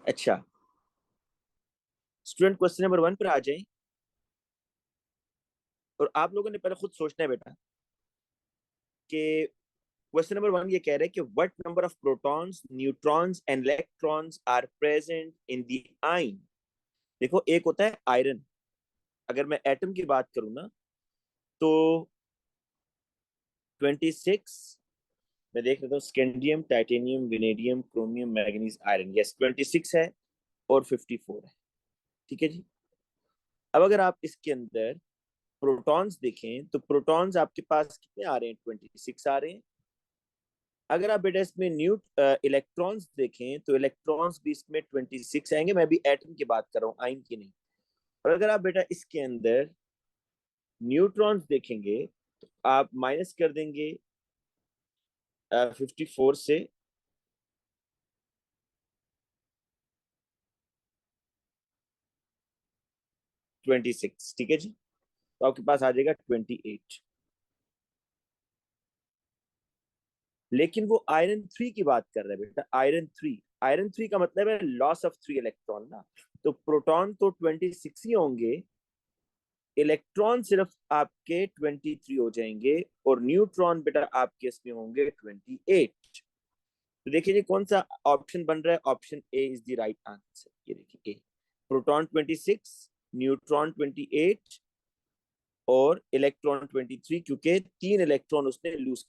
अच्छा student, question number 1 पर आ जाएं। और आप लोगों ने पहले खुद सोचना है बेटा कि क्वेश्चन नंबर 1 ये कह रहा है कि what number of protons, neutrons and electrons are present in the ion. देखो, एक होता है आयरन। अगर मैं एटम की बात करूं ना तो 26, मैं देख लेता हूँ, scandium, titanium, vanadium, chromium, manganese, iron. Yes, 26 है और 54 है। ठीक है जी। अब अगर आप इसके अंदर प्रोटॉन्स देखें तो प्रोटॉन्स आपके पास कितने आ रहे हैं? 26 आ रहे हैं। अगर आप बेटा इसमें इलेक्ट्रॉन्स देखें तो इलेक्ट्रॉन्स भी इसमें 26 आएंगे। मैं भी एटम की बात कर रहा हूँ, आयन की नहीं। और अगर आप बेटा इसके अंदर न्यूट्रॉन्स देखेंगे तो आप माइनस कर देंगे 54 से 26। ठीक है जी। तो आपके पास आ जाएगा 28। लेकिन वो आयरन 3 की बात कर रहा है बेटा, आयरन 3। आयरन 3 का मतलब है लॉस ऑफ 3 इलेक्ट्रॉन ना। तो प्रोटॉन तो 26 ही होंगे, इलेक्ट्रॉन सिर्फ आपके 23 हो जाएंगे और न्यूट्रॉन बेटा आपके इसमें होंगे 28। तो देखिए जी, कौन सा ऑप्शन बन रहा है? Option A is the right answer. ये देखिए ए, प्रोटॉन 26, न्यूट्रॉन 28 और इलेक्ट्रॉन 23, क्योंकि 3 इलेक्ट्रॉन उसने lose.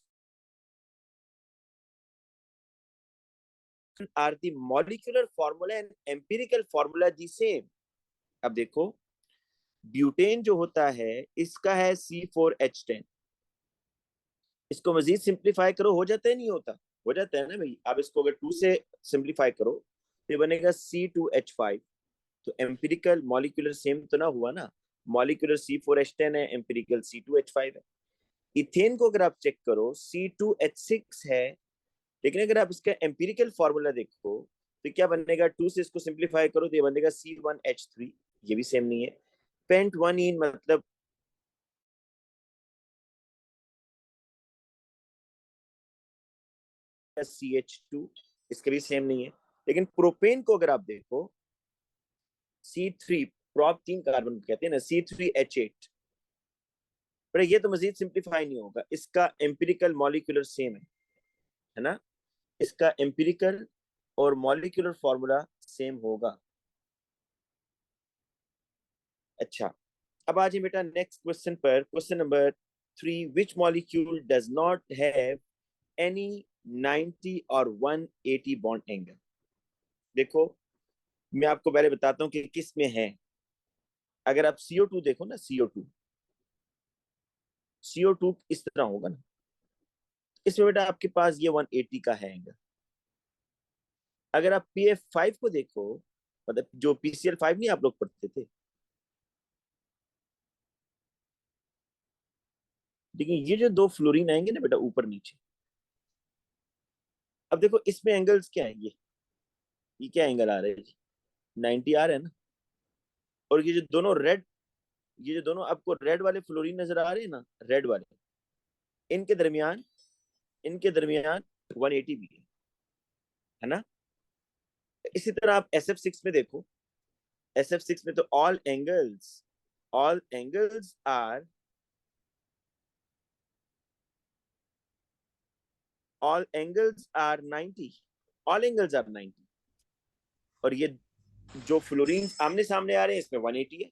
Are the molecular formula and empirical formula the same. अब देखो, ब्यूटेन जो होता है इसका है C4H10। इसको मजीद सिंप्लीफाई करो, हो जाता है नहीं होता? हो जाता है ना भाई। आप इसको अगर 2 से सिंप्लीफाई करो तो ये बनेगा C2H5। तो एम्पिरिकल मॉलिक्यूलर सेम तो ना हुआ ना। मॉलिक्यूलर C4H10 है, एम्पिरिकल C2H5 है। इथेन को अगर आप चेक करो C2H6 है, लेकिन अगर आप इसका एम्पिरिकल फॉर्मूला देखो तो क्या बनेगा? 2 से इसको सिंप्लीफाई करो तो ये बनेगा C1H3। ये भी सेम नहीं है। पेंट वन इन मतलब CH2, इसके भी सेम नहीं है। लेकिन प्रोपेन को अगर आप देखो C3, प्रोप 3 कार्बन कहते हैं ना, C3H8। पर ये तो मजीद सिंप्लीफाई नहीं होगा, इसका एम्पिरिकल मॉलिक्यूलर सेम है ना। इसका एम्पिरिकल और मॉलिक्यूलर फॉर्मूला सेम होगा। अच्छा, अब आज बेटा नेक्स्ट क्वेश्चन पर, question number 3। Which molecule does not have any 90 और 180 बॉन्ड एंगल। देखो, मैं आपको पहले बताता हूँ कि किस में है। अगर आप CO2 देखो ना, CO2 इस तरह होगा ना। इसमें बेटा आपके पास ये 180 का है एंगल। अगर आप PF5 को देखो, मतलब जो PCl5 नहीं आप लोग पढ़ते थे, लेकिन ये जो 2 फ्लोरीन आएंगे ना बेटा ऊपर नीचे, अब देखो इसमें एंगल्स क्या है? ये क्या एंगल आ रहा है जी? 90 आ रहा है ना। और ये जो दोनों आपको रेड वाले फ्लोरीन नजर आ रहे हैं ना, रेड वाले, इनके दरमियान इनके दरमियान 180 भी है ना। इसी तरह आप SF6 में देखो। SF6 में तो all angles are all angles are 90। All angles are 90। और ये जो फ्लोरीन आमने सामने आ रहे हैं इसमें 180 है।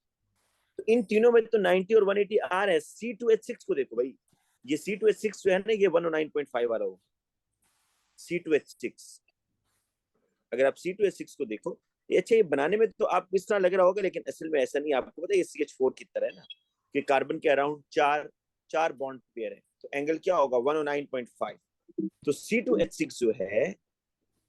तो इन तीनों में तो 90 और 180 आ रहे हैं। C2H6 को देखो भाई, ये C2H6 जो है ना, ये 109.5 आ रहा हो। C2H6, अगर आप C2H6 को देखो, ये अच्छा, ये बनाने में तो आपको इस तरह लग रहा होगा, लेकिन असल में ऐसा नहीं। आपको पता है ये CH4 की तरह है ना, कि कार्बन के अराउंड चार चार बॉन्ड पेयर है। तो एंगल क्या होगा? 109.5। तो C2H6 जो है,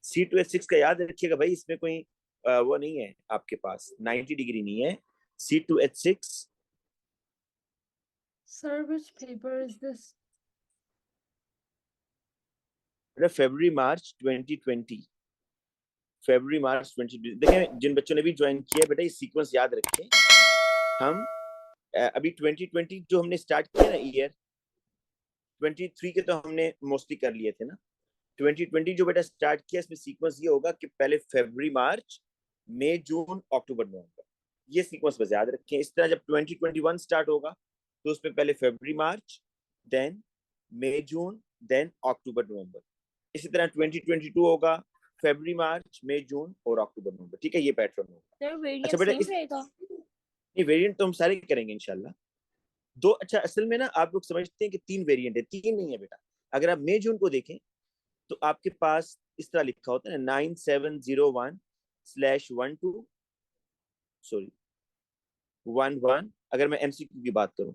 C2H6 का याद रखिएगा भाई, इसमें कोई वो नहीं है आपके पास, 90 डिग्री नहीं है। C2H6 Sir, which paper is this? फरवरी मार्च 2020। फरवरी मार्च 2020। देखें, जिन बच्चों ने भी ज्वाइन किया बेटा, ये सीक्वेंस याद रखें। हम अभी 2020 जो हमने स्टार्ट किया ना ईयर, 23 के तो हमने मोस्टली कर लिए थे ना। 2020 जो बेटा स्टार्ट किया, इसमें सीक्वेंस ये होगा कि पहले फरवरी मार्च, मई जून अक्टूबर नवंबर, ये सीक्वेंस बस याद रखें। इस तरह जब 2021 स्टार्ट होगा तो उसमें पहले फरवरी मार्च, देन मई जून, देन अक्टूबर नवंबर। इसी तरह 2022 होगा फरवरी मार्च, मई जून और अक्टूबर नवंबर। ठीक है, ये पैटर्न होगा। सर अच्छा वेरिएंट बेटा, सेम रहेगा? ये वेरिएंट तो हम सारे करेंगे इंशाल्लाह। दो, अच्छा असल में ना आप लोग समझते हैं कि 3 वेरिएंट है, 3 नहीं है बेटा। अगर आप मई जून को देखें तो आपके पास इस तरह लिखा होता है ना, 9701/12, सॉरी 11, अगर मैं एमसीक्यू की बात करूं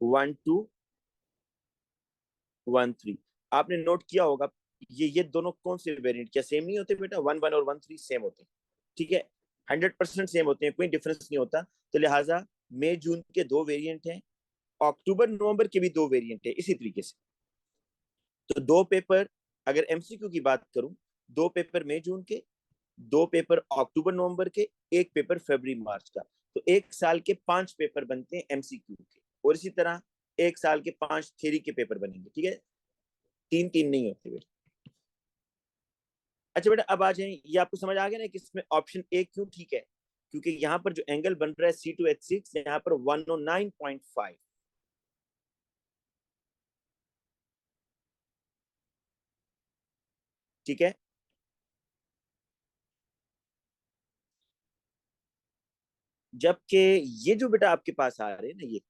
1213। आपने नोट किया होगा ये दोनों कौन से वेरिएंट, क्या सेम नहीं होते बेटा? 11 और 13 सेम होते हैं। ठीक है, 100% सेम होते हैं, कोई डिफरेंस नहीं होता। तो लिहाजा मई जून के 2 वेरिएंट हैं, अक्टूबर नवंबर के भी 2 वेरिएंट है। इसी तरीके से तो 2 पेपर, अगर एमसीक्यू की बात करूं, 2 पेपर मई जून के, 2 पेपर अक्टूबर नवंबर के, 1 पेपर फरवरी मार्च का। तो 1 साल के 5 पेपर बनते हैं एमसीक्यू के, और इसी तरह 1 साल के 5 थ्योरी के पेपर बनेंगे। ठीक है, 3 नहीं होते बेटा। अच्छा बेटा, अब आ जाए, ये आपको समझ आ गया ना कि इसमें ऑप्शन ए क्यों ठीक है? क्योंकि यहाँ पर जो एंगल बन रहा है C2H6, यहाँ पर 109.5। ठीक है, जबकि ये जो बेटा आपके पास आ रहे हैं ना, ये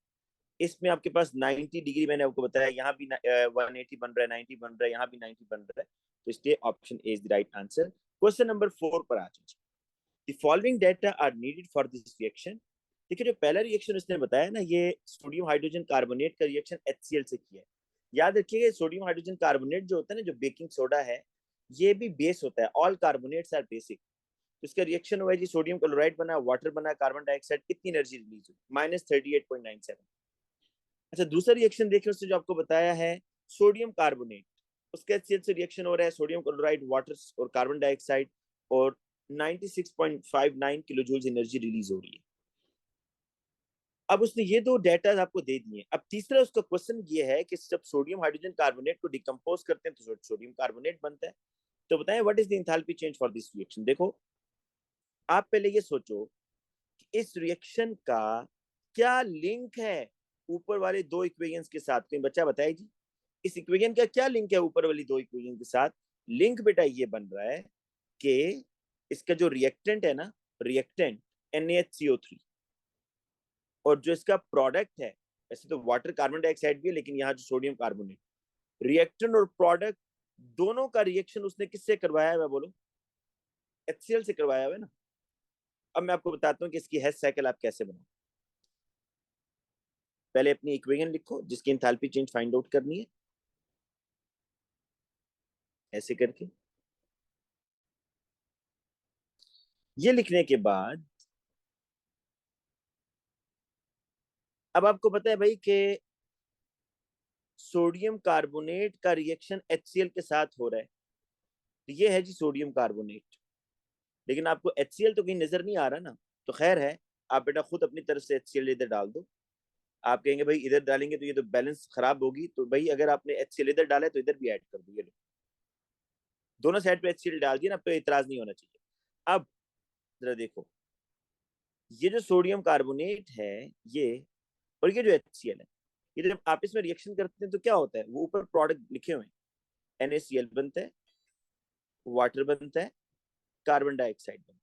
इसमें आपके पास 90 डिग्री, मैंने आपको बताया, यहाँ भी 180 बन रहा है, 90 बन रहा है, यहाँ भी 90 बन रहा है। तो इसलिए option A is the right answer. Question number 4 पर आ जाइए। The following data are needed for this reaction. देखिए, जो पहला रिएक्शन उसने बताया ना, ये सोडियम हाइड्रोजन कार्बोनेट का रिएक्शन HCl से किया है। याद रखिएगा, सोडियम हाइड्रोजन कार्बोनेट जो होता है ना, जो बेकिंग सोडा है, ये भी बेस होता है। All carbonates are basic. तो इसका रिएक्शन हुआ है जी, सोडियम क्लोराइड बना, वाटर बना, कार्बन डाइऑक्साइड, कितनी एनर्जी रिलीज हुई? -38.97। अच्छा, दूसरा रिएक्शन देखिए, उसने जो आपको बताया है सोडियम कार्बोनेट, उसके HCl से रिएक्शन हो रहा है, सोडियम क्लोराइड, वाटर और कार्बन डाइऑक्साइड, और 96.59 किलो जूल्स एनर्जी रिलीज हो रही है। अब उसने ये 2 डेटा आपको दे दिए। अब तीसरा उसका क्वेश्चन ये है कि जब सोडियम हाइड्रोजन कार्बोनेट को डिकम्पोज करते हैं तो सोडियम कार्बोनेट बनता है। तो बताएं what is the enthalpy change for this reaction. देखो, आप पहले ये सोचो कि इस रिएक्शन का क्या लिंक है ऊपर वाले 2 इक्वेशंस के साथ। कोई बच्चा बताए जी, इस इक्वेशन का क्या लिंक है ऊपर वाली 2 इक्वेशन के साथ? लिंक बेटा ये बन रहा है कि इसका जो रिएक्टेंट है ना, रिएक्टेंट NaHCO3, और जो इसका प्रोडक्ट है, वैसे तो वाटर कार्बन डाइऑक्साइड भी है, लेकिन यहाँ जो सोडियम कार्बोनेट, रिएक्टेंट और प्रोडक्ट दोनों का रिएक्शन उसने किससे करवाया है? मैं बोलो, HCl से करवाया है ना। अब मैं आपको बताता हूँ कि इसकी हेस साइकिल आप कैसे बनाओ। पहले अपनी इक्वेशन लिखो जिसकी एंथैल्पी चेंज फाइंड आउट करनी है, ऐसे करके। ये लिखने के बाद अब आपको पता है भाई कि सोडियम कार्बोनेट का रिएक्शन HCl के साथ हो रहा है। तो ये है जी सोडियम कार्बोनेट, लेकिन आपको HCl तो कहीं नजर नहीं आ रहा ना। तो खैर है, आप बेटा खुद अपनी तरफ से HCl इधर डाल दो। आप कहेंगे भाई इधर डालेंगे तो ये तो बैलेंस खराब होगी, तो भाई अगर आपने HCl इधर डाला है तो इधर भी ऐड कर दो। ये लो, दोनों साइड पे HCl डाल दिया ना, अब तो इतराज नहीं होना चाहिए। अब जरा देखो, ये जो सोडियम कार्बोनेट है, ये और ये जो HCl है, ये जब आप इसमें रिएक्शन करते हैं तो क्या होता है? वो ऊपर प्रोडक्ट लिखे हुए हैं, NaCl बनता है, वाटर बनता है, कार्बन डाइऑक्साइड बनता है।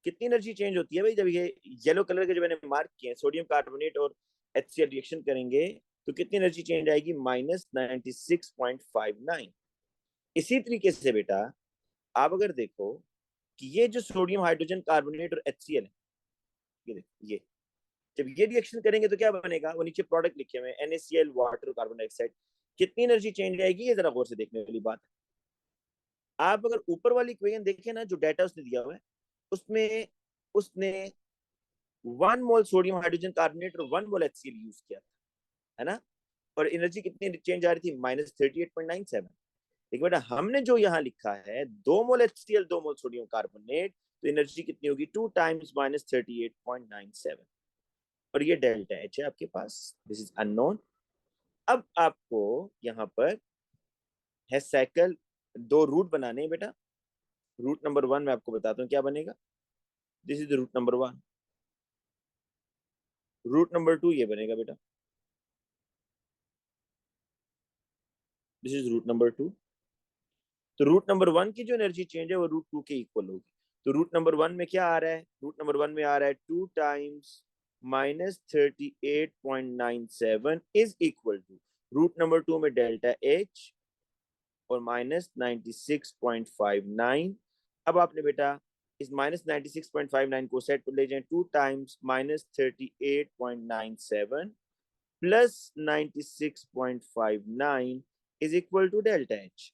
कितनी एनर्जी चेंज होती है भाई जब ये येलो कलर के जो मैंने मार्क किए हैं, सोडियम कार्बोनेट और HCl रिएक्शन करेंगे तो कितनी एनर्जी चेंज आएगी? -96.59। इसी तरीके से बेटा आप अगर देखो कि ये जो सोडियम हाइड्रोजन कार्बोनेट और HCl है, ये देखो, ये जब ये रिएक्शन करेंगे तो क्या बनेगा? वो नीचे प्रोडक्ट लिखे हुए हैं, NaCl, वाटर, कार्बन डाइऑक्साइड। कितनी एनर्जी चेंज आएगी, ये जरा गौर से देखने वाली बात। आप अगर ऊपर वाली इक्वेशन देखें ना, जो डाटा उसने दिया हुआ है, उसमें उसने 1 मोल सोडियम हाइड्रोजन कार्बोनेट और 1 मोल HCl यूज किया था, है ना। और एनर्जी कितनी चेंज आ रही थी? -38.97। लेकिन बेटा हमने जो यहाँ लिखा है 2 मोल HCl, 2 मोल सोडियम कार्बोनेट, तो एनर्जी कितनी होगी? 2 टाइम्स -38.97। और ये डेल्टा एच है आपके पास, दिस इज अननोन। अब आपको यहाँ पर है साइकिल दो रूट बनाने हैं बेटा। रूट नंबर 1 मैं आपको बताता हूँ क्या बनेगा। This is root number 1। Root number 2 ये बनेगा बेटा। This is root number 2। तो रूट नंबर 1 की जो एनर्जी चेंज है वो रूट 2 के इक्वल होगी। तो रूट नंबर 1 में क्या आ रहा है? रूट नंबर 1 में आ रहा है 2 times -38.97 is equal to root number 2 में डेल्टा एच और -96.59। अब आपने बेटा इस -96.59 को सेट पर ले जाएं। 2 times -38.97 plus 96.59 is equal to delta H.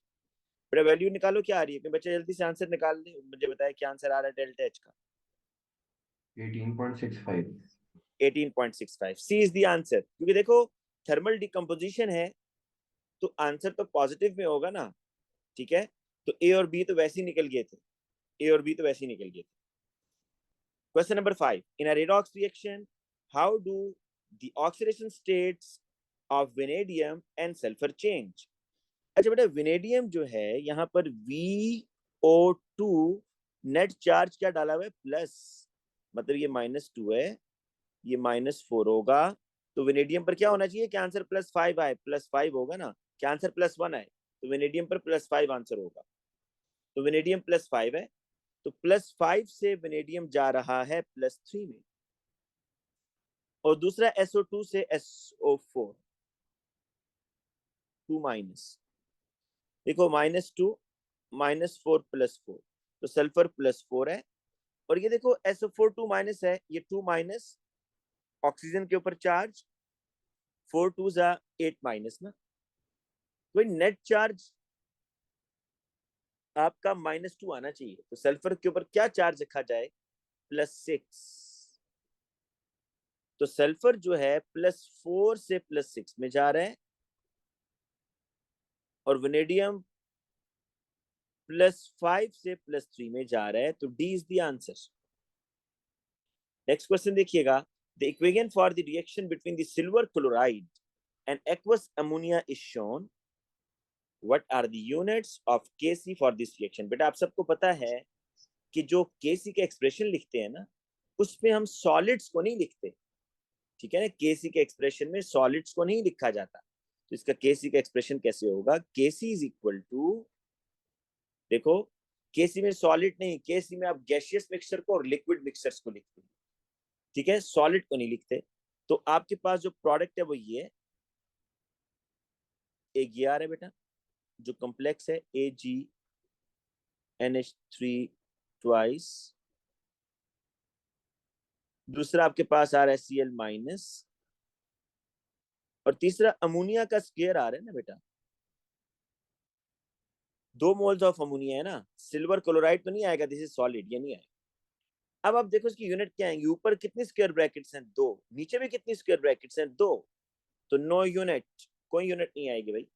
बेटा वैल्यू निकालो, क्या आ रही है? बच्चे जल्दी से आंसर निकाल दे, मुझे बताया क्या आंसर आ रहा है डेल्टा एच का। 18.65। 18.65 सी इज द आंसर। क्योंकि देखो थर्मल डिकम्पोजिशन है तो आंसर तो पॉजिटिव में होगा ना, ठीक है। तो ए और बी तो वैसे ही निकल गए थे, ए और बी तो वैसे ही निकल गए थे। Question number 5, in a redox reaction how do the oxidation states of vanadium and sulphur change. अच्छा बेटा वेनेडियम जो है यहाँ पर VO2 नेट चार्ज क्या डाला हुआ है? प्लस, मतलब ये -2 है, ये -4 होगा। तो वेनेडियम पर क्या होना चाहिए कि आंसर +5 आए? +5 होगा ना। क्या आंसर +1 आए तो वेनेडियम पर +5 आंसर होगा। तो वेनेडियम +5 है, तो +5 से वेनेडियम जा रहा है +3 में। और दूसरा SO2 से SO4 2 माइनस, देखो -2 -4 +4 तो सल्फर +4 है। और ये देखो SO4 2 माइनस है, ये 2 माइनस ऑक्सीजन के ऊपर चार्ज, 4 2 जा 8 माइनस ना। तो नेट चार्ज आपका -2 आना चाहिए। तो सल्फर के ऊपर क्या चार्ज रखा जाए? +6। तो सल्फर जो है +4 से +6 में जा रहा है और वेनेडियम +5 से +3 में जा रहा है। तो D is the answer. Next question देखिएगा। The equation for the reaction between the silver chloride and aqueous ammonia is shown. What are the units of Kc for this reaction. बेटा आप सबको पता है कि जो Kc के एक्सप्रेशन लिखते हैं ना, उसमें हम सॉलिड्स को नहीं लिखते, ठीक है ना। Kc के एक्सप्रेशन में सॉलिड्स को नहीं लिखा जाता। तो इसका Kc का एक्सप्रेशन कैसे होगा? Kc इज इक्वल टू, देखो Kc में सॉलिड नहीं, Kc में आप गैसियस मिक्सचर को और लिक्विड मिक्सचर्स को लिखते हैं, ठीक है, सॉलिड को नहीं लिखते। तो आपके पास जो प्रोडक्ट है वो ये है, एक ये आ रहा है बेटा जो कॉम्प्लेक्स है AgNH3 ट्वाइस। दूसरा आपके पास आ रहा है Cl-, और तीसरा अमोनिया का स्केयर आ रहा है ना बेटा। 2 मोल्स ऑफ अमोनिया है ना, सिल्वर क्लोराइड तो नहीं आएगा, दिस इज सॉलिड, ये नहीं आएगा। अब आप देखो इसकी यूनिट क्या आएंगी। ऊपर कितनी स्क्वायर ब्रैकेट्स हैं? 2। नीचे भी कितनी स्क्वायर ब्रैकेट्स हैं? 2। तो नो यूनिट, कोई यूनिट नहीं आएगी भाई।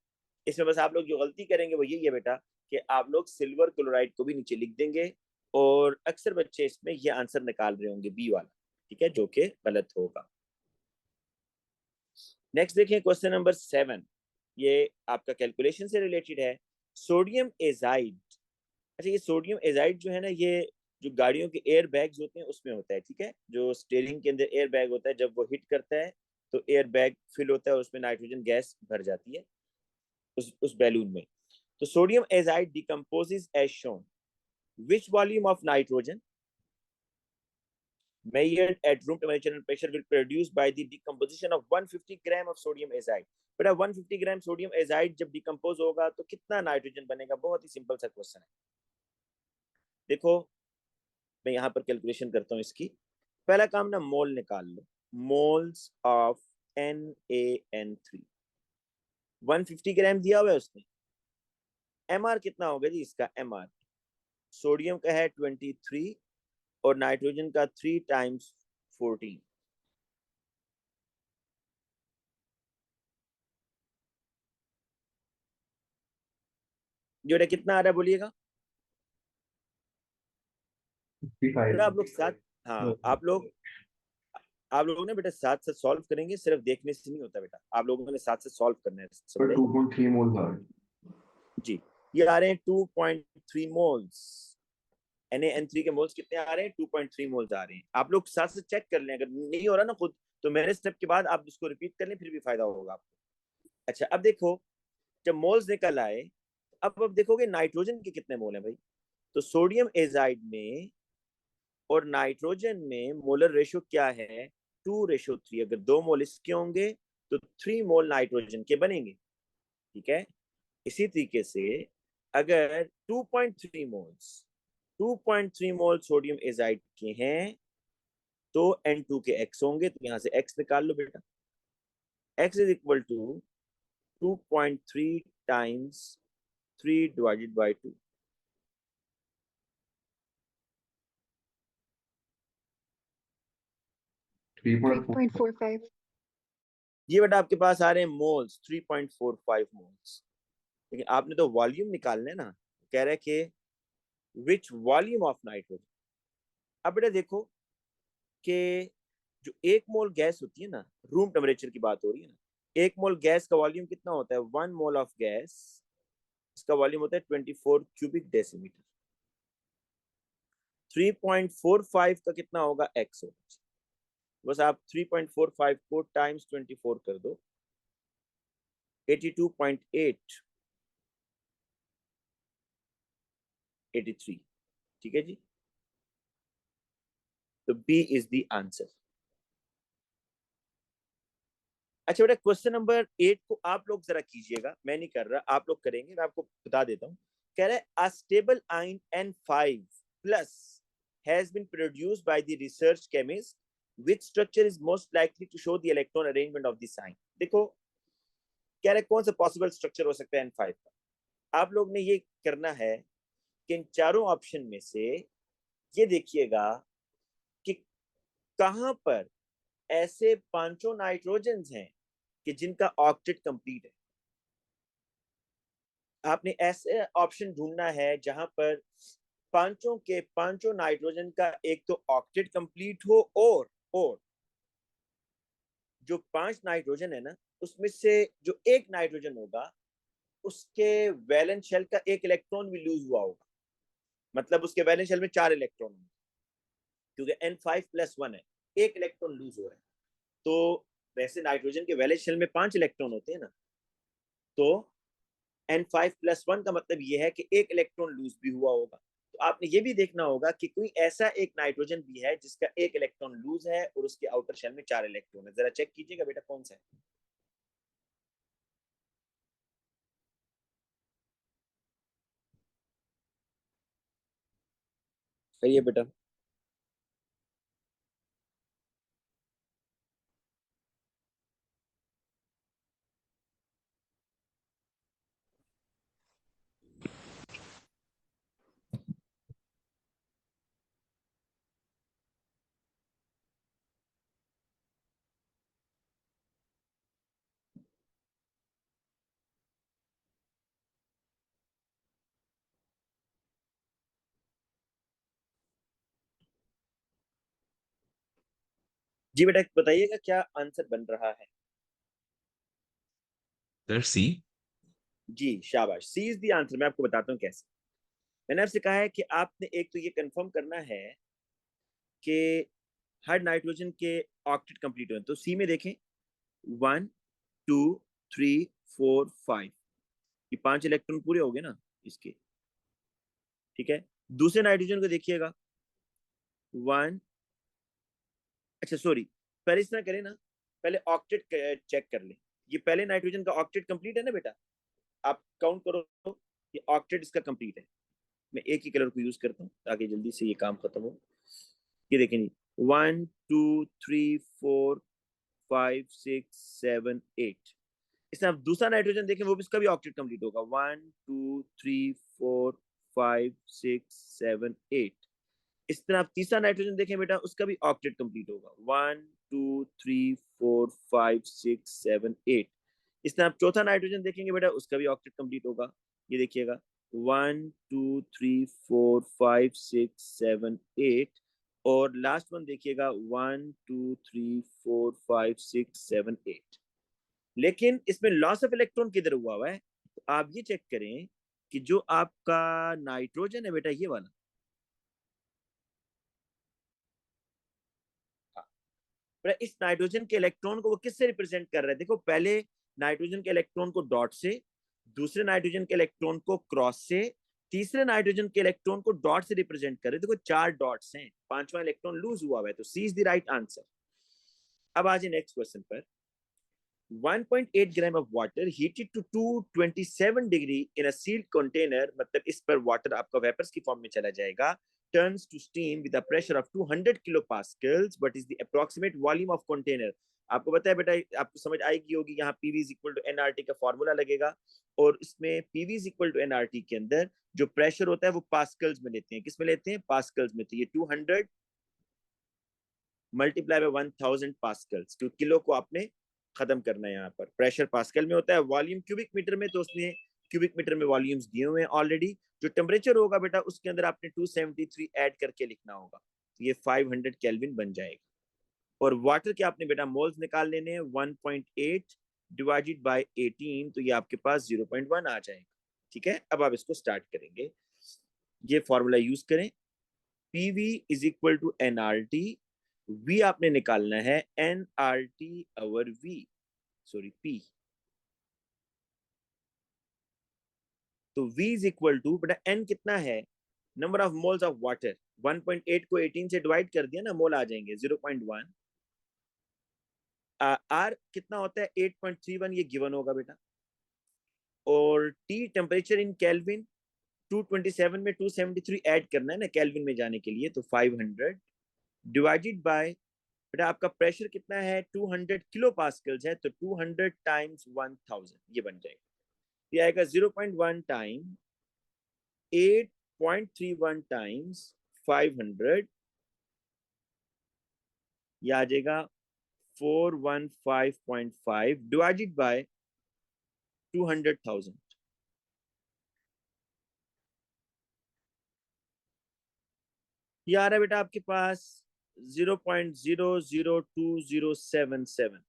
इसमें बस आप लोग जो गलती करेंगे वो यही है बेटा कि आप लोग सिल्वर क्लोराइड को भी नीचे लिख देंगे और अक्सर बच्चे इसमें ये आंसर निकाल रहे होंगे बी वाला, ठीक है, जो कि गलत होगा। नेक्स्ट देखिए क्वेश्चन नंबर 7, ये आपका कैलकुलेशन से रिलेटेड है। Sodium azide. अच्छा ये सोडियम एजाइड जो है ना, ये जो गाड़ियों के एयर बैग्स होते हैं उसमें होता है, ठीक है। जो स्टीयरिंग के अंदर एयर बैग होता है, जब वो हिट करता है तो एयर बैग फिल होता है और उसमें नाइट्रोजन गैस भर जाती है उस बैलून में। तो sodium azide decomposes as shown. Which volume of nitrogen measured at room temperature and pressure will produce by the decomposition of 150 gram of sodium azide। बेटा 150 ग्राम सोडियम एजाइड जब decompose होगा तो कितना नाइट्रोजन बनेगा? बहुत ही simple सा question है। देखो मैं यहाँ पर कैलकुलेशन करता हूँ इसकी। पहला काम ना मोल निकाल लो, मोल्स ऑफ NaN3। 150 ग्राम दिया हुआ है उसने। MR कितना होगा जी इसका? MR सोडियम का है 23 और नाइट्रोजन का 3 टाइम्स 14। जो कितना आ रहा है बोलिएगा? 55। आप लोग साथ, हाँ आप लोग ने बेटा साथ साथ सॉल्व करेंगे, सिर्फ देखने से नहीं होता बेटा, आप लोगों ने साथ साथ सॉल्व करना है पर समझे? 2.3 मोल्स आ रहे हैं। जी ये आ रहे हैं 2.3 मोल्स। NaN3 के मोल्स कितने आ रहे हैं? 2.3 मोल्स आ रहे हैं। आप लोग साथ से चेक कर लें, अगर नहीं हो रहा ना खुद, तो मेरे स्टेप के बाद आप इसको रिपीट कर लें, फिर भी फायदा होगा आपको। अच्छा, अब देखो, जब मोल्स निकल आए, अब देखोगे नाइट्रोजन के कितने मोल हैं भाई। तो सोडियम एजाइड में और नाइट्रोजन में मोलर रेशियो क्या है? 2:3। अगर 2 मोल इसके होंगे तो 3 मोल नाइट्रोजन के बनेंगे। ठीक है, इसी तरीके से अगर 2.3 मोल सोडियम एजाइड के हैं तो N2 के x होंगे, तो यहां से x निकाल लो बेटा। x is equal to 2.3 times 3 divided by 2। 3.4. 3.45. ये बेटा आपके पास आ रहे हैं मोल्स, 3.45 मोल्स। लेकिन आपने तो वॉल्यूम निकालना है ना, कह रहे कि विच वॉल्यूम ऑफ नाइट्रोजन। अब बेटा देखो कि जो 1 मोल गैस होती है ना, रूम टेम्परेचर की बात हो रही है ना, 1 मोल गैस का वॉल्यूम कितना होता है? 1 मोल ऑफ गैस, इसका वॉल्यूम होता है 24 क्यूबिक डेसीमीटर। 3.45 का कितना होगा? एक्स होगा। बस आप 3.45 को टाइम्स 24 कर दो, 82.8, 83। ठीक है जी, तो बी इज द आंसर। अच्छा बेटा, क्वेश्चन नंबर 8 को आप लोग जरा कीजिएगा, मैं नहीं कर रहा, आप लोग करेंगे, मैं आपको बता देता हूँ। कह रहा है a stable ion N5 plus has been produced by the research chemist, which structure is most likely to show the electron arrangement of the sign. देखो, कह रहे कौन सा पॉसिबल स्ट्रक्चर हो सकता है N5 का। आप लोग ने ये करना है कि इन चारों ऑप्शन में से ये देखिएगा कि कहां पर ऐसे पांचों नाइट्रोजन हैं कि जिनका ऑक्टेट कंप्लीट है। आपने ऐसे ऑप्शन ढूंढना है जहां पर पांचों के पांचों नाइट्रोजन का एक तो ऑक्टेट कंप्लीट हो, और जो 5 नाइट्रोजन है ना, उसमें से जो एक नाइट्रोजन होगा उसके वैलेंस शेल का एक इलेक्ट्रॉन भी लूज हुआ होगा। मतलब उसके वैलेंस शेल में 4 इलेक्ट्रॉन होंगे, क्योंकि N5+1 है, एक इलेक्ट्रॉन लूज हो रहा है। तो वैसे नाइट्रोजन के वैलेंस शेल में 5 इलेक्ट्रॉन होते हैं ना, तो N5+1 का मतलब यह है कि एक इलेक्ट्रॉन लूज भी हुआ होगा। तो आपने ये भी देखना होगा कि कोई ऐसा एक नाइट्रोजन भी है जिसका एक इलेक्ट्रॉन लूज है और उसके आउटर शेल में 4 इलेक्ट्रॉन है। जरा चेक कीजिएगा बेटा कौन सा है। सही है बेटा। जी बेटा, बताइएगा क्या आंसर बन रहा है। सर सी। जी शाबाश, सी इज द आंसर। मैं आपको बताता हूँ कैसे। मैंने आपसे कहा है कि आपने एक तो ये कंफर्म करना है कि हर नाइट्रोजन के ऑक्टेट कंप्लीट हो। तो सी में देखें 1 2 3 4 5, ये 5 इलेक्ट्रॉन पूरे हो गए ना इसके। ठीक है, दूसरे नाइट्रोजन को देखिएगा 1, अच्छा सॉरी, पहले इस तरह करें ना, पहले ऑक्टेट चेक कर ले। ये पहले नाइट्रोजन का ऑक्टेट कंप्लीट है ना बेटा, आप काउंट करो, ये ऑक्टेट इसका कंप्लीट है। मैं एक ही कलर को यूज करता हूँ ताकि जल्दी से ये काम खत्म हो। ये देखें जी, 1 2 3 4 5 6 7 8। इसमें आप दूसरा नाइट्रोजन देखें, वो भी इसका भी ऑक्टेट कंप्लीट होगा। 1 2 3 4 5 6 7 8। इस तरह आप तीसरा नाइट्रोजन देखें बेटा, उसका भी ऑक्टेट कंप्लीट होगा। 1 2 3 4 5 6 7 8। इस तरह आप चौथा नाइट्रोजन देखेंगे बेटा, उसका भी ऑक्टेट कंप्लीट होगा। ये देखिएगा 1 2 3 4 5 6 7 8। और लास्ट वन देखिएगा 1 2 3 4 5 6 7 8। लेकिन इसमें लॉस ऑफ इलेक्ट्रॉन किधर हुआ है? तो आप ये चेक करें कि जो आपका नाइट्रोजन है बेटा ये वाला, बेटा इस नाइट्रोजन के इलेक्ट्रॉन को वो किससे रिप्रेजेंट कर रहे हैं? देखो पहले नाइट्रोजन के इलेक्ट्रॉन को डॉट से, दूसरे नाइट्रोजन के इलेक्ट्रॉन को क्रॉस से, तीसरे नाइट्रोजन के इलेक्ट्रॉन को डॉट से रिप्रेजेंट कर रहे हैं। देखो 4 डॉट्स हैं, 5वां इलेक्ट्रॉन लूज हुआ है, तो C is the right answer. अब आ जाए नेक्स्ट क्वेश्चन पर। 1.8 gram of water heated to 227 degree in a sealed container, मतलब इस पर वाटर आपका वेपर्स की फॉर्म में चला जाएगा, turns to steam with a pressure of 200 kilo pascals, what is the approximate volume of container? आपको पता है बेटा, आपको समझ आएगी होगी, यहाँ PV is equal to NRT का फॉर्मूला लगेगा, और इसमें PV is equal to NRT के अंदर जो प्रेशर होता है वो पास्कल्स में लेते हैं। किस में लेते हैं? पास्कल्स में। तो ये 200 मल्टीप्लाई बाय 1000 पास्कल्स, क्योंकि किलो को आपने खत्म करना है। यहाँ पर प्रेशर पास्कल में होता है, वॉल्यूम क्यूबिक मीटर में, तो उसने क्यूबिक मीटर में वॉल्यूम्स दिए हुए हैं ऑलरेडी। जो टेम्परेचर होगा बेटा उसके अंदर आपने 273 ऐड करके लिखना होगा, तो ये 500 केल्विन बन जाएगा। और वाटर के आपने बेटा मोल्स निकाल लेने हैं, 1.8 डिवाइडेड बाय 18, तो ये आपके पास 0.1 आ जाएगा। ठीक है, अब आप इसको स्टार्ट करेंगे। ये फॉर्मूला यूज करें, PV is equal to NRT, V आपने निकालना है nRT over V, sorry P। तो V इज इक्वल टू, बेटा N कितना है? Number of moles of water. 1.8 को 18 से डिवाइड कर दिया ना, मोल आ जाएंगे 0.1। R कितना होता है? 8.31, ये गिवन होगा बेटा। और T टेम्परेचर इन केल्विन, 227 में 273 ऐड करना है ना केल्विन में जाने के लिए, तो 500 डिवाइडेड बाय, बेटा आपका प्रेशर कितना है? 200 किलो पास्कल्स है, तो 200 टाइम्स 1000, ये बन जाएगा। ये आएगा 0.1 टाइम 8.31 टाइम्स 500, ये आ जाएगा 415.5 डिवाइडेड बाय 200,000। ये आ रहा है बेटा आपके पास 0.002077,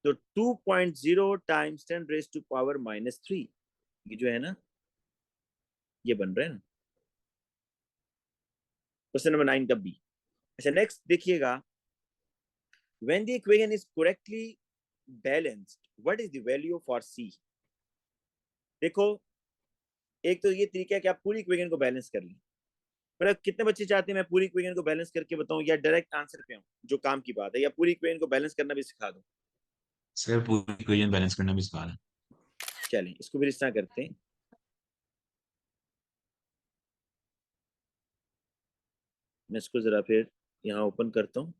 तो 2.0 टाइम्स 10 रेज टू पावर -3, ये जो है ना ये बन रहा है ना। क्वेश्चन नंबर 9 का बी। अच्छा नेक्स्ट देखिएगा, when the equation is correctly balanced, what is the value for C? देखो एक तो ये तरीका है कि आप पूरी इक्वेशन को बैलेंस कर लें। पर कितने बच्चे चाहते हैं मैं पूरी इक्वेशन को बैलेंस करके बताऊं, या डायरेक्ट आंसर पे हूं जो काम की बात है, या पूरी इक्वेशन को बैलेंस करना भी सिखा दूं? सर पूरी इक्वेशन बैलेंस करना भी सिखा रहा है। चलें इसको फिर इस तरह करते हैं, मैं इसको जरा फिर यहाँ ओपन करता हूँ।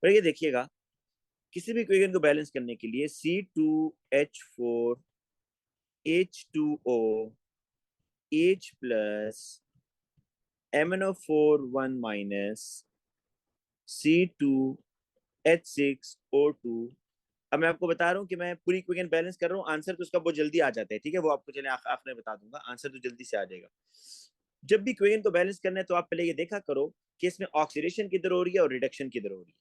पर ये देखिएगा, किसी भी इक्वेशन को बैलेंस करने के लिए C2H4 H2O H plus MnO4 1 minus C2H6O2। अब मैं आपको बता रहा हूँ कि मैं पूरी इक्वेशन बैलेंस कर रहा हूँ, आंसर तो उसका बहुत जल्दी आ जाता है। ठीक है, वो आपको चले आखिर में बता दूंगा, आंसर तो जल्दी से आ जाएगा। जब भी इक्वेशन को बैलेंस करना है तो आप पहले ये देखा करो कि इसमें ऑक्सीडेशन किधर हो रही है और रिडक्शन किधर हो रही है।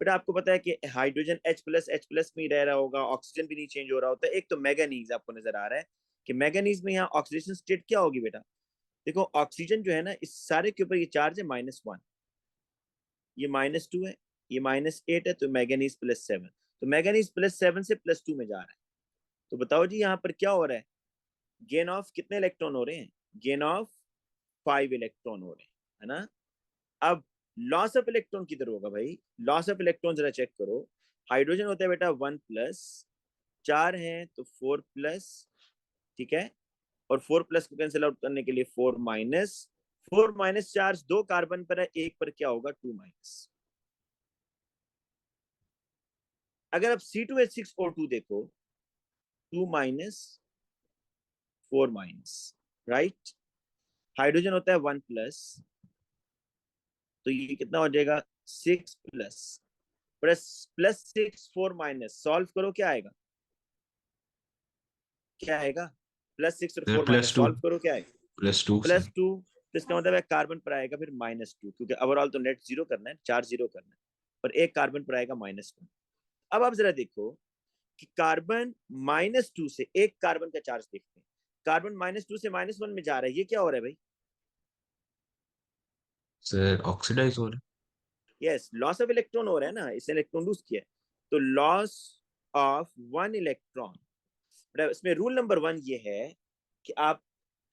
बेटा आपको पता है कि हाइड्रोजन H प्लस में ही रह रहा होगा, ऑक्सीजन भी नहीं चेंज हो रहा होता है। एक तो मैंगनीज आपको नजर आ रहा है कि मैंगनीज में यहाँ ऑक्सीडेशन स्टेट क्या होगी बेटा? देखो ऑक्सीजन जो है ना, इस सारे के ऊपर ये चार्ज है -1, ये -2 है, ये -8 है, तो मैंगनीज +7, तो मैंगनीज +7 से +2 में जा रहा है। तो बताओ जी यहाँ पर क्या हो रहा है? गेन ऑफ कितने इलेक्ट्रॉन हो रहे हैं? गेन ऑफ 5 इलेक्ट्रॉन हो रहे हैं, है ना। अब लॉस ऑफ इलेक्ट्रॉन किधर होगा भाई? लॉस ऑफ इलेक्ट्रॉन जरा चेक करो। हाइड्रोजन होता है बेटा 1+, 4 हैं तो 4+, ठीक है, और 4+ को कैंसिल आउट करने के लिए 4-, 4- चार्ज 2 कार्बन पर है, एक पर क्या होगा? 2-। अगर आप C2H6O2 देखो, 2-, 4-, राइट। हाइड्रोजन होता है 1+, तो ये कितना हो जाएगा? 6+, +6 4-, सॉल्व करो, क्या आएगा? क्या आएगा? +6 और 4- +2 सॉल्व करो, क्या आएगा? +2 +2, तो इसका मतलब है कार्बन पर आएगा फिर -2, क्योंकि ओवरऑल तो नेट जीरो करना है, चार्ज जीरो करना है। और एक कार्बन पर आएगा -1। अब आप जरा देखो कि कार्बन -2 से एक कार्बन का चार्ज देखते हैं, कार्बन -2 से -1 में जा रहा है, ये क्या हो रहा है भाई? सर ऑक्सीडाइज हो रहा यस, लॉस ऑफ इलेक्ट्रॉन हो रहा है ना, इसने इलेक्ट्रॉन लूज किया है। तो लॉस ऑफ 1 इलेक्ट्रॉन, इसमें रूल नंबर 1 ये है कि आप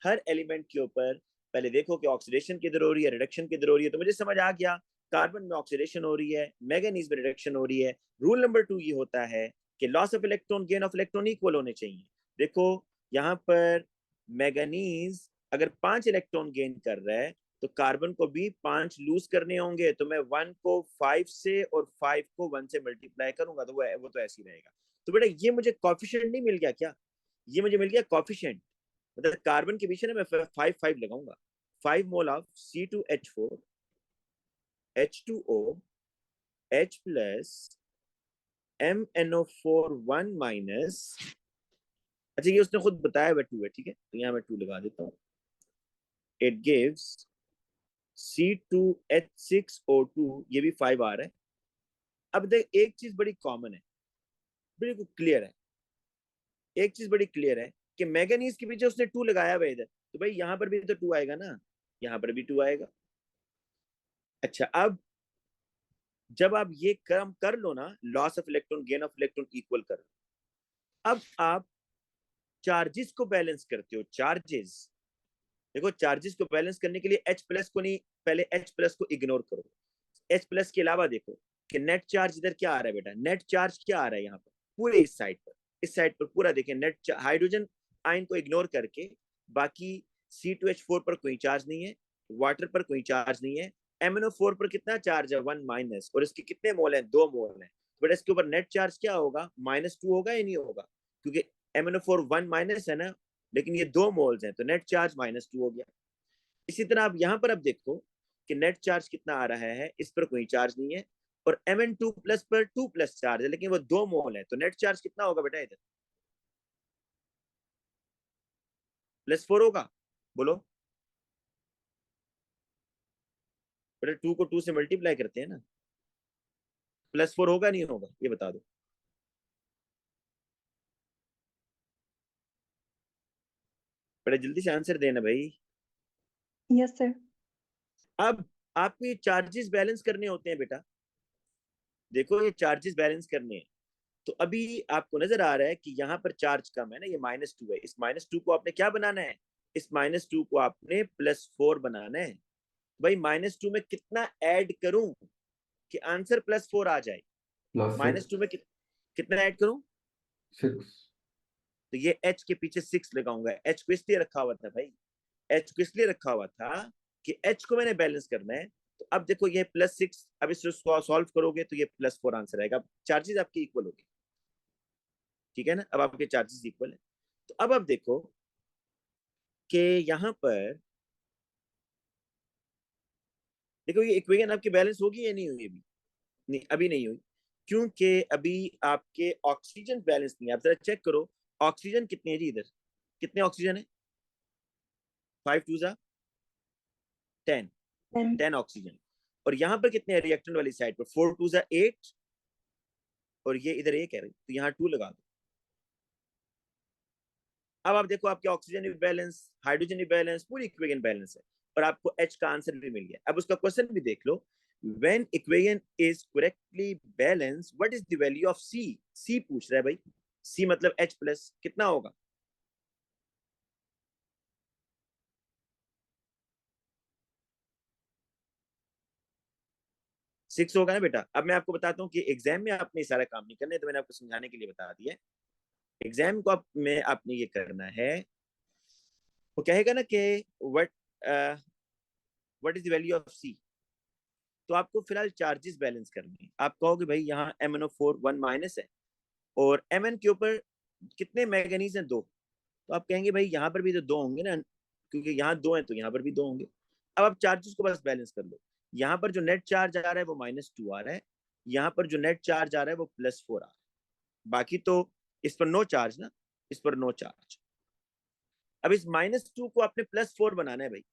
हर एलिमेंट के ऊपर पहले देखो कि ऑक्सीडेशन किधर हो रही है, रिडक्शन किधर हो रही है। तो मुझे समझ आ गया कार्बन में ऑक्सीडेशन हो रही है, मैंगनीज में रिडक्शन हो रही है। रूल नंबर 2 ये होता है कि loss of electron gain of electron equal होने चाहिए। देखो यहाँ पर मैंगनीज अगर 5 इलेक्ट्रॉन गेन कर रहा है तो कार्बन को भी 5 लूज करने होंगे। तो मैं 1 को 5 से और 5 को 1 से मल्टीप्लाई करूंगा तो वो तो ऐसे ही रहेगा। तो बेटा ये मुझे कॉफिशिएंट नहीं मिल गया क्या, ये मुझे मिल गया कॉफिशिएंट। मतलब कार्बन के पीछे ना मैं 5 लगाऊंगा। 5 mole of C2H4 H2O H plus MnO4 1 minus, अच्छा ये उसने खुद बताया हुआ 2 है, ठीक है, तो यहाँ मैं 2 लगा देता हूँ। इट गिव्स C2H6O2, ये भी 5 आ रहा है। अब देख एक चीज बड़ी कॉमन है, बिल्कुल क्लियर है, एक चीज बड़ी क्लियर है कि मैंगनीज के पीछे उसने 2 लगाया हुआ इधर, तो भाई यहाँ पर भी तो 2 आएगा ना, यहाँ पर भी 2 आएगा। अच्छा अब जब आप ये क्रम कर लो ना, loss of electron gain of electron equal कर लो, अब आप चार्जेस को बैलेंस करते हो। चार्जेस देखो, चार्जेस को बैलेंस करने के लिए H प्लस को नहीं, पहले H प्लस को इग्नोर करो। H प्लस के अलावा देखो कि नेट चार्ज इधर क्या आ रहा है बेटा, नेट चार्ज क्या आ रहा है यहाँ पर पूरे इस साइड पर, इस साइड पर पूरा देखें नेट हाइड्रोजन आयन को इग्नोर करके बाकी C2H4 पर कोई चार्ज नहीं है, वाटर पर कोई चार्ज नहीं है, MnO4 पर कितना चार्ज है 1 माइनस, और इसके कितने मोल हैं 2 मोल हैं। बट इसके ऊपर नेट चार्ज क्या होगा, -2 होगा या नहीं होगा, क्योंकि MnO4 1 माइनस है ना, लेकिन ये 2 मोल्स हैं तो नेट चार्ज -2 हो गया। इसी तरह आप यहाँ पर अब देखो कि नेट चार्ज कितना आ रहा है, इस पर कोई चार्ज नहीं है, और Mn2 प्लस पर 2 प्लस चार्ज है, लेकिन वो 2 मोल है, तो नेट चार्ज कितना होगा बेटा इधर, +4 होगा, बोलो बेटा। 2 को 2 से मल्टीप्लाई करते हैं ना, +4 होगा नहीं होगा, ये बता दो। बेटा जल्दी से आंसर देना भाई। Yes, sir. अब आपको ये चार्जेस बैलेंस करने होते हैं बेटा, देखो ये चार्जेस बैलेंस करने हैं। तो अभी आपको नजर आ रहा है कि यहाँ पर चार्ज कम है ना, ये -2 है, इस -2 को आपने क्या बनाना है, इस -2 को आपने +4 बनाना है। भाई -2 में कितना ऐड करूं कि आंसर +4 आ जाए, +6 -2 में कितना ऐड करूं, 6 तो ये H के पीछे 6 लगाऊंगा। H को इसलिए रखा हुआ था भाई, H को इसलिए रखा हुआ था कि H को मैंने बैलेंस करना है। तो अब देखो ये +6, अब इसको सॉल्व करोगे तो ये +4 आंसर आएगा। चार्जेस आपके इक्वल होगी, ठीक है ना, अब आपके चार्जेस इक्वल है। तो अब आप देखो कि यहाँ पर देखो ये इक्वेशन आपकी बैलेंस होगी या नहीं हुई, अभी नहीं, अभी नहीं हुई, क्योंकि अभी आपके ऑक्सीजन बैलेंस नहीं है। आप जरा चेक करो ऑक्सीजन कितने है जी, इधर कितने ऑक्सीजन है, 5 2 जा 10, 10 ऑक्सीजन, और यहाँ पर कितने हैं रिएक्टेंट वाली साइड पर, 4 2 जा 8, और ये इधर 1 है, तो यहाँ 2 लगा दो। अब आप देखो आपके ऑक्सीजन भी बैलेंस, हाइड्रोजन भी बैलेंस, पूरी इक्वेशन बैलेंस है, और आपको H का आंसर भी मिल गया। अब उसका क्वेश्चन भी देख लो, when equation is correctly balanced what is the value of C, C पूछ रहा है भाई, C मतलब H प्लस कितना होगा, सिक्स होगा ना बेटा। अब मैं आपको बताता हूँ कि एग्जाम में आपने सारा काम नहीं करना है, तो मैंने आपको समझाने के लिए बता दिया। एग्जाम को आप में आपने ये करना है, वो कहेगा ना कि what what is the value of C, तो आपको फिलहाल चार्जेस बैलेंस करने हैं। आप कहोगे भाई यहाँ MnO4 1 माइनस है, और Mn के ऊपर कितने मैंगनीज हैं, 2, तो आप कहेंगे भाई यहाँ पर भी तो 2 होंगे ना, क्योंकि यहाँ 2 हैं तो यहाँ पर भी 2 होंगे। अब आप चार्जेस को बस बैलेंस कर लो। यहाँ पर जो नेट चार्ज आ रहा है वो -2 आ रहा है, यहाँ पर जो नेट चार्ज आ रहा है वो +4 आ रहा है, बाकी तो इस पर नो चार्ज ना, इस पर नो चार्ज। अब इस -2 को आपने +4 बनाना है भाई,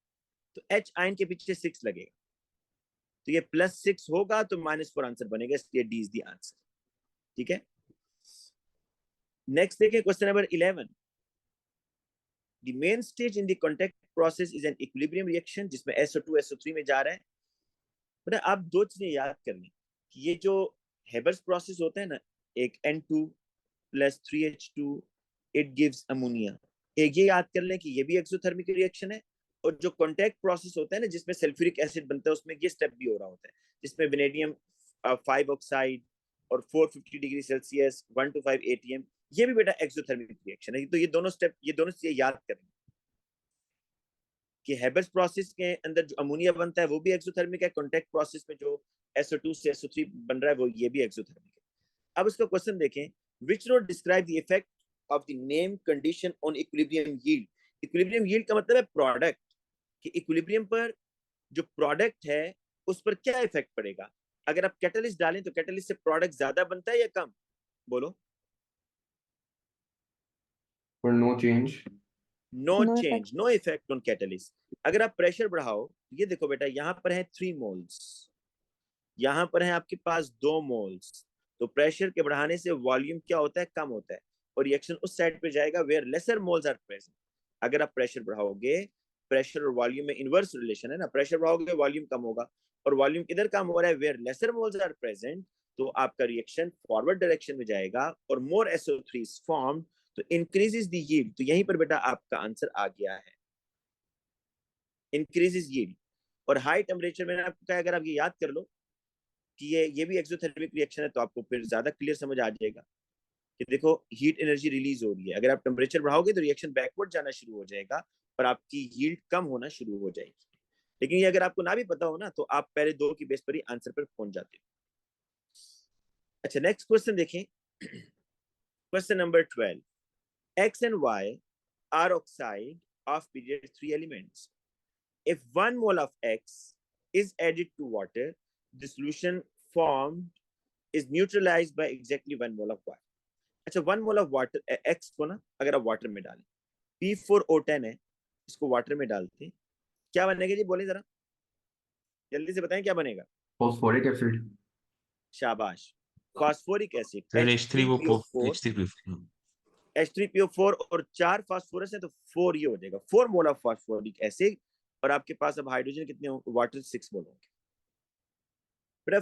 तो H आयन के पीछे 6 लगेगा, तो ये +6 होगा तो -4 आंसर बनेगा, इसलिए डी इज द आंसर। ठीक है, नेक्स्ट देखिए question number 11। The main stage in the contact process is an equilibrium reaction, जिसमें SO2 SO3 में जा रहा है। बेटा आप दो चीजें याद कर लें कि ये जो हेबर्स प्रोसेस होता है ना, एक N2 + 3H2 it gives ammonia, एक ये याद कर लें कि ये भी एक्सोथर्मिक रिएक्शन है। और जो कॉन्टैक्ट प्रोसेस होता है ना, जिसमें सल्फ्यूरिक एसिड बनता है, उसमें ये स्टेप भी हो रहा होता है, जिसमें वेनेडियम 5 ऑक्साइड और 450 डिग्री सेल्सियस 1 to 5 ATM, ये भी बेटा एक्सोथर्मिक रिएक्शन है। तो ये दोनों स्टेप, ये दोनों चीजें याद करें कि हेबर्स प्रोसेस के अंदर जो अमोनिया बनता है वो भी एक्सोथर्मिक है, कॉन्टैक्ट प्रोसेस में जो SO2 से SO3 बन रहा है वो ये भी एक्सोथर्मिक है। अब इसका क्वेश्चन देखें, which not describe the effect of the name condition on equilibrium yield. Equilibrium yield का मतलब है प्रोडक्ट, कि इक्विलिब्रियम पर जो प्रोडक्ट है उस पर क्या इफेक्ट पड़ेगा। अगर आप कैटलिस्ट डालें तो कैटलिस्ट से प्रोडक्ट ज्यादा बनता है या कम, बोलो। For no change. No No change, effect. No effect on catalyst. अगर आप प्रेशर बढ़ाओ, ये देखो बेटा यहाँ पर है 3 मोल्स, यहाँ पर है आपके पास 2 मोल्स, तो प्रेशर के बढ़ाने से वॉल्यूम क्या होता है, कम होता है, और रिएक्शन उस साइड पे जाएगा where lesser moles are present. अगर आप प्रेशर बढ़ाओगे, प्रेशर और वॉल्यूम में इनवर्स रिलेशन है ना, प्रेशर बढ़ाओगे वॉल्यूम कम होगा, और वॉल्यूम किधर कम हो रहा है, where lesser moles are present, तो आपका रिएक्शन फॉरवर्ड डायरेक्शन में जाएगा और मोर SO3 इज फॉर्म्ड, तो इंक्रीजेस द यील्ड। तो यहीं पर बेटा आपका आंसर आ गया है, इंक्रीजेस यील्ड। और हाई टेम्परेचर में आपको कहा, अगर आप ये याद कर लो कि ये भी एक्सोथर्मिक रिएक्शन है, तो आपको फिर ज्यादा क्लियर समझ आ जाएगा कि देखो हीट एनर्जी रिलीज हो रही है। अगर आप टेम्परेचर बढ़ाओगे तो रिएक्शन बैकवर्ड जाना शुरू हो जाएगा और आपकी यील्ड कम होना शुरू हो जाएगी। लेकिन ये अगर आपको ना भी पता हो ना, तो आप पहले दो की बेस पर ही आंसर पर पहुंच जाते हो। अच्छा, नेक्स्ट क्वेश्चन देखें, question number 12। X and Y are oxide of period 3 elements. If 1 mole of X is added to water, the solution formed is neutralized by exactly 1 mole of Y. अच्छा, 1 mole of water x को ना अगर आप water में डालें, P4O10 है, इसको water में डालते हैं, क्या बनेगा जी, बोले जरा, जल्दी से बताएं क्या बनेगा। Phosphoric acid. शाबाश, phosphoric acid sir H3PO4, H3PO4। H3PO4 और 4 फास्फोरस है तो 4 ये हो जाएगा, 4 मोल ऑफ फास्फोरिक एसिड। और आपके पास अब हाइड्रोजन कितने होंगे, वाटर 6 मोल होंगे। बेटा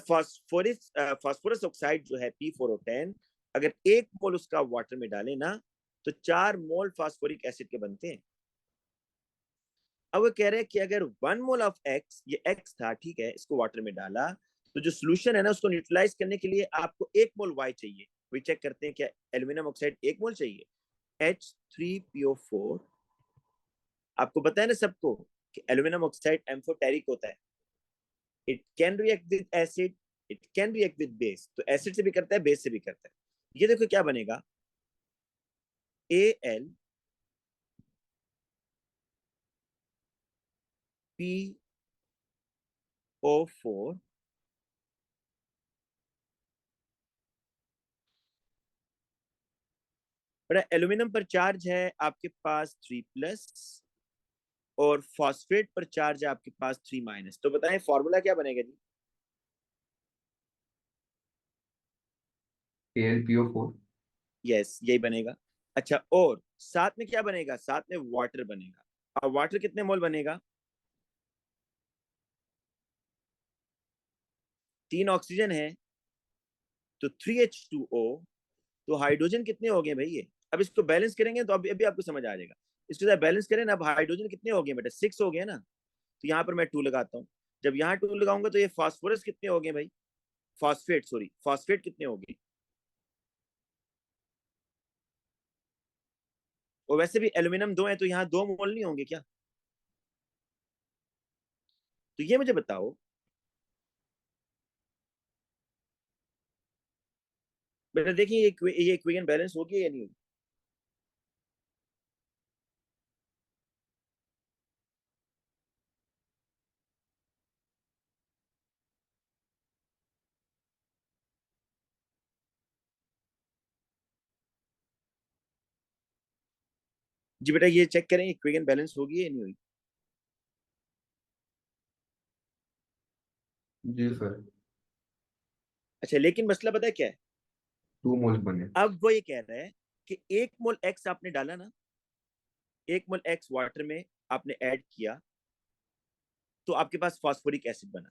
फास्फोरस ऑक्साइड जो है P4O10, अगर 1 मोल उसका वाटर में डाले ना, तो 4 मोल फास्फोरिक एसिड के बनते हैं। अब वो कह रहे हैं कि अगर 1 मोल ऑफ एक्स, ये एक्स था ठीक है, इसको वाटर में डाला, तो जो सोल्यूशन है ना उसको न्यूट्रलाइज करने के लिए आपको 1 मोल वाई चाहिए। वही चेक करते हैं, क्या एल्यूमिनियम ऑक्साइड 1 मोल चाहिए। H3PO4, आपको पता है ना सबको कि एल्यूमिनियम ऑक्साइड एम्फोटेरिक होता है, it can react with acid, it can react with base, तो एसिड से भी करता है बेस से भी करता है। ये देखो क्या बनेगा, AL PO4 बड़ा, एल्यूमिनियम पर चार्ज है आपके पास 3+, और फॉस्फेट पर चार्ज है आपके पास 3-। तो बताएं फॉर्मूला क्या बनेगा जी। AlPO4. यस, यही बनेगा। अच्छा, और साथ में क्या बनेगा, साथ में वाटर बनेगा। और वाटर कितने मोल बनेगा, 3 ऑक्सीजन है तो 3H2O, तो हाइड्रोजन कितने हो गए भाई ये। अब इसको बैलेंस करेंगे तो अभी अभी आपको समझ आ जाएगा। इसको जब बैलेंस करें ना, अब हाइड्रोजन कितने हो गए बेटा, 6 हो गए ना, तो यहाँ पर मैं 2 लगाता हूँ। जब यहाँ 2 लगाऊंगा तो ये फास्फोरस कितने हो गए भाई, फॉस्फेट सॉरी, फॉस्फेट कितने हो गए। और वैसे भी एल्यूमिनियम 2 है तो यहाँ 2 मोल नहीं होंगे क्या। तो ये मुझे बताओ, बेटा देखिए ये इक्वेशन बैलेंस होगी या नहीं होगी। जी बेटा ये चेक करें इक्वेशन बैलेंस होगी या नहीं होगी। जी सर। अच्छा, लेकिन मसला पता है क्या है? 2 मोल्स बने। अब वो ये कह रहा है कि 1 मोल एक्स आपने डाला ना, 1 मोल एक्स वाटर में आपने ऐड किया, तो आपके पास फास्फोरिक एसिड बना।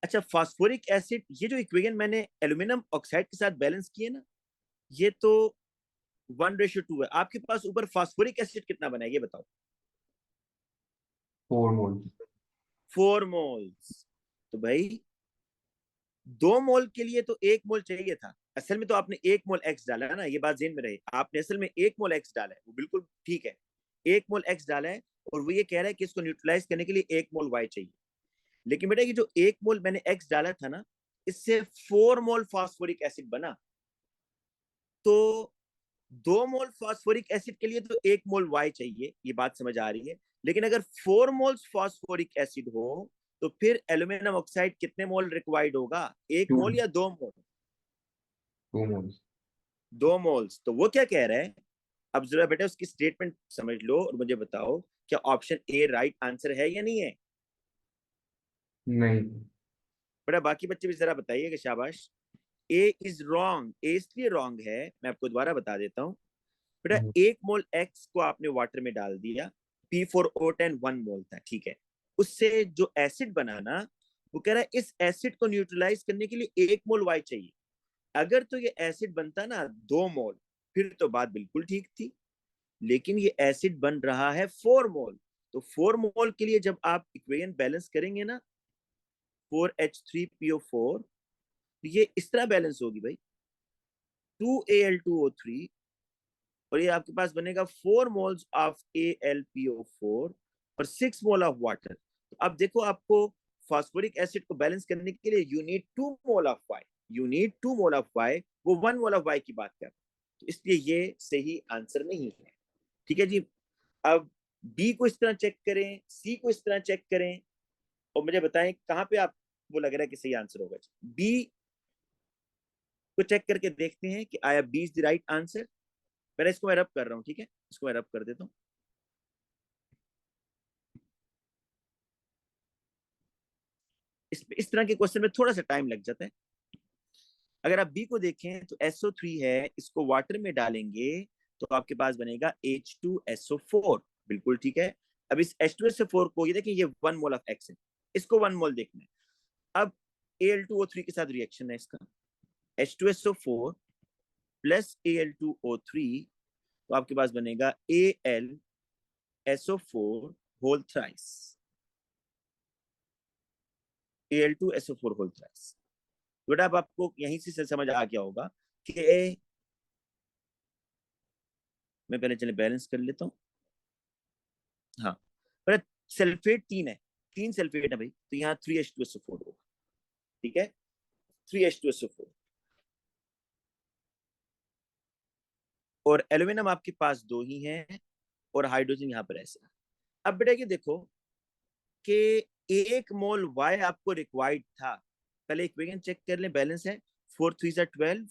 अच्छा, फास्फोरिक एसिड, ये जो इक्वेशन मैंने एल्यूमिनियम ऑक्साइड के साथ बैलेंस किए ना, ये तो 1:2 है। आपके पास ऊपर फास्फोरिक एसिड कितना बना है ये बताओ? 4 मोल्स। 4 मोल्स। तो भाई 2 मोल के लिए तो 1 मोल चाहिए था। असल में तो आपने 1 मोल एक्स डाला है ना, ये बात ज़हन में रहे। आपने असल में 1 मोल एक्स डाला है, वो बिल्कुल ठीक है। 1 मोल एक्स डाला है, और वो ये कह रहा है कि इसको न्यूट्रलाइज करने के लिए 1 मोल वाई चाहिए। लेकिन बेटा ये जो 1 मोल मैंने एक्स डाला था ना, इससे 4 मोल फास्फोरिक एसिड बना। तो 2 मोल फास्फोरिक एसिड के लिए तो 1 मोल वाई चाहिए, ये बात समझ आ रही है। लेकिन अगर 4 मोल्स फास्फोरिक एसिड हो, तो फिर एल्यूमिनियम ऑक्साइड कितने मोल रिक्वायर्ड होगा? 1 मोल 2 या 2 मोल? 2 मोल्स। 2 मोल्स। तो वो क्या कह रहा है? अब जरा बेटा उसकी स्टेटमेंट समझ लो और मुझे बताओ, क्या ऑप्शन ए राइट आंसर है या नहीं है? नहीं। बेटा बाकी बच्चे भी जरा बताइएगा, शाबाश। ए इज रॉन्ग। ए इसलिए रॉन्ग है, मैं आपको दोबारा बता देता हूँ। बेटा हम्म, 1 मोल एक्स को आपने वाटर में डाल दिया, P4O10 1 मोल था, ठीक है। उससे जो एसिड बना ना, वो कह रहा है इस एसिड को न्यूट्रलाइज करने के लिए 1 मोल वाई चाहिए। अगर तो ये एसिड बनता ना 2 मोल, फिर तो बात बिल्कुल ठीक थी। लेकिन ये एसिड बन रहा है 4 मोल। तो 4 मोल के लिए जब आप इक्वेशन बैलेंस करेंगे ना, 4H3PO4, तो ये इस तरह बैलेंस होगी भाई, 2Al2O3, और ये आपके पास बनेगा 4 मोल्स ऑफ AlPO4 और 6 मोल ऑफ वाटर। तो अब देखो, आपको फास्फोरिक एसिड को बैलेंस करने के लिए you need 2 mole of Y. You need 2 mole of Y, वो 1 मोल ऑफ वाई की बात कर। तो इसलिए ये सही आंसर नहीं है। ठीक है जी। अब बी को इस तरह चेक करें, सी को इस तरह चेक करें, और मुझे बताएं कहां पे आप वो लग रहा है कि सही आंसर होगा। बी को चेक करके देखते हैं कि आया B is the right answer. पहले इसको मैं रब कर रहा हूँ, ठीक है, इसको मैं रब कर देता हूँ। इस तरह के क्वेश्चन में थोड़ा सा टाइम लग जाता है। अगर आप बी को देखें तो SO3 है, इसको वाटर में डालेंगे तो आपके पास बनेगा H2SO4। बिल्कुल ठीक है। अब इस H2SO4 को, ये देखिए, ये 1 मोल ऑफ एक्स है, इसको 1 मोल देखना है। अब Al2O3 के साथ रिएक्शन है इसका, H2SO4 प्लस Al2O3, तो आपके पास बनेगा AlSO4 whole thrice. Al2SO4 whole thrice. बेटा अब आपको यहीं से समझ आ गया होगा कि, मैं पहले चले बैलेंस कर लेता हूँ। हाँ, पर सल्फेट 3 है, 3 सल्फेट है भाई, तो यहाँ 3H2SO4 होगा। ठीक है, 3H2SO4। और एल्यूमिनियम आपके पास 2 ही हैं, और हाइड्रोजन यहाँ पर ऐसा। अब बेटा ये देखो कि 1 मोल वाई आपको रिक्वायर्ड था। पहले इक्वेशन चेक कर लें, बैलेंस है 4 3 12,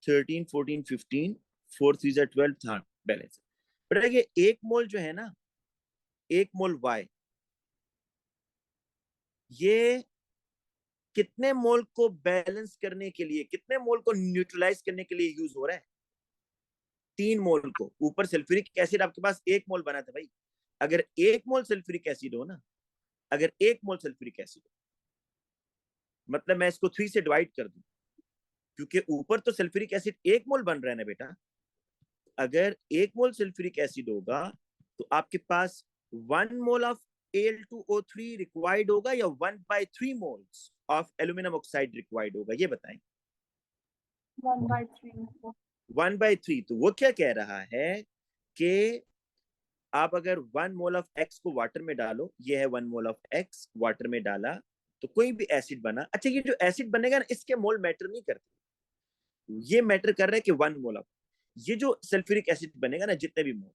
13 14 15, 4 3 12 था, बैलेंस है। बेटा ये 1 मोल जो है ना, 1 मोल वाई, ये कितने मोल को बैलेंस करने के लिए, कितने मोल को न्यूट्रलाइज करने के लिए यूज हो रहा है? 3 मोल को। ऊपर सल्फ्यूरिक एसिड आपके पास 1 मोल बना था भाई। अगर 1 मोल सल्फ्यूरिक एसिड हो ना, अगर 1 मोल सल्फ्यूरिक एसिड हो, मतलब मैं इसको 3 से डिवाइड कर दूं, क्योंकि ऊपर तो सल्फ्यूरिक एसिड 1 मोल बन रहा है ना बेटा। अगर 1 मोल सल्फ्यूरिक एसिड होगा, तो आपके पास 1 मोल ऑफ Al2O3 रिक्वायर्ड होगा, या 1/3 moles of aluminium oxide required होगा, ये बताएं। 1/3। 1/3। तो वो क्या कह रहा है कि आप अगर 1 मोल ऑफ एक्स को वाटर में डालो, ये है 1 मोल ऑफ एक्स वाटर में डाला, तो कोई भी एसिड बना। अच्छा, ये जो एसिड बनेगा ना, इसके मोल मैटर नहीं करते, ये मैटर कर रहा है कि 1 मोल ऑफ, ये जो सल्फ्यूरिक एसिड बनेगा ना, जितने भी मोल,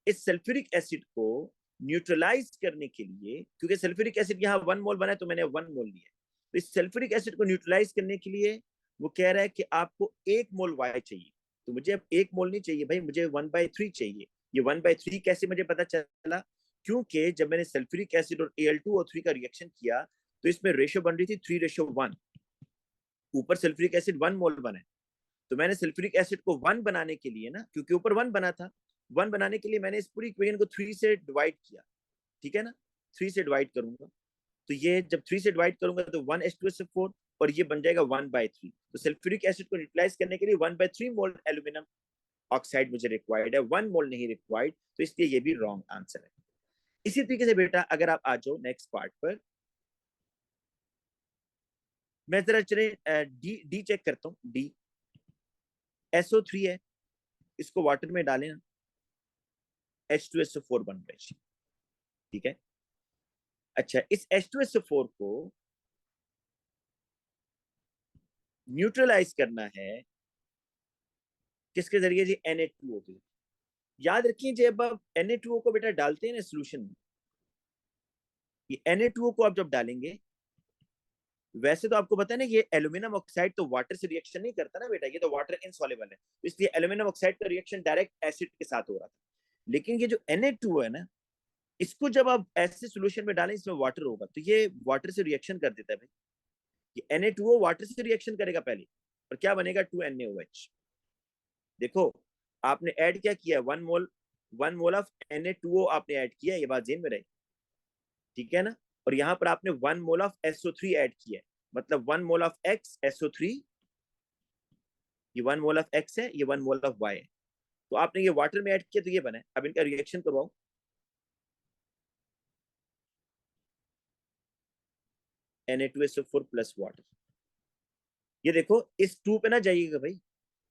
इस सल्फ्यूरिक एसिड को न्यूट्रलाइज करने के लिए, क्योंकि सल्फ्यूरिक एसिड यहाँ 1 मोल बना है, तो मैंने 1 मोल लिया, तो इस सल्फ्यूरिक एसिड को न्यूट्रलाइज करने के लिए वो कह रहा है कि आपको 1 मोल वाई चाहिए। तो मुझे अब 1 मोल नहीं चाहिए भाई, मुझे 1/3 चाहिए। ये 1/3 कैसे मुझे पता चला? क्योंकि जब मैंने सल्फ्यूरिक एसिड और Al2O3 का रिएक्शन किया, तो इसमें रेशियो बन रही थी 3:1। ऊपर सल्फ्यूरिक एसिड 1 मोल बना है, तो मैंने सल्फ्यूरिक एसिड को 1 बनाने के लिए ना, क्योंकि ऊपर 1 बना था, 1 बनाने के लिए मैंने इस पूरी इक्वेशन को 3 से डिवाइड किया, ठीक है ना, 3 से डिवाइड करूंगा, तो ये जब 3 से डिवाइड करूंगा तो 1H2SO4 और ये बन जाएगा 1/3। तो सल्फ्यूरिक एसिड को न्यूट्रलाइज करने के लिए 1/3 मोल एल्यूमिनियम ऑक्साइड मुझे रिक्वायर्ड है, 1 मोल नहीं रिक्वायर्ड, तो इसलिए ये भी रॉन्ग आंसर है। इसी तरीके से बेटा अगर आप आ जाओ नेक्स्ट पार्ट पर, मैं जरा चले डी डी चेक करता हूँ। डी SO3 है, इसको वाटर में डालें ना, H2SO4 बन रहा है, ठीक है। अच्छा, इस H2SO4 को न्यूट्रलाइज करना है किसके जरिए जी? Na2O के। याद रखिए जब आप Na2O को बेटा डालते हैं ना सोल्यूशन में, ये Na2O को आप जब डालेंगे, वैसे तो आपको पता है ना ये एल्यूमिनियम ऑक्साइड तो वाटर से रिएक्शन नहीं करता ना बेटा, ये तो वाटर इनसॉल्युबल है, तो इसलिए एल्यूमिनियम ऑक्साइड का रिएक्शन डायरेक्ट एसिड के साथ हो रहा था। लेकिन ये जो Na2O है ना, इसको जब आप ऐसे सोल्यूशन में डालें इसमें वाटर होगा, तो ये वाटर से रिएक्शन कर देता है भाई। ये Na2O वाटर से रिएक्शन करेगा पहले, और क्या बनेगा? 2NaOH। देखो आपने ऐड क्या किया? 1 मोल ऑफ Na2O आपने ऐड किया, ये बात जेन में रहे, ठीक है ना। और यहाँ पर आपने 1 मोल ऑफ SO3 ऐड किया है, मतलब 1 मोल ऑफ X SO3, ये 1 मोल ऑफ X है, ये 1 मोल ऑफ Y है, तो आपने ये वाटर में ऐड किया तो ये बना है। अब इनका रिएक्शन करवाओ, Na2SO4 प्लस वाटर। ये देखो इस 2 पे ना जाइएगा भाई,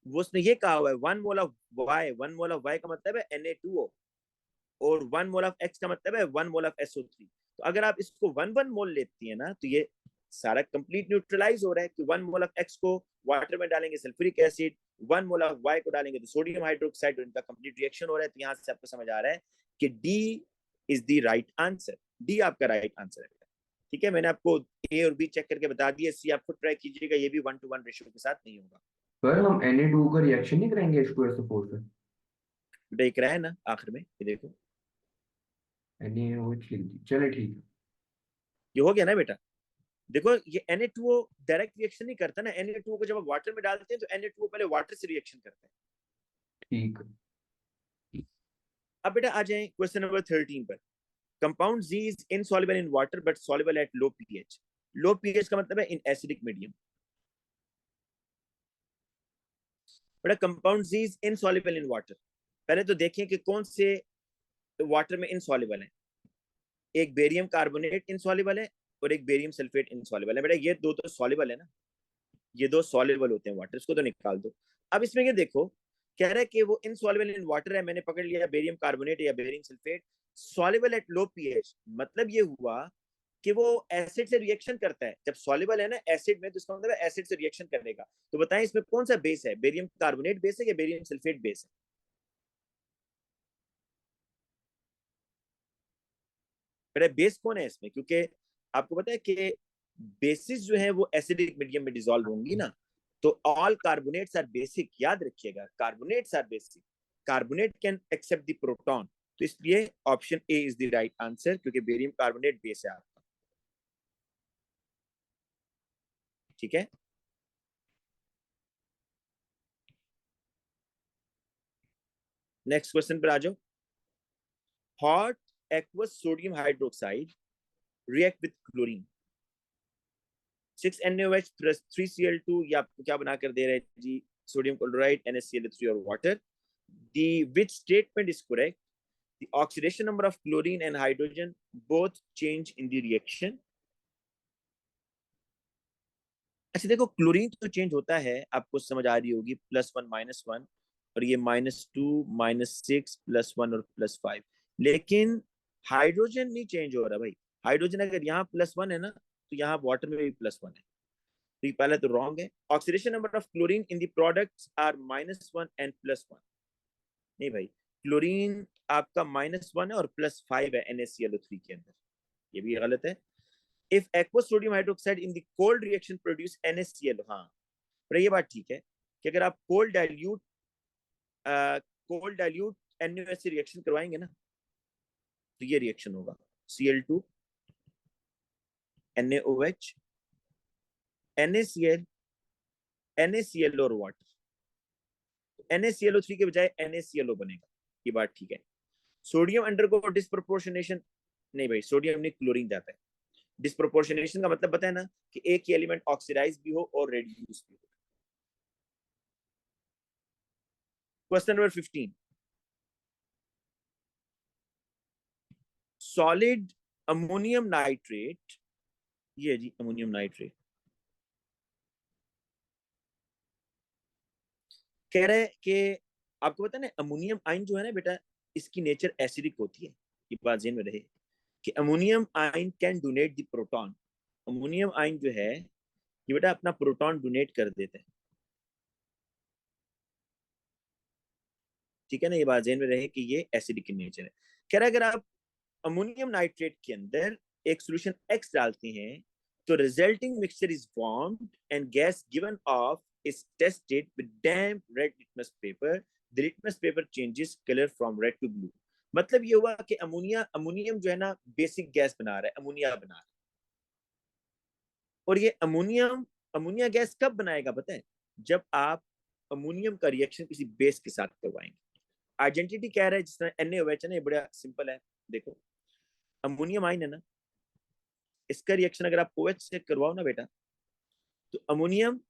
वो उसने ये कहा हुआ है 1 mole of Y, 1 mole of Y का मतलब है Na2O, और 1 मोल ऑफ X का मतलब है 1 मोल ऑफ SO3। तो अगर आप इसको 1 मोल लेती है ना, तो ये सारा कंप्लीट न्यूट्रलाइज हो रहा है कि 1 मोल ऑफ X को वाटर में डालेंगे sulphuric acid, 1 mole of Y को डालेंगे तो सोडियम हाइड्रोक्साइड, इनका कंप्लीट रिएक्शन हो रहा है। तो यहाँ से आपको समझ आ रहा है कि D is the right answer, D आपका राइट आंसर है, ठीक है। मैंने आपको ए और बी चेक करके बता दिया, सी आप खुद ट्राई कीजिएगा, ये भी 1:1 रेशियो के साथ नहीं होगा। सर हम Na2 का रिएक्शन नहीं करेंगे H2SO4 से? देख रहा है ना आखिर में, ये देखो NaOH लिख दी, चले ठीक है। ये हो गया ना बेटा। देखो ये Na2O डायरेक्ट रिएक्शन नहीं करता ना, Na2O को जब आप वाटर में डालते हैं तो Na2O पहले वाटर से रिएक्शन करता है। ठीक है। अब बेटा आ जाए क्वेश्चन नंबर 13 पर। Compound Z is insoluble in water but soluble at low pH. Low pH का मतलब है इन एसिडिक मीडियम। बेटा compound Z is insoluble in water, पहले तो देखें कि कौन से वाटर में इनसॉल्युबल है। एक बेरियम कार्बोनेट इनसॉल्युबल है और एक बेरियम सल्फेट इनसॉल्युबल है। बेटा ये दो तो सॉल्युबल है ना, ये दो सॉल्युबल होते हैं वाटर, इसको तो निकाल दो। अब इसमें ये देखो, कह रहा है कि वो इनसॉल्युबल इन वाटर है, मैंने पकड़ लिया बेरियम कार्बोनेट या barium sulphate. Soluble at low pH मतलब ये हुआ कि वो एसिड से रिएक्शन करता है। जब सॉल्युबल है ना एसिड में, तो इसका मतलब है एसिड से रिएक्शन करेगा। तो बताएं इसमें कौन सा बेस है? बेरियम कार्बोनेट बेस है या बेरियम सल्फेट बेस है? बेटा बेस कौन है इसमें? क्योंकि आपको पता है कि बेसिस जो है वो एसिडिक मीडियम में डिसॉल्व होंगी ना, तो ऑल कार्बोनेट्स आर बेसिक, याद रखिएगा carbonates are basic, carbonate can accept the proton. तो इसलिए option A is the right answer, क्योंकि बेरियम कार्बोनेट बेस है आपका, ठीक है। नेक्स्ट क्वेश्चन पर आ जाओ। Hot aqueous sodium hydroxide react with chlorine, 6NaOH plus 3Cl2, ये आपको क्या बनाकर दे रहे हैं जी? सोडियम क्लोराइड, NaCl3 और water. The which statement is correct? The oxidation number of chlorine and hydrogen both change in the reaction. अच्छा देखो chlorine तो चेंज होता है, आपको समझ आ रही होगी, +1 -1, और ये -2 -6 +1 और +5। लेकिन हाइड्रोजन नहीं चेंज हो रहा भाई। हाइड्रोजन अगर यहाँ +1 है ना, तो यहाँ वाटर में भी +1 है, तो ये पहले तो रॉन्ग है। Oxidation number of chlorine in the products are -1 and +1। नहीं भाई, क्लोरीन आपका -1 है और +5 है NaClO3 के अंदर, ये भी गलत है। If aqueous sodium hydroxide in the cold reaction produce NaCl, हाँ पर ये बात ठीक है कि अगर आप कोल्ड डाइल्यूट NaOH से रिएक्शन करवाएंगे ना, तो ये रिएक्शन होगा Cl2 NaOH, NaCl, NaCl और वाटर। NaClO3 के बजाय NaClO बनेगा, ये बात ठीक है। सोडियम अंडरगो डिस्प्रोपोर्शनेशन, नहीं भाई, सोडियम में क्लोरीन जाता है। डिस्प्रोपोर्शनेशन का मतलब पता है ना, कि एक ही एलिमेंट ऑक्सीडाइज भी हो और रेड्यूस भी हो। Question number 15, solid ammonium nitrate, ये जी अमोनियम नाइट्रेट, कह रहे हैं कि आपको पता है ना, अमोनियम आयन जो है ना बेटा, इसकी नेचर एसिडिक होती है। ये बात ध्यान में रहे कि ammonium ion can donate the proton. Ammonium ion जो है ये बेटा अपना प्रोटॉन डोनेट कर देता है, ठीक है ना। ये बात ध्यान में रहे कि ये एसिडिक इन नेचर है। कह रहा है अगर आप अमोनियम नाइट्रेट के अंदर एक सॉल्यूशन X डालते हैं तो resulting mixture is formed and gas given off is tested with damp red litmus paper. The litmus paper changes colour from red to blue. मतलब ये हुआ कि अमोनियम जो है ना बेसिक गैस बना रहा है, अमोनिया बना रहा है। और ये अमोनिया गैस कब बनाएगा पता है? जब आप अमोनियम का रिएक्शन किसी बेस के साथ करवाएंगे। आइडेंटिटी क्या है, जिस तरह NaOH है ना, ये बड़ा सिंपल है। देखो अमोनियम आयन है ना, इसका रिएक्शन अगर आप OH से करवाओ ना बेटा, तो अमोनियम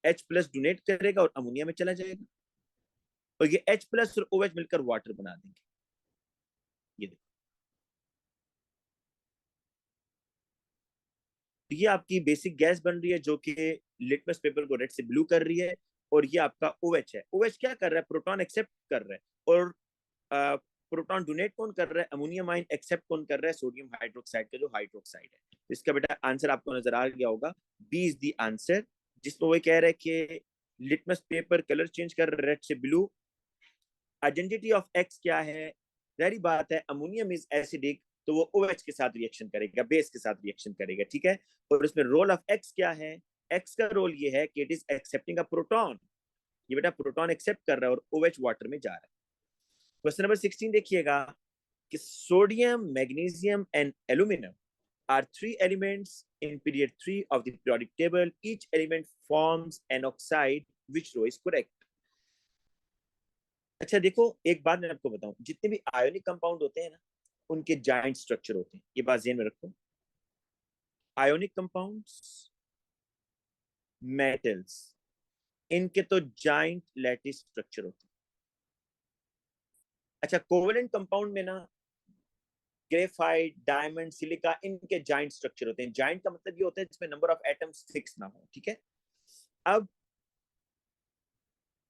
H+ डोनेट करेगा और अमोनिया में चला जाएगा, और ये H+ और OH मिलकर वाटर बना देंगे। ये देखो, तो ये आपकी बेसिक गैस बन रही है जो कि लिटमस पेपर को रेड से ब्लू कर रही है। और ये आपका OH है। OH क्या कर रहा है? प्रोटॉन एक्सेप्ट कर रहा है। और प्रोटॉन डोनेट कौन कर रहा है? अमोनियम आयन एक्सेप्ट कौन कर रहा है? सोडियम हाइड्रोक्साइड का जो हाइड्रोक्साइड है। तो इसका बेटा आंसर आपको नजर आ गया होगा, बी इज द आंसर, जिसमें वो कह रहा है कि लिटमस पेपर कलर चेंज कर रेड से ब्लू। आइडेंटिटी ऑफ X क्या है? जारी बात है, अमोनियम इज एसिडिक, तो वो OH के साथ रिएक्शन करेगा, बेस के साथ रिएक्शन करेगा, ठीक है। और उसमें रोल ऑफ X क्या है? X का रोल ये है कि it is accepting a proton. ये बेटा प्रोटॉन एक्सेप्ट कर रहा है और OH वाटर में जा रहा है। क्वेश्चन नंबर 16 देखिएगा कि sodium, magnesium and aluminium are three elements in period 3 of the periodic table. Each element forms an oxide. Which row is correct? अच्छा देखो, एक बात मैं आपको बताऊं, जितने भी आयोनिक कंपाउंड होते हैं ना, उनके जाइंट स्ट्रक्चर होते हैं। ये बात ध्यान में रखो। आयोनिक कंपाउंड्स, मेटल्स, इनके तो जाइंट लैटिस स्ट्रक्चर होते हैं। अच्छा, कोवेलेंट कंपाउंड में ना ग्रेफाइट, डायमंड, सिलिका, इनके जाइंट स्ट्रक्चर होते हैं। जाइंट का मतलब ये होता है जिसमें नंबर ऑफ एटम्स फिक्स ना हो, ठीक है। अब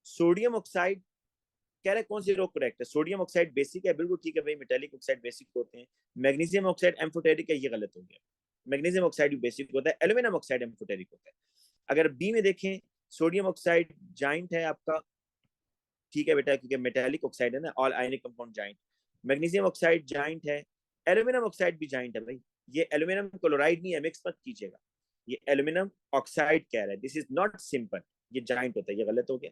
सोडियम ऑक्साइड कह रहे हैं कौन सी रो करेक्ट है? सोडियम ऑक्साइड बेसिक है, बिल्कुल ठीक है भाई, मेटालिक ऑक्साइड बेसिक होते हैं। मैग्नीशियम ऑक्साइड एम्फोटेरिक है, ये गलत हो गया। मैग्नीशियम ऑक्साइड भी बेसिक होता है, एल्यूमिनियम ऑक्साइड एम्फोटेरिक होता है। अगर बी में देखें, सोडियम ऑक्साइड जाइंट है आपका, ठीक है बेटा, क्योंकि मेटालिक ऑक्साइड है ना, all ionic compound giant. Magnesium oxide giant है, एल्यूमिनियम ऑक्साइड भी जाइंट है भाई। ये एल्यूमिनियम क्लोराइड नहीं है, मिक्स मत कीजिएगा। ये एल्यूमिनियम ऑक्साइड कह रहा है, दिस इज नॉट सिंपल, ये जाइंट होता है, ये गलत हो गया।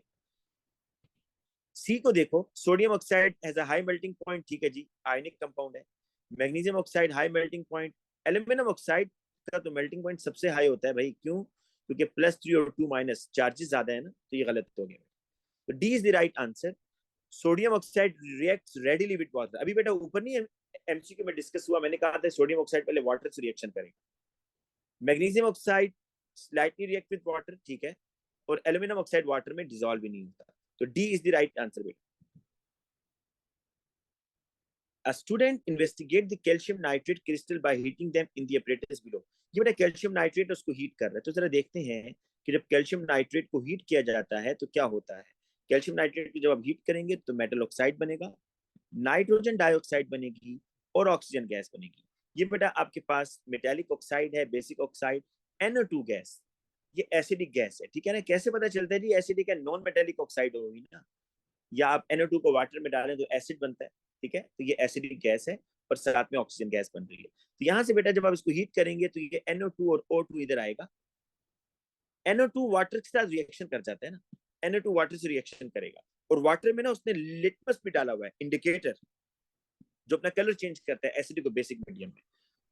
सी को देखो, sodium oxide has a high melting point, ठीक है जी, आयनिक कंपाउंड है। Magnesium oxide high melting point. Aluminium oxide का तो मेल्टिंग पॉइंट सबसे हाई होता है भाई, क्यों? क्योंकि +3 और 2- चार्जेस ज्यादा है ना, तो ये गलत हो गया। तो D is the right answer. Sodium oxide reacts readily with water. अभी बेटा ऊपर नहीं MCQ में डिस्कस हुआ, मैंने कहा था सोडियम ऑक्साइड पहले वाटर से रिएक्शन करेगा। Magnesium oxide slightly react with water, ठीक है। और एल्यूमिनियम ऑक्साइड वाटर में डिसॉल्व भी नहीं होता। तो D is the right answer बेटा। A student investigate the calcium nitrate crystal by heating them in the apparatus below. ये बेटा कैल्शियम नाइट्रेट उसको हीट कर रहा है, तो जरा देखते हैं कि जब कैल्शियम नाइट्रेट को हीट किया जाता है तो क्या होता है। कैल्शियम नाइट्रेट को जब आप हीट करेंगे तो मेटल ऑक्साइड बनेगा, नाइट्रोजन डाइऑक्साइड बनेगी और ऑक्सीजन गैस बनेगी। ये बेटा आपके पास मेटालिक ऑक्साइड है, बेसिक ऑक्साइड, NO2 गैस, ये एसिडिक गैस है, ठीक है ना। कैसे पता चलता है जी एसिडिक है? नॉन मेटालिक ऑक्साइड होगी ना, या आप NO2 को वाटर में डालें तो एसिड बनता है, ठीक है। तो ये एसिडिक गैस है और साथ में ऑक्सीजन गैस बन रही है। तो यहां से बेटा जब आप इसको हीट करेंगे तो ये NO2 और O2 इधर आएगा। NO2 वाटर के साथ रिएक्शन कर जाता है ना, NO2 वाटर से रिएक्शन करेगा, और वाटर में ना उसने लिटमस भी डाला हुआ है, इंडिकेटर, जो अपना कलर चेंज करता है एसिडिक और बेसिक मीडियम में।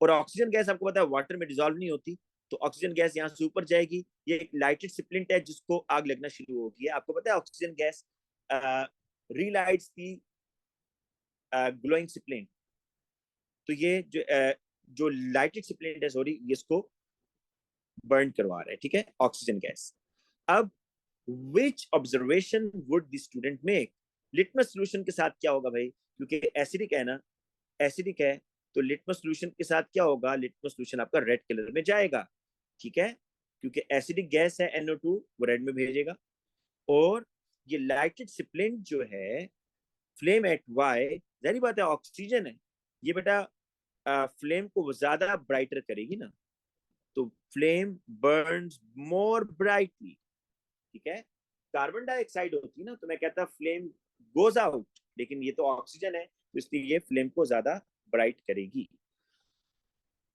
और ऑक्सीजन गैस आपको पता है वाटर में डिजोल्व नहीं होती, तो ऑक्सीजन गैस यहाँ से ऊपर जाएगी। ये एक लाइटेड स्प्लिंट है जिसको आग लगना शुरू होगी। आपको पता है ऑक्सीजन गैस रीलाइट्स दी ग्लोइंग स्प्लिंट। तो ये जो लाइटेड स्प्लिंट है, सॉरी, इसको बर्न करवा रहा है, ठीक है, ऑक्सीजन गैस। अब which observation would the student make? Litmus solution के साथ क्या होगा भाई, क्योंकि एसिडिक है ना, एसिडिक है, तो लिटमस सोल्यूशन के साथ क्या होगा, लिटमस सोल्यूशन आपका रेड कलर में जाएगा, ठीक है, क्योंकि एसिडिक गैस है NO2, वो रेड में भेजेगा। और ये लाइटेड स्प्लिंट जो है फ्लेम एट वाई, जाहिर बात है ऑक्सीजन है ये बेटा, फ्लेम को ज्यादा ब्राइटर करेगी ना, तो फ्लेम बर्न्स मोर ब्राइटली, ठीक है। कार्बन डाइऑक्साइड होती है ना, तो मैं कहता फ्लेम गोज आउट, लेकिन ये तो ऑक्सीजन है, तो इसलिए ये फ्लेम को ज्यादा ब्राइट करेगी।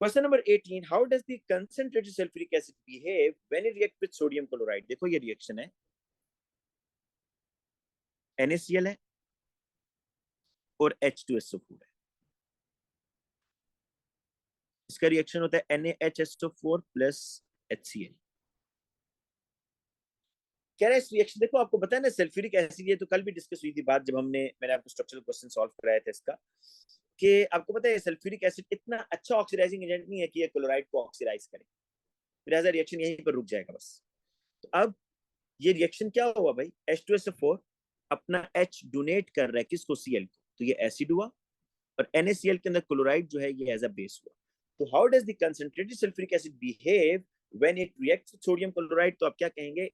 Question number 18, how does the concentrated sulphuric acid behave when it react with sodium chloride. देखो ये रिएक्शन है, NaCl है और H2SO4 है, इसका रिएक्शन होता है NaHSO4 प्लस HCl। कह रहा है इस रिएक्शन, देखो आपको पता है ना सल्फ्यूरिक एसिड, ये तो कल भी डिस्कस हुई थी बात जब मैंने आपको स्ट्रक्चरल क्वेश्चन सॉल्व कराया था इसका, कि आपको पता है सल्फ्यूरिक एसिड इतना अच्छा ऑक्सीडाइजिंग एजेंट नहीं है कि ये क्लोराइड को ऑक्सीडाइज करे, फिर ऐसा रिएक्शन यहीं पर रुक जाएगा बस। तो अब ये रिएक्शन क्या हुआ भाई, H2SO4 अपना H डोनेट कर रहा है किसको, Cl को, तो ये एसिड हुआ, और NaCl के अंदर क्लोराइड जो है ये एज अ बेस हुआ। तो how does the concentrated sulphuric acid behave when it reacts with sodium chloride, तो आप क्या कहेंगे,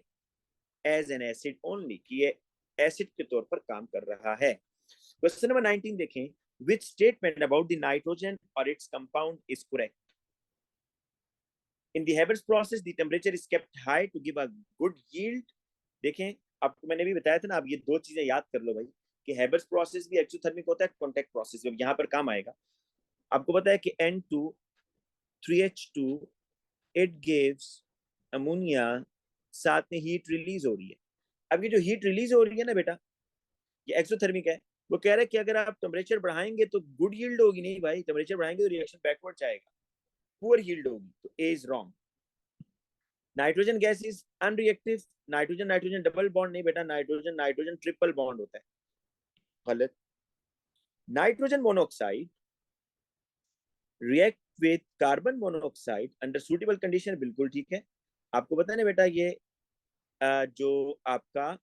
एज एन एसिड ओनली, कि ये एसिड के तौर पर काम कर रहा है। क्वेश्चन नंबर 19 देखें, which statement about the nitrogen or its compound is correct? In the Haber's process, the temperature is kept high to give a good yield. देखें, आपको मैंने भी बताया था ना, आप ये दो चीजें याद कर लो भाई, कि Haber's process भी एक्सोथर्मिक होता है, कॉन्टैक्ट प्रोसेस भी यहाँ पर काम आएगा। आपको पता है कि N2 3H2 it gives ammonia, साथ में हीट रिलीज हो रही है। अब ये जो हीट रिलीज हो रही है ना बेटा, ये एक्सोथर्मिक है। वो कह रहे हैं कि अगर आप टेम्परेचर बढ़ाएंगे तो गुड यील्ड होगी, नहीं भाई, टेम्परेचर बढ़ाएंगे तो रिएक्शन बैकवर्ड जाएगा, पुअर यील्ड होगी, तो A is wrong. Nitrogen gas is unreactive, nitrogen nitrogen double bond नहीं बेटा, नाइट्रोजन नाइट्रोजन ट्रिपल बॉन्ड होता है, गलत। Nitrogen monoxide react with carbon monoxide under suitable condition, बिल्कुल ठीक है। आपको पता है ना बेटा, ये जो आपका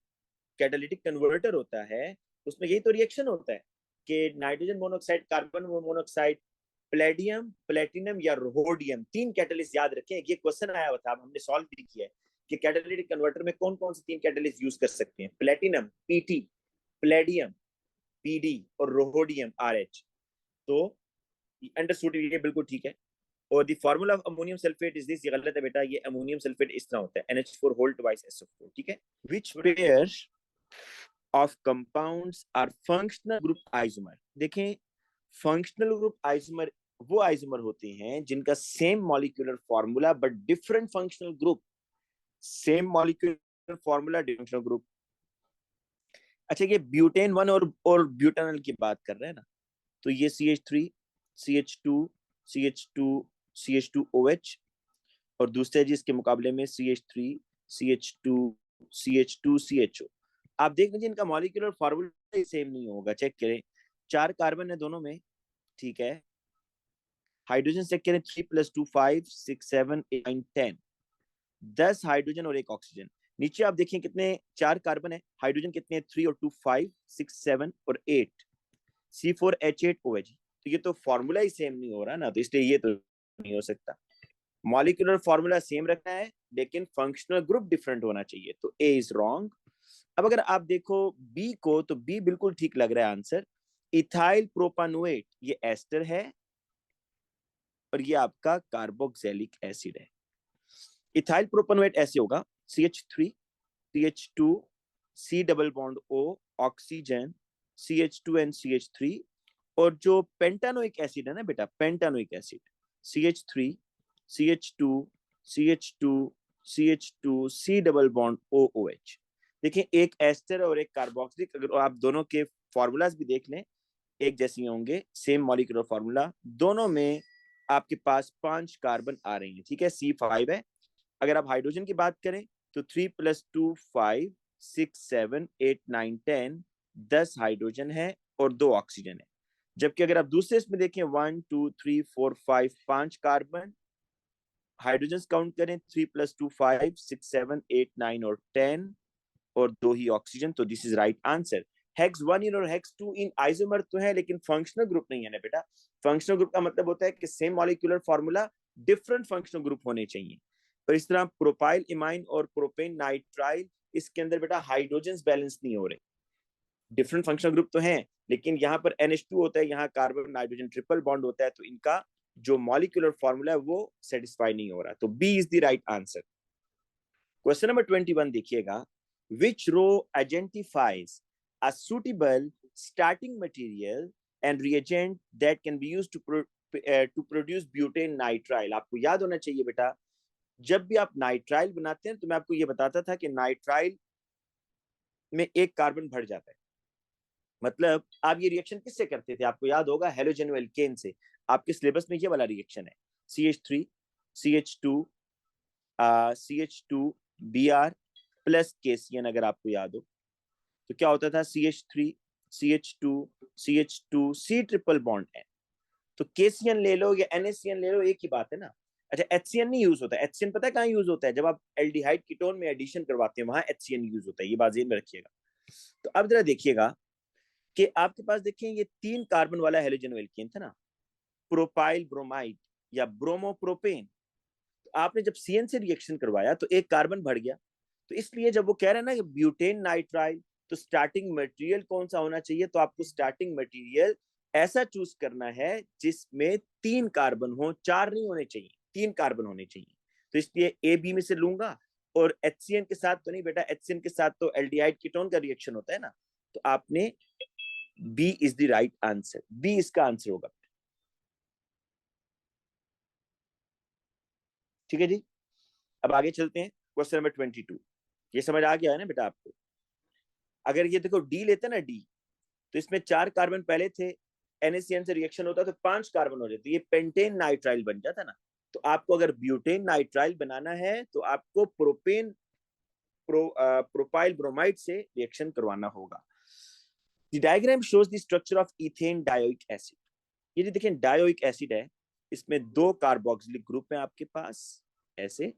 कैटालिटिक कन्वर्टर होता है उसमें यही तो रिएक्शन होता है कि nitrogen monoxide, carbon monoxide, Palladium, platinum या रोडियम, तीन कैटलिस्ट याद रखें। ये क्वेश्चन आया हुआ था, हमने सॉल्व भी किया है कि कैटालिटिक कन्वर्टर में कौन कौन से तीन कैटलिस्ट यूज कर सकते हैं, प्लेटिनम PT, प्लेडियम PD और रोडियम RH। तो अंडरस्टूड, ये बिल्कुल ठीक है। और the formula of ammonium sulphate is this, ये गलत है बेटा, ये अमोनियम सल्फेट इस तरह होता है NH4 होल ट्वाइस SO4, ठीक है। Which pair of compounds are functional group isomer। देखें, फंक्शनल ग्रुप आइसोमर वो आइसोमर होते हैं जिनका same molecular formula but different functional group, same molecular formula different functional group. अच्छा, ये ब्यूटेन 1 और ब्यूटानल की बात कर रहे हैं ना, तो ये CH3 CH2 CH2 CH2OH, और दूसरे जी इसके मुकाबले में CH3 CH2 CH2 CHO। आप देख लीजिए इनका मॉलिक्यूलर फार्मूला सेम नहीं होगा, चेक करें, 4 कार्बन है दोनों में, ठीक है। हाइड्रोजन चेक करें, 3 + 2 5 6 7 8 9 10, 10 हाइड्रोजन और एक ऑक्सीजन। नीचे आप देखिए कितने 4 कार्बन है, हाइड्रोजन कितने 3 और 2 5 6 7 और 8, C4H8OH। तो ये तो फॉर्मूला ही सेम नहीं हो रहा ना, तो इसलिए ये तो नहीं हो सकता। मॉलिक्यूलर फॉर्मूला सेम रखना है लेकिन फंक्शनल ग्रुप डिफरेंट होना चाहिए, तो ए इज रॉन्ग। अब अगर आप देखो बी को, तो बी बिल्कुल ठीक लग रहा है आंसर, इथाइल प्रोपानोएट, ये एस्टर है और ये आपका कार्बोक्सिलिक एसिड है। इथाइल प्रोपानोएट ऐसे होगा, CH3 CH2 C double bond O oxygen CH2 and CH3, और जो पेंटानोइक एसिड है ना बेटा, pentanoic acid CH3 CH2 CH2 CH2 C double bond OOH। देखिए एक एस्टर और एक कार्बोक्सिलिक, अगर आप दोनों के फॉर्मूलाज भी देख लें एक जैसे होंगे, सेम मॉलिक्यूलर फॉर्मूला, दोनों में आपके पास 5 कार्बन आ रही हैं, ठीक है, C5 है। अगर आप हाइड्रोजन की बात करें तो 3 + 2 5 6 7 8 9 10 10 हाइड्रोजन है और 2 ऑक्सीजन है। जबकि अगर आप दूसरे इसमें देखें 1 2 3 4 5 5 कार्बन, हाइड्रोजन काउंट करें 3 + 2 5 6 7 8 9 और 10 और 2 ही ऑक्सीजन, तो this is right answer. Hex 1 ene और हेक्स 2 इन आइसोमर तो है लेकिन फंक्शनल ग्रुप नहीं है ना बेटा। फंक्शनल ग्रुप का मतलब होता है कि same molecular formula, different functional group होने चाहिए। तो इस तरह प्रोपाइल इमाइन और प्रोपेन नाइट्राइल, इसके अंदर बेटा हाइड्रोजन बैलेंस नहीं हो रहे, डिफरेंट फंक्शनल ग्रुप तो हैं लेकिन यहाँ पर NH2 होता है, यहाँ कार्बन नाइट्रोजन ट्रिपल बॉन्ड होता है, तो इनका जो मॉलिक्यूलर फार्मूला है वो सेटिस्फाई नहीं हो रहा, तो B is the right answer. Question number 21 देखिएगा, which row identifies a suitable starting material and reagent that can be used to produce butane nitrile। आपको याद होना चाहिए बेटा, जब भी आप नाइट्राइल बनाते हैं तो मैं आपको ये बताता था कि नाइट्राइल में एक कार्बन बढ़ जाता है। मतलब आप ये रिएक्शन किससे करते थे, आपको याद होगा, हेलोजन एल्केन से। आपके सिलेबस में ये वाला रिएक्शन है, CH3 CH2 CH2 Br plus KCN। अगर आपको याद हो तो क्या होता था, CH3 CH2 CH2 C triple bond है, तो KCN ले लो या NaCN ले लो, एक ही बात है ना। अच्छा, HCN नहीं यूज होता है। HCN पता है कहाँ यूज होता है, जब आप एल्डिहाइड कीटोन में एडिशन करवाते हैं वहां HCN यूज होता है, ये बात ध्यान में रखिएगा। तो अब जरा देखिएगा कि आपके पास देखिए ये 3 कार्बन वाला हेलोजन एल्केन था ना, प्रोपाइल ब्रोमाइड या ब्रोमोप्रोपेन। तो आपने जब CN से रिएक्शन करवाया तो एक कार्बन बढ़ गया, तो इसलिए जब वो कह रहे हैं ना कि ब्यूटेन नाइट्राइल, तो स्टार्टिंग मटेरियल कौन सा होना चाहिए, तो आपको स्टार्टिंग मटेरियल ऐसा चूज करना है जिसमें 3 कार्बन हो, 4 नहीं होने चाहिए, 3 कार्बन होने चाहिए। तो इसलिए AB में से लूंगा, और HCN के साथ तो नहीं बेटा, HCN के साथ तो एल्डिहाइड कीटोन का रिएक्शन होता है ना, तो आपने B is the right answer, B इसका आंसर होगा। ठीक है जी, अब आगे चलते हैं, क्वेश्चन नंबर 22। ये समझ आ गया है ना बेटा आपको। अगर ये देखो D लेते हैं ना, D, तो इसमें 4 कार्बन पहले थे, NaCN से रिएक्शन होता तो 5 कार्बन हो जाते, ये पेंटेन नाइट्राइल बन जाता ना। तो आपको अगर ब्यूटेन नाइट्राइल बनाना है तो आपको प्रोपाइल ब्रोमाइड से रिएक्शन करवाना होगा। The diagram shows the structure of ethane dioic acid. ये जो देखें डायोइक एसिड है, इसमें 2 कार्बोक्सिलिक ग्रुप है आपके पास ऐसे,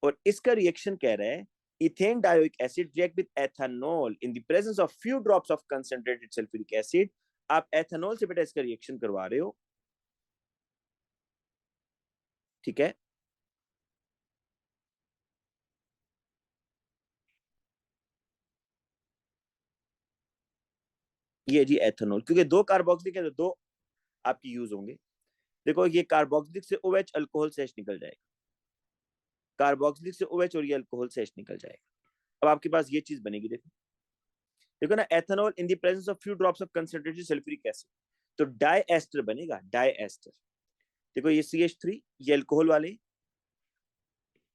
और इसका रिएक्शन कह रहा है ethane dioic acid react with ethanol in the presence of few drops of concentrated sulphuric acid. आप एथेनॉल से बेटा इसका रिएक्शन करवा रहे हो, ठीक है। ये जी एथेनॉल, क्योंकि 2 कार्बोक्सिलिक है तो 2 आपकी यूज होंगे। देखो ये कार्बोक्सिलिक से OH अल्कोहल से H निकल जाएगा, कार्बोक्सिलिक से OH और ये अल्कोहल से H निकल जाएगा। अब आपके पास ये चीज बनेगी, देखो देखो ना, ethanol in the presence of few drops of concentrated sulphuric acid, तो डाई एस्टर बनेगा, डाई एस्टर। देखो ये CH3, ये अल्कोहल वाले,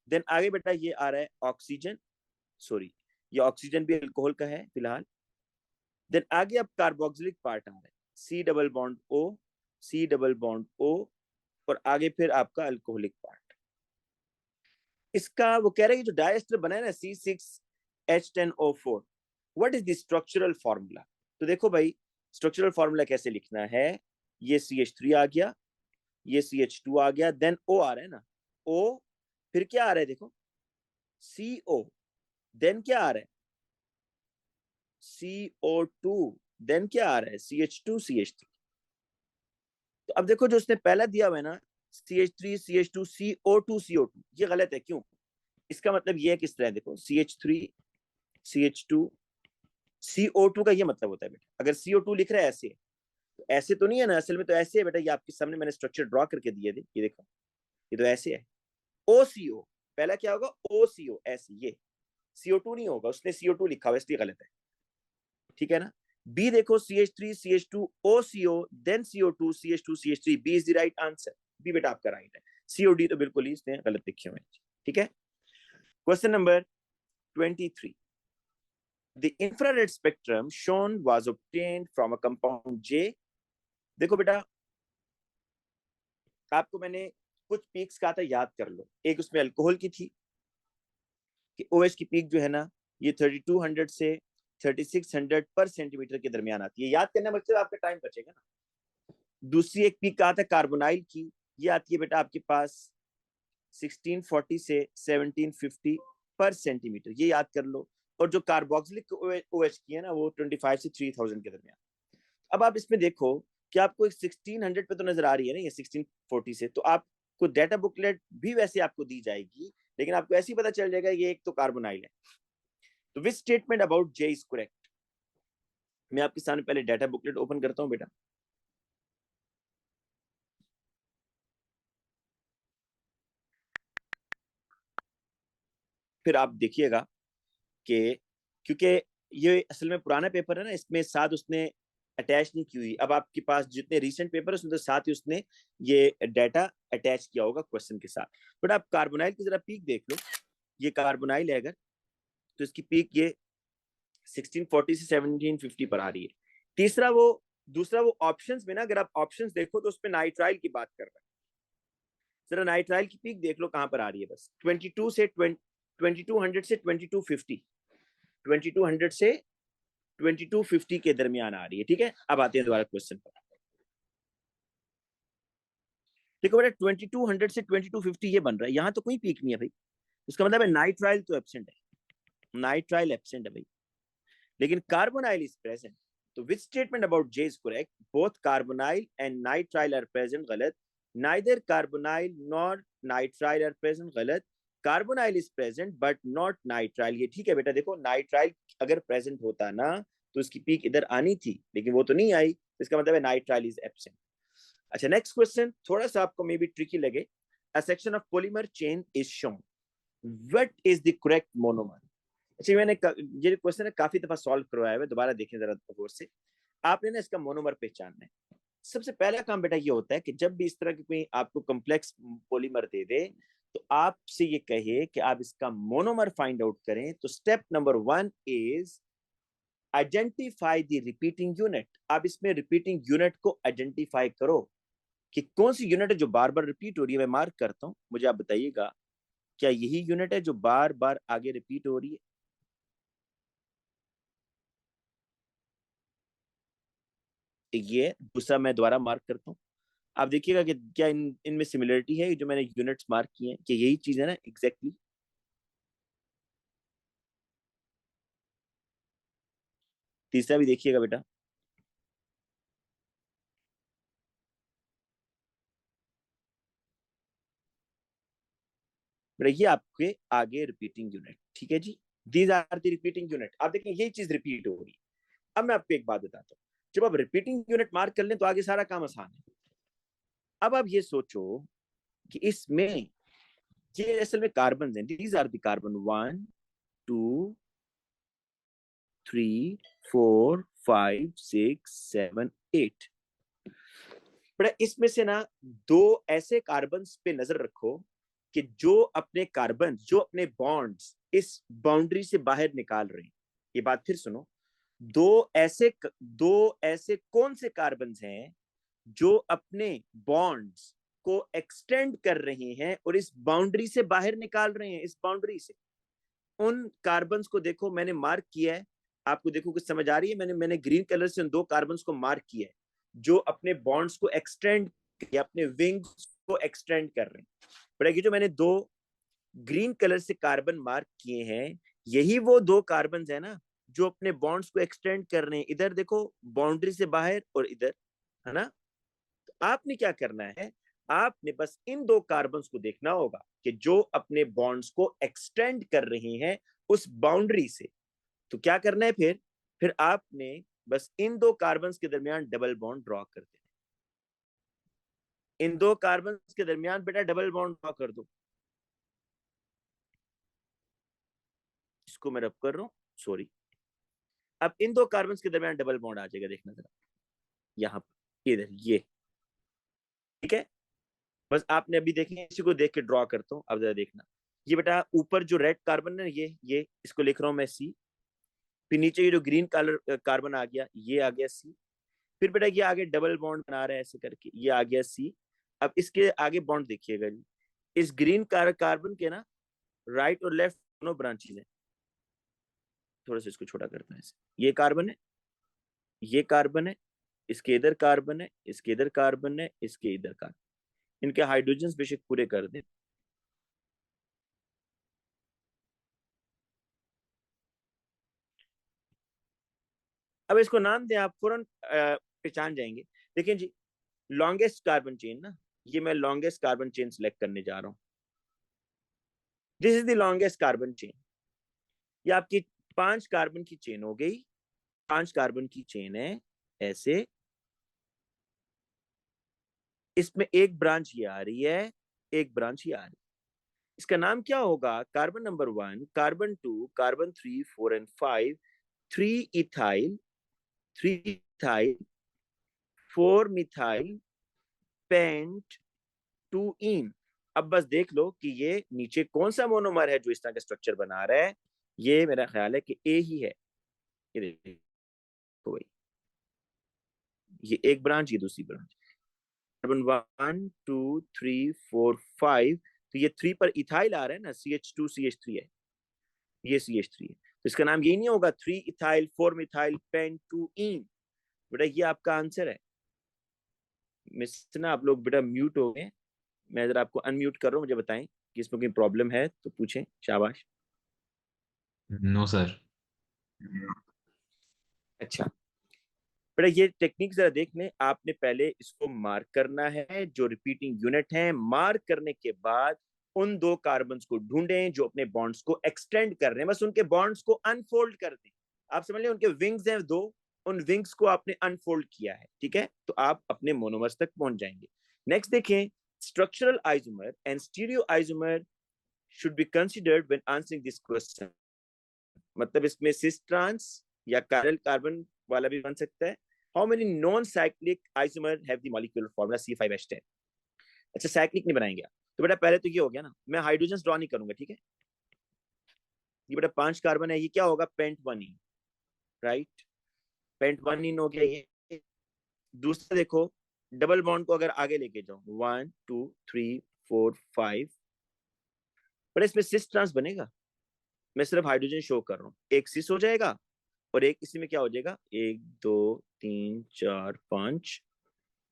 देन आगे बेटा ये आ रहा है ऑक्सीजन, सॉरी ये ऑक्सीजन भी अल्कोहल का है फिलहाल। देन आगे अब कार्बोक्सिलिक पार्ट आ रहा है, C double bond O, C double bond O, और आगे फिर आपका अल्कोहलिक पार्ट। इसका वो कह रहे हैं जो डायस्टर बना है ना, C6H10O4, what is the structural formula. तो देखो भाई स्ट्रक्चरल फॉर्मूला कैसे लिखना है, ये CH3 आ गया, ये CH2 आ गया, देन O आ रहा है ना, O, फिर क्या आ रहा है देखो CO, देन क्या आ रहा है CO2, देन क्या आ रहा है CH2 CH3। तो अब देखो जो उसने पहला दिया हुआ है ना, CH3 CH2 CO2 CO2, ये गलत है, क्यों, इसका मतलब ये है किस तरह, देखो CH3 CH2 CO2 का ये मतलब होता है बेटा, अगर CO2 लिख रहा है ऐसे, तो ऐसे तो नहीं है ना, असल में तो ऐसे है बेटा, ये आपके सामने मैंने स्ट्रक्चर ड्रॉ करके दिए थे, ये देखो ये तो ऐसे है। OCO, पहला क्या होगा OCO, ऐसे, ये CO2 नहीं होगा, उसने CO2 लिखा हुआ इसलिए गलत है, ठीक है ना। B देखो CH3 CH2 OCO, then CO2 CH2 CH3, B is the right answer, B बेटा आपका राइट है। COD तो बिल्कुल ही इसने गलत लिखे हुए हैं, ठीक है। Question number 23, the infrared spectrum shown was obtained from a compound J। देखो बेटा आपको मैंने कुछ पीक्स कहा था, याद कर लो। एक उसमें अल्कोहल की थी कि OH की पीक जो है ना ये 3200 से 3600 पर सेंटीमीटर के दरमियान आती है। याद करना बच्चे, आपका टाइम बचेगा ना। दूसरी एक पीक कहा था कार्बोनाइल की, ये आती है बेटा आपके पास 1640 से 1750 पर सेंटीमीटर, ये याद कर लो। और जो कार्बोक्सिलिक OH की है ना वो 25 से 3000 के दरमियान। अब आप इसमें देखो कि आपको एक 1600 पे तो नजर आ रही है ना ये 1640 से, तो आपको डाटा बुकलेट भी वैसे आपको दी जाएगी, लेकिन आपको ऐसे ही पता चल जाएगा ये एक तो कार्बोनाइल है। तो which statement about J is correct? मैं आपके सामने पहले डाटा बुकलेट ओपन करता हूं बेटा। फिर आप देखिएगा कि क्योंकि ये असल में पुराना पेपर है ना, इसमें साथ उसने अटैच नहीं की हुई। अब आपके पास जितने रीसेंट पेपर है उसमें तो साथ ही उसने ये डाटा अटैच किया होगा क्वेश्चन के साथ। बट आप कार्बोनाइल की जरा पीक देख लो, ये कार्बोनाइल है अगर, तो इसकी पीक ये 1640 से 1750 पर आ रही है। दूसरा वो ऑप्शंस में ना, अगर आप ऑप्शंस देखो तो उसमें नाइट्राइल की बात कर रहा है। जरा नाइट्राइल की पीक देख लो कहां पर आ रही है, बस 2200 से 2250, 2200 से 2250 के दरमियान आ रही है। ठीक है, अब आते हैं दोबारा क्वेश्चन पर। देखो बेटा 2200 से 2250 ये बन रहा है, यहां तो कोई पीक नहीं है भाई, इसका मतलब है नाइट्राइल तो एब्सेंट है, नाइट्राइल एब्सेंट है भाई, लेकिन कार्बोनाइल इज प्रेजेंट। तो which statement about J is correct? Both carbonyl and nitrile are present, गलत। Neither carbonyl nor nitrile are present, गलत। Carbonyl is present but not nitrile, ये ठीक है बेटा। देखो नाइट्राइल अगर प्रेजेंट होता ना तो उसकी पीक इधर आनी थी, लेकिन वो तो नहीं आई, इसका मतलब है नाइट्राइल इज एब्सेंट। अच्छा नेक्स्ट क्वेश्चन थोड़ा सा आपको मे बी ट्रिकी लगे। A section of polymer chain is shown, what is the correct monomer? अच्छा मैंने ये क्वेश्चन है काफी दफा सॉल्व करवाया है, दोबारा देखें जरा गौर से। आपने ना इसका मोनोमर पहचानना है। सबसे पहला काम बेटा ये होता है कि जब भी इस तरह की कोई आपको कॉम्प्लेक्स पॉलीमर दे दे तो आपसे ये कहे कि आप इसका मोनोमर फाइंड आउट करें, तो step number 1 is identify the repeating unit. आप इसमें रिपीटिंग यूनिट को आइडेंटिफाई करो कि कौन सी यूनिट है जो बार बार रिपीट हो रही है। मैं मार्क करता हूं, मुझे आप बताइएगा क्या यही यूनिट है जो बार बार आगे रिपीट हो रही है? ये दूसरा मैं दोबारा मार्क करता हूँ, आप देखिएगा कि क्या इनमें सिमिलरिटी है, जो मैंने यूनिट्स मार्क किए हैं कि यही चीज है ना एग्जैक्टली। तीसरा भी देखिएगा बेटा, ये आपके आगे रिपीटिंग यूनिट, ठीक है जी। These are the repeating unit. आप देखें यही चीज रिपीट हो रही है। अब मैं आपको एक बात बताता हूँ, जब आप रिपीटिंग यूनिट मार्क कर लें तो आगे सारा काम आसान है। अब आप ये सोचो कि इसमें ये असल में कार्बन है, दीज आर द कार्बन 1 2 3 4 5 6 7 8। बड़ा इसमें से ना दो ऐसे कार्बन पे नजर रखो कि जो अपने बॉन्ड्स इस बाउंड्री से बाहर निकाल रहे हैं। ये बात फिर सुनो, दो ऐसे कौन से कार्बन हैं जो अपने बॉन्ड्स को एक्सटेंड कर रहे हैं और इस बाउंड्री से बाहर निकाल रहे हैं, इस बाउंड्री से। उन कार्बन को देखो मैंने मार्क किया है, आपको देखो कुछ समझ आ रही है? मैंने ग्रीन कलर से उन दो कार्बन को मार्क किया है जो अपने बॉन्ड्स को एक्सटेंड या अपने विंग्स को एक्सटेंड कर रहे हैं। बट ये जो मैंने दो ग्रीन कलर से कार्बन मार्क किए हैं, यही वो दो कार्बन है ना जो अपने बॉन्ड्स को एक्सटेंड कर रहे हैं। इधर देखो बाउंड्री से बाहर और इधर, है ना। तो आपने क्या करना है, आपने बस इन दो कार्बन को देखना होगा कि जो अपने बॉन्ड्स को एक्सटेंड कर रहे हैं उस बाउंड्री से। तो क्या करना है फिर आपने बस इन दो कार्बन के दरमियान डबल बॉन्ड ड्रॉ कर देना। इन दो कार्बन के दरमियान बेटा डबल बॉन्ड ड्रॉ कर दो। इसको मैं रब कर रहा हूं, सॉरी। अब इन दो कार्बन के दरमियान डबल बॉन्ड आ जाएगा, देखना जरा यहाँ पर, इधर ये, ठीक है। बस आपने अभी देखिए, इसी को देख के ड्रॉ करता हूँ, अब जरा देखना। ये बेटा ऊपर जो रेड कार्बन है ये इसको लिख रहा हूं मैं C। फिर नीचे ये जो ग्रीन कलर कार्बन आ गया, ये आ गया C। फिर बेटा ये आगे डबल बॉन्ड बना रहा है ऐसे करके, ये आ गया C। अब इसके आगे बॉन्ड देखिएगा जी, इस ग्रीन कार्बन के ना राइट और लेफ्ट दोनों ब्रांचेस हैं। थोड़ा सा इसको छोटा करता है, ये कार्बन है, ये कार्बन है, इसके इधर कार्बन है, इसके इधर कार्बन है, इसके इधर कार्बन। इनके हाइड्रोजन बेशक पूरे कर दें। अब इसको नाम दें, आप फौरन पहचान जाएंगे। देखिए जी, लॉन्गेस्ट कार्बन चेन ना, ये मैं लॉन्गेस्ट कार्बन चेन सिलेक्ट करने जा रहा हूं। This is the longest carbon chain. ये आपकी 5 कार्बन की चेन हो गई, 5 कार्बन की चेन है ऐसे। इसमें एक ब्रांच ये आ रही है, एक ब्रांच ये आ रही है। इसका नाम क्या होगा? Carbon number 1, carbon 2, carbon 3, 4 and 5, 3 ethyl, 3 ethyl, 4 methyl, pent, 2 ene. अब बस देख लो कि ये नीचे कौन सा मोनोमर है जो इस तरह का स्ट्रक्चर बना रहा है। ये मेरा ख्याल है कि ए ही है। ये देखो भाई, ये एक ब्रांच, ये दूसरी ब्रांच। कार्बन 1 2 3 4 5, तो ये 3 पर इथाइल आ रहा है ना, CH2 CH3 है, ये CH3 है। तो इसका नाम यही नहीं होगा 3 इथाइल 4 मिथाइल पेंट 2 इन। बेटा ये आपका आंसर है। मिस ना, आप लोग बेटा म्यूट हो गए। मैं जरा आपको अनम्यूट कर रहा हूँ, मुझे बताएं कि इसमें कोई प्रॉब्लम है तो पूछें। शाबाश। No sir. अच्छा बेटा, ये टेक्निक जरा देख लें। आपने पहले इसको मार्क करना है, जो रिपीटिंग यूनिट है। मार्क करने के बाद उन 2 कार्बन्स को ढूंढें जो अपने बॉन्ड्स को एक्सटेंड कर रहे हैं, बस उनके बॉन्ड्स को अनफोल्ड कर दें। आप समझ लें, उनके विंग्स हैं 2, उन विंग्स को आपने अनफोल्ड किया है, ठीक है, तो आप अपने मोनोमर्स तक पहुंच जाएंगे। नेक्स्ट देखें, structural isomer and stereo isomer should be considered when answering this question। मतलब इसमें सिस ट्रांस या कायरल कार्बन वाला भी बन सकता है। How many non cyclic isomer have the molecular formula C5H10। अच्छा, साइक्लिक नहीं बनाएंगे आप, तो बेटा पहले तो ये हो गया ना, मैं हाइड्रोजन ड्रॉ नहीं करूंगा, ठीक है। ये बेटा 5 कार्बन है, ये क्या होगा? पेंट 1 इन, राइट, पेंट 1 इन हो गया ये। दूसरा देखो, डबल बॉन्ड को अगर आगे लेके जाओ 1 2 3 4 5, बट इसमें सिस ट्रांस बनेगा। मैं सिर्फ हाइड्रोजन शो कर रहा हूँ, एक सिस हो जाएगा और एक इसी में क्या हो जाएगा, 1 2 3 4 5,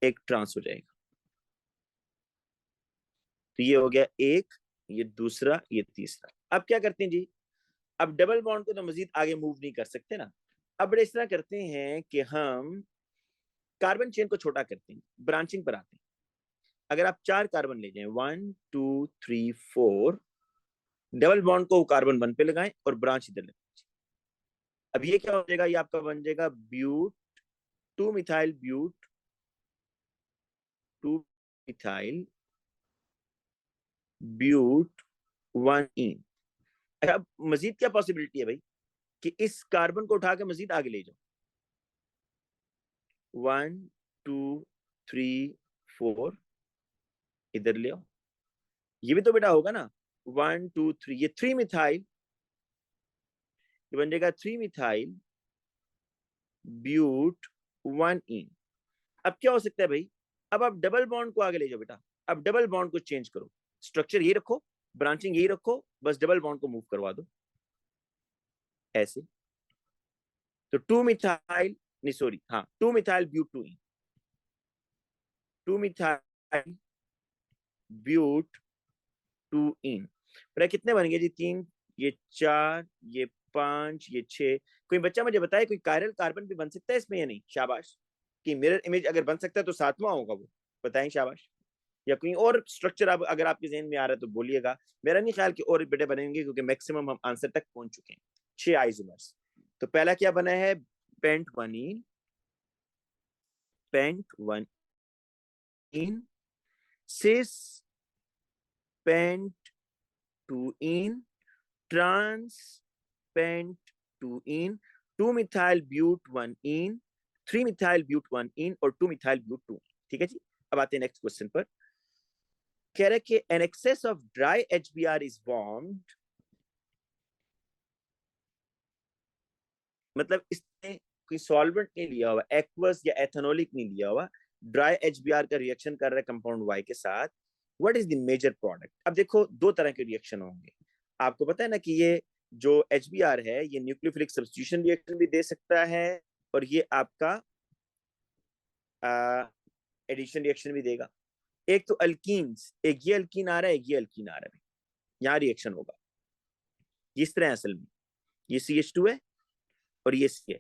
एक ट्रांस हो जाएगा। तो ये हो गया एक, ये दूसरा, ये तीसरा। अब क्या करते हैं जी, अब डबल बॉन्ड को तो मजीद आगे मूव नहीं कर सकते ना। अब बड़े इस तरह करते हैं कि हम कार्बन चेन को छोटा करते हैं, ब्रांचिंग पर आते हैं। अगर आप 4 कार्बन ले जाएं, 1 2 3 4, डबल बॉन्ड को कार्बन 1 पे लगाएं और ब्रांच इधर लगाएं। अब ये क्या हो जाएगा? ये आपका बन जाएगा ब्यूट 2 मिथाइल ब्यूट 2 मिथाइल ब्यूट 1 इन। अब मजीद क्या पॉसिबिलिटी है भाई कि इस कार्बन को उठा के मजीद आगे ले जाओ, 1 2 3 4, इधर ले आओ। ये भी तो बेटा होगा ना, 1 2 3, ये 3 मिथाइल, ये बन जाएगा 3 मिथाइल ब्यूट 1 इन। अब क्या हो सकता है भाई? अब आप डबल बॉन्ड को आगे ले जाओ बेटा। अब डबल बॉन्ड को चेंज करो, स्ट्रक्चर यही रखो, ब्रांचिंग यही रखो, बस डबल बॉन्ड को मूव करवा दो ऐसे। तो 2 मिथाइल, नहीं सॉरी, हाँ 2 मिथाइल ब्यूट 2 इन, 2 मिथाइल ब्यूट 2 इन। बेटा कितने बन गए जी? 3, ये 4, ये 5, ये 6। कोई बच्चा मुझे बताए कोई कायरल कार्बन भी बन सकता है इसमें या नहीं? शाबाश। कि मिरर इमेज अगर बन सकता है तो 7वां होगा वो, बताएं शाबाश। या कोई और स्ट्रक्चर अब अगर आपके जहन में आ रहा है तो बोलिएगा। मेरा नहीं ख्याल कि और बेटे बनेंगे, क्योंकि मैक्सिमम हम आंसर तक पहुंच चुके हैं। 6 आइसोमर्स। तो पहला क्या बना है? Pent 1 ene, pent 1 ene, cis pent 2 ene, trans pent 2 ene, 2 methyl but 1 ene, 3 methyl but 1 ene और 2 मिथाइल ब्यूट 2। ठीक है जी। अब आते हैं नेक्स्ट क्वेश्चन पर। कह रहे कि an excess of dry HBr is formed, मतलब इसने कोई सॉल्वेंट नहीं लिया हुआ, एक्वस या एथेनोलिक नहीं लिया हुआ, ड्राई HBr का रिएक्शन कर रहा है कंपाउंड Y के साथ, what is the major product? अब देखो दो तरह के रिएक्शन होंगे, आपको पता है ना कि ये जो HBr है ये न्यूक्लियोफिलिक सब्स्टिट्यूशन रिएक्शन भी दे सकता है और ये आपका एडिशन रिएक्शन भी देगा। एक तो अल्कीन्स, एक ये अल्कीन आ रहा है, एक ये अल्कीन आ रहा है, यहाँ रिएक्शन होगा इस तरह। असल में ये CH2 है और ये C है,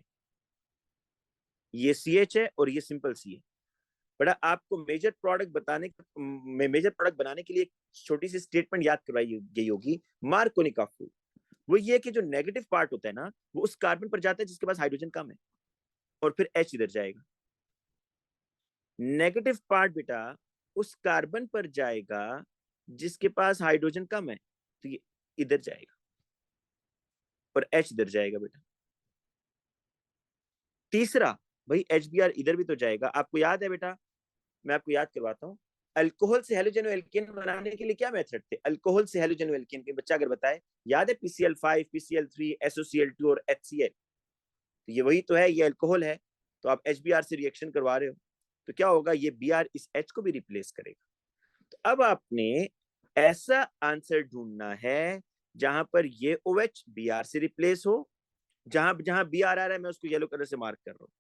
ये CH है और ये सिंपल C है। बड़ा आपको मेजर प्रोडक्ट बनाने के लिए एक छोटी सी स्टेटमेंट याद करवाई गई होगी, मार्कोनी का वो ये कि जो नेगेटिव पार्ट होता है ना वो उस कार्बन पर जाता है जिसके पास हाइड्रोजन कम है और फिर H इधर जाएगा। नेगेटिव पार्ट बेटा उस कार्बन पर जाएगा जिसके पास हाइड्रोजन कम है, तो ये इधर जाएगा और H इधर जाएगा बेटा। तीसरा भाई HBr इधर भी तो जाएगा। आपको याद है बेटा, मैं आपको याद करवाता हूँ, अल्कोहल से हेलोजन एल्केन बनाने के लिए क्या मेथड थे? अल्कोहल से हेलोजन एल्केन के बच्चा अगर बताए, याद है PCl5, PCl3, SOCl2 और HCl, तो ये वही तो है, ये अल्कोहल है। तो आप HBr से रिएक्शन करवा रहे हो तो क्या होगा, ये Br इस H को भी रिप्लेस करेगा। तो अब आपने ऐसा आंसर ढूंढना है जहां पर ये OH Br से रिप्लेस हो, जहां जहां Br आ रहा है मैं उसको येलो कलर से मार्क कर रहा हूं,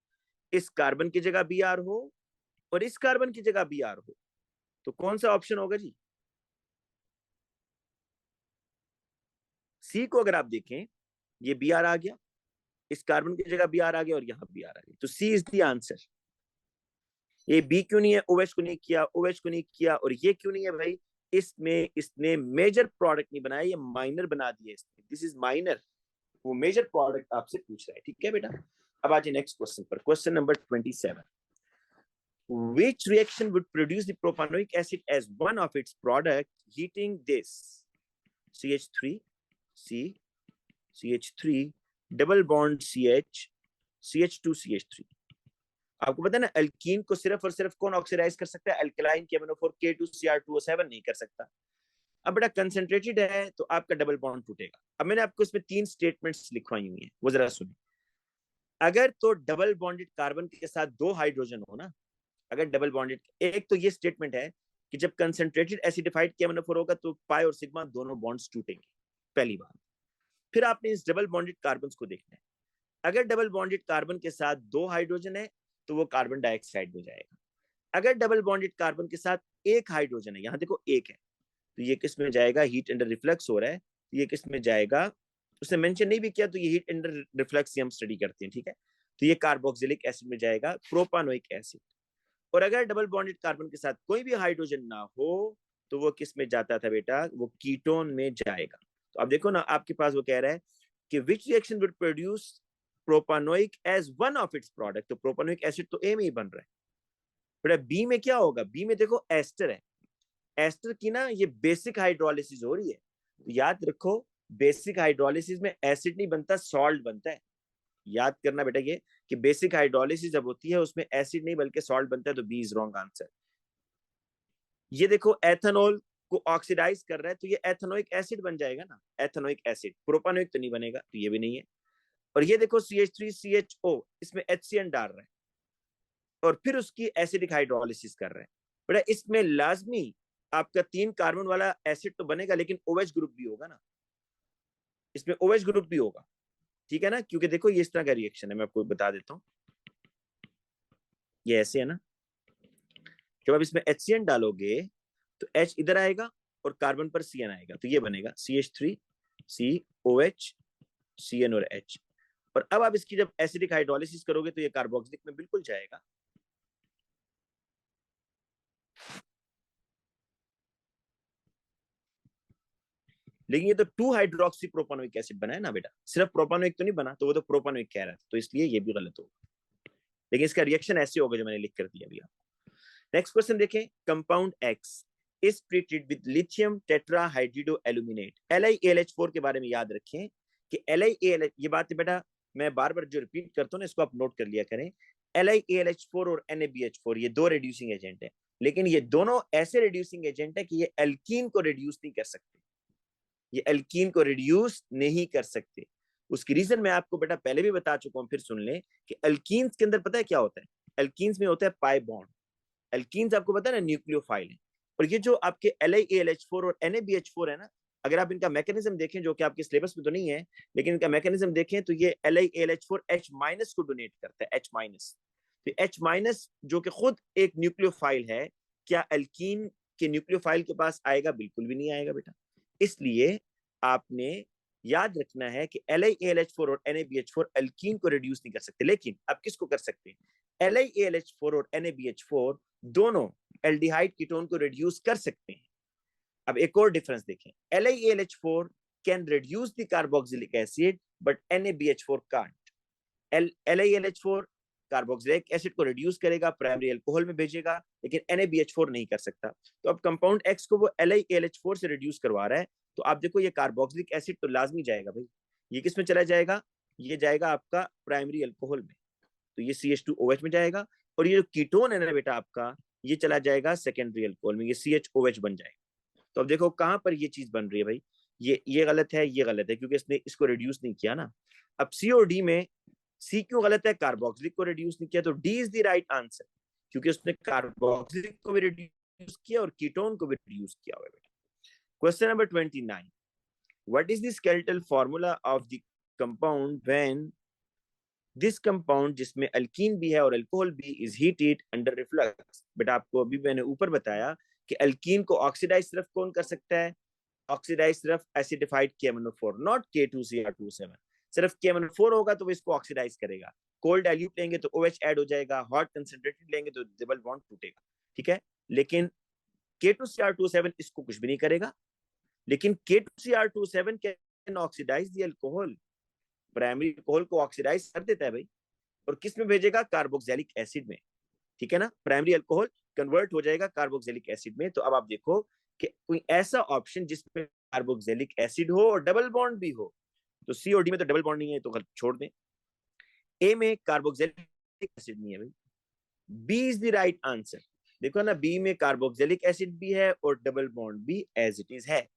इस कार्बन की जगह Br हो और इस कार्बन की जगह Br हो, तो कौन सा ऑप्शन होगा जी? सी को अगर आप देखें, ये Br आ गया, इस कार्बन की जगह Br आ गया और यहाँ Br आ गया, तो सी इज द आंसर। ये बी क्यों नहीं है? OH को नहीं किया, OH को नहीं किया, और ये क्यों नहीं है भाई? इसमें इसने मेजर प्रोडक्ट नहीं बनाया, ये माइनर बना दिया इसने, दिस इज माइनर। वो मेजर प्रोडक्ट आपसे पूछ रहा है, ठीक है बेटा। अब आ जाए नेक्स्ट क्वेश्चन पर, question number 27। Which reaction would produce the propanoic acid as one of its product heating this? CH3, C, CH3, double bond CH, CH2, CH3। आपको पता है ना अल्कीन को सिर्फ और सिर्फ कौन ऑक्सीडाइज कर सकता है? अल्कलाइन KMnO4 K2Cr2O7 नहीं कर सकता। अब बेटा कंसंट्रेटेड है तो आपका डबल बॉन्ड टूटेगा। अब मैंने आपको इसमें 3 स्टेटमेंट्स लिखवाई हुई हैं, वो जरा सुनिए। अगर तो डबल बॉन्डेड कार्बन के साथ 2 हाइड्रोजन हो ना, अगर डबल बॉन्डेड, एक तो ये स्टेटमेंट है कि जब कंसंट्रेटेड एसिडिफाइड KMnO4 होगा तो पाई और सिग्मा दोनों बॉन्ड्स टूटेंगे, पहली बात। फिर आपने इस डबल बॉन्डेड कार्बन को देखना है, अगर डबल बॉन्डेड कार्बन के साथ 2 हाइड्रोजन है तो वो कार्बन डाइऑक्साइड में जाएगा। अगर डबल बॉन्डेड कार्बन के साथ 1 हाइड्रोजन है, यहाँ देखो 1 है, तो ये किस में जाएगा? हीट अंडर रिफ्लक्स हो रहा है, तो ये किस में जाएगा? उसने मेंशन नहीं भी किया, तो ये हीट अंडर रिफ्लक्स हम स्टडी करते हैं, ठीक है। तो ये कार्बोक्सिलिक एसिड में जाएगा, प्रोपानोइक एसिड। और अगर डबल बॉन्डेड कार्बन के साथ कोई भी हाइड्रोजन ना हो तो वो किस में जाता था बेटा? वो कीटोन में जाएगा। तो अब देखो ना, आपके पास वो कह रहा है कि which reaction would produce propanoic as one of its product, तो प्रोपानोइक एसिड तो ए में ही बन रहा है बेटा। बी में क्या होगा? बी में देखो एस्टर है, एस्टर की ना ये बेसिक हाइड्रोलिसिस हो रही है, तो याद रखो बेसिक हाइड्रोलिसिस में एसिड नहीं बनता, सॉल्ट बनता है। याद करना बेटा ये कि बेसिक हाइड्रोलिसिस जब होती है उसमें एसिड नहीं बल्कि सॉल्ट बनता है, तो बी इज रॉन्ग आंसर। ये देखो एथेनॉल को ऑक्सीडाइज कर रहा है तो ये एथेनोइक एसिड बन जाएगा ना, एथेनोइक एसिड। प्रोपानोइक तो नहीं बनेगा, तो ये भी नहीं है। और ये देखो CH3CHO, इसमें HCN डाल रहा है और फिर उसकी एसिडिक हाइड्रोलिसिस कर रहा है बेटा। इसमें लाजमी आपका 3 कार्बन वाला एसिड तो बनेगा, लेकिन OH ग्रुप भी होगा ना, इसमें OH ग्रुप भी होगा, ठीक है ना। क्योंकि देखो ये इस तरह का रिएक्शन है, मैं आपको बता देता हूँ, ये ऐसे है ना, जब आप इसमें HCN डालोगे तो H इधर आएगा और कार्बन पर CN आएगा, तो ये बनेगा CH3COH CN और H। और अब आप इसकी जब एसिडिक हाइड्रोलिसिस करोगे तो ये कार्बोक्सिलिक में बिल्कुल जाएगा। लेकिन ये तो 2 हाइड्रोक्सी प्रोपानोइक एसिड बना है ना बेटा, सिर्फ प्रोपानोइक तो नहीं बना, तो वो तो प्रोपानोइक कह रहा था, तो इसलिए ये भी गलत होगा। लेकिन इसका रिएक्शन ऐसे होगा जो मैंने लिख कर दिया भैया। नेक्स्ट क्वेश्चन देखें, कंपाउंड X is treated with lithium tetrahydrido aluminate. LiAlH4 के बारे में याद रखें कि LiAlH, ये बात है बेटा मैं बार बार जो रिपीट करता हूँ ना इसको आप नोट कर लिया करें। LiAlH4 और NaBH4 ये 2 रिड्यूसिंग एजेंट है, लेकिन ये दोनों ऐसे रिड्यूसिंग एजेंट है कि ये एल्कीन को रिड्यूस नहीं कर सकते, ये एल्कीन को रिड्यूस नहीं कर सकते। उसकी रीजन मैं आपको बेटा पहले भी बता चुका हूं, फिर सुन लें कि एल्कीन्स के अंदर पता है क्या होता है? एल्कीन्स में होता है पाई बॉन्ड, एल्कीन्स आपको पता है ना न्यूक्लियोफाइल है, और ये जो आपके LiAlH4 और NaBH4 है ना, अगर आप इनका मैकेनिज्म देखें, जो कि आपके सिलेबस में तो नहीं है, लेकिन इनका मैकेनिज्म देखें तो ये LiAlH4 H- को डोनेट करता है, H-। तो H- जो कि खुद एक न्यूक्लियोफाइल है, क्या एल्कीन के न्यूक्लियोफाइल के पास आएगा? बिल्कुल भी नहीं आएगा बेटा। इसलिए आपने याद रखना है कि LiAlH4 और NaBH4 एल्कीन को रिड्यूस नहीं कर सकते, लेकिन आप किसको कर सकते हैं? LiAlH4 और NaBH4 दोनों एल्डिहाइड कीटोन को रिड्यूस कर सकते हैं। अब एक और डिफरेंस देखें, LiAlH4 can reduce the carboxylic acid but NaBH4 can't. LiAlH4 carboxylic acid को रिड्यूस करेगा, प्राइमरी अल्कोहल में भेजेगा, लेकिन NaBH4 नहीं कर सकता। तो अब कंपाउंड X को वो LiAlH4 से रिड्यूस करवा रहा है, तो आप देखो ये कार्बोक्सिलिक एसिड तो लाजमी जाएगा भाई। ये किस में चला जाएगा? ये जाएगा आपका प्राइमरी अल्कोहल में, तो ये CH2OH में जाएगा, और ये जो कीटोन है ना बेटा आपका, ये चला जाएगा सेकेंडरी अल्कोहल में, ये CHOH बन जाएगा। तो अब देखो कहां पर ये चीज बन रही है भाई, ये गलत है, ये गलत है, क्योंकि इसने इसको रिड्यूस नहीं किया ना। अब C और D में C क्यों गलत है? कार्बोक्सिलिक को रिड्यूस नहीं किया, तो D is the right answer, क्योंकि उसने कार्बोक्सिलिक को भी रिड्यूस किया और कीटोन को भी रिड्यूस किया हुआ है बेटा। Question number 29, what is the skeletal formula of the compound when this compound, जिसमें अल्कीन भी है और अल्कोहल भी, इज हीटेड अंडर रिफ्लक्स। बेटा आपको अभी मैंने ऊपर बताया कि अल्कीन को ऑक्सीडाइज सिर्फ कौन कर सकता है? ऑक्सीडाइज सिर्फ एसिडिफाइड KMnO4, नॉट K2Cr27। सिर्फ KMnO4 होगा तो वो इसको ऑक्सीडाइज करेगा। कोल्ड एल्यूट लेंगे तो OH ऐड हो जाएगा, हॉट कंसंट्रेटेड लेंगे तो डबल बॉन्ड टूटेगा, ठीक है। लेकिन K2Cr27 इसको कुछ भी नहीं करेगा, लेकिन K2Cr27 can oxidise the alcohol, primary alcohol को ऑक्सीडाइज कर देता है भाई, और किस में भेजेगा? कार्बोक्सिलिक एसिड में, ठीक है ना। प्राइमरी अल्कोहल कन्वर्ट हो जाएगा कार्बोक्सिलिक एसिड में। तो अब आप देखो कि कोई ऐसा ऑप्शन जिसमें कार्बोक्सिलिक एसिड हो और डबल बॉन्ड भी हो, तो C और D में तो डबल बॉन्ड नहीं है, तो छोड़ दें। A में कार्बोक्सिलिक एसिड नहीं है भाई, B is the right answer. देखो ना, B में कार्बोक्सिलिक एसिड भी है और डबल बॉन्ड भी एज इट इज है।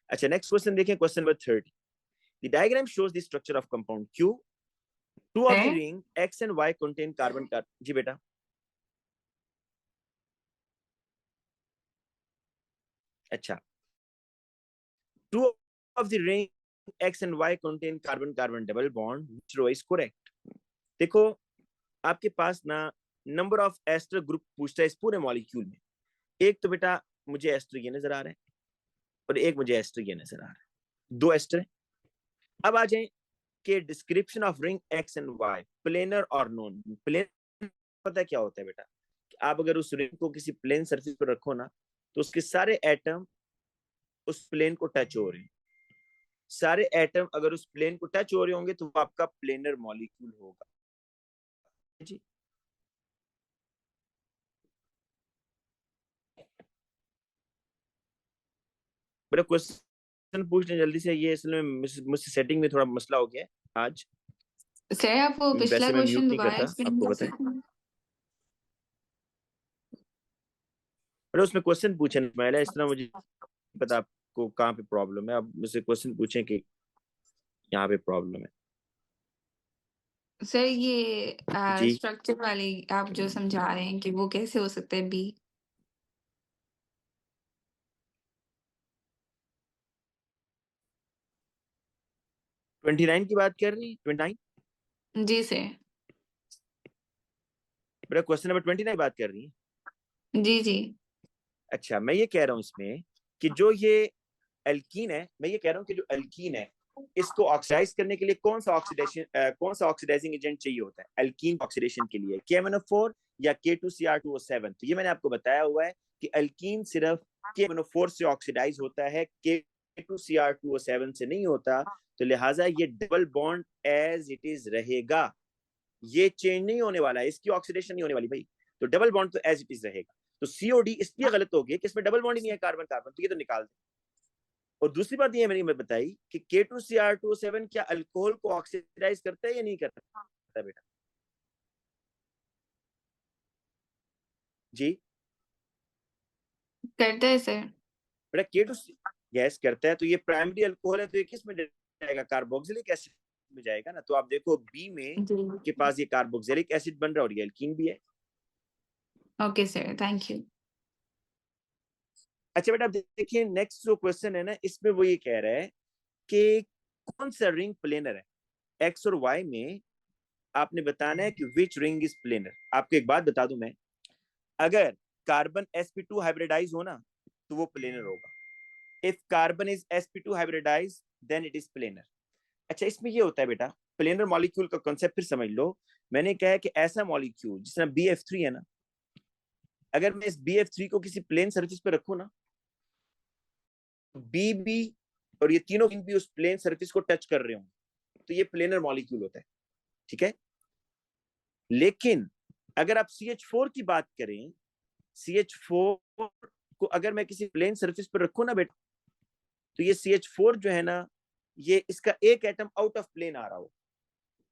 अच्छा, नेक्स्ट क्वेश्चन देखें, question number 30। The diagram shows the structure of compound Q. Two of the है ring X and Y contain carbon जी बेटा, अच्छा, two of the ring X and Y contain carbon-carbon double bond. Which row is correct? देखो आपके पास ना number of ester group पूछता है इस पूरे मॉलिक्यूल में। एक तो बेटा मुझे एस्टर ये नजर आ रहा है, और एक मुझे एस्टर ये नजर आ रहा है, दो एस्टर है। अब आ जाए कि description of ring X and Y, planar और नॉन प्लेन। पता है क्या होता है बेटा, कि आप अगर उस रिंग को किसी प्लेन सरफेस पर रखो ना, तो उसके सारे एटम उस प्लेन को टच हो रहे हैं। सारे एटम अगर उस प्लेन को टच हो रहे होंगे तो वो आपका प्लेनर मॉलिक्यूल होगा जी। बड़ा क्वेश्चन पूछ लें जल्दी से, ये इसलिए मुझसे सेटिंग में थोड़ा मसला हो गया है आज। सर आप वो पिछला वैसे मैं म्यूट क्वेश्चन नहीं दोबारा करता, एक्सप्लेन आपको कर पता है। सकते हैं? बड़ा उसमें क्वेश्चन पूछे मैंने, इस तरह मुझे पता आपको कहाँ पे प्रॉब्लम है। आप मुझसे क्वेश्चन पूछें कि यहाँ पे प्रॉब्लम है सर ये जी। स्ट्रक्चर वाली आप जो समझा रहे हैं कि वो कैसे हो सकता है बी? 29 की बात कर रही है? 29 जी सर। बड़ा क्वेश्चन नंबर 29 बात कर रही है। जी जी। अच्छा, मैं ये कह रहा हूँ इसमें कि जो ये एल्कीन है, मैं ये कह रहा हूँ कि जो एल्कीन है, इसको ऑक्सीडाइज करने के लिए कौन सा ऑक्सीडाइजिंग एजेंट चाहिए होता है एल्कीन ऑक्सीडेशन के लिए? KMnO4 या K2Cr2O7? तो ये मैंने आपको बताया हुआ है कि एल्कीन सिर्फ KMnO4 से ऑक्सीडाइज होता है, K2Cr2O7 से नहीं होता। तो लिहाजा ये double bond as it is रहेगा, ये चेंज नहीं होने वाला है, इसकी ऑक्सीडेशन नहीं होने वाली भाई। तो डबल बॉन्ड तो एज इट इज रहेगा। तो COD इसलिए गलत हो गया कि इसमें डबल बॉन्ड ही नहीं है कार्बन कार्बन, तो ये तो निकाल दे। और दूसरी बात ये मैंने बताई कि K2Cr2O7 क्या अल्कोहल को ऑक्सीडाइज करता है या नहीं करता बेटा? जी करता है सर। बेटा K2 गैस करता है, तो ये प्राइमरी अल्कोहल है, तो ये किस में जाएगा? कार्बोक्सिलिक एसिड में जाएगा ना, तो आप देखो बी में जी के पास ये कार्बोक्सिलिक एसिड बन रहा है और ये एल्कीन भी है। Okay sir, thank you. अच्छा बेटा देखिए नेक्स्ट जो क्वेश्चन है ना, इसमें वो ये कह रहा है कि कौन सा रिंग प्लेनर है। एक्स और वाई में आपने बताना है कि विच रिंग इज प्लेनर। आपको एक बात बता दूं मैं, अगर कार्बन sp2 हाइब्रिडाइज हो ना तो वो प्लेनर होगा। If carbon is sp2 hybridise then it is planar. अच्छा इसमें ये होता है बेटा, प्लेनर मॉलिक्यूल का कॉन्सेप्ट फिर समझ लो। मैंने कहा है कि ऐसा मॉलिक्यूल जिस तरह BF3 है ना, अगर मैं इस BF3 को किसी प्लेन सरफेस पे रखूं ना, BB और ये तीनों भी उस प्लेन सरफेस को टच कर रहे हो, तो ये प्लेनर मॉलिक्यूल होता है, ठीक है। लेकिन अगर आप CH4 की बात करें, CH4 को अगर मैं किसी प्लेन सरफेस पर रखूं ना बेटा, तो ये CH4 जो है ना, ये इसका एक एटम आउट ऑफ प्लेन आ रहा हो,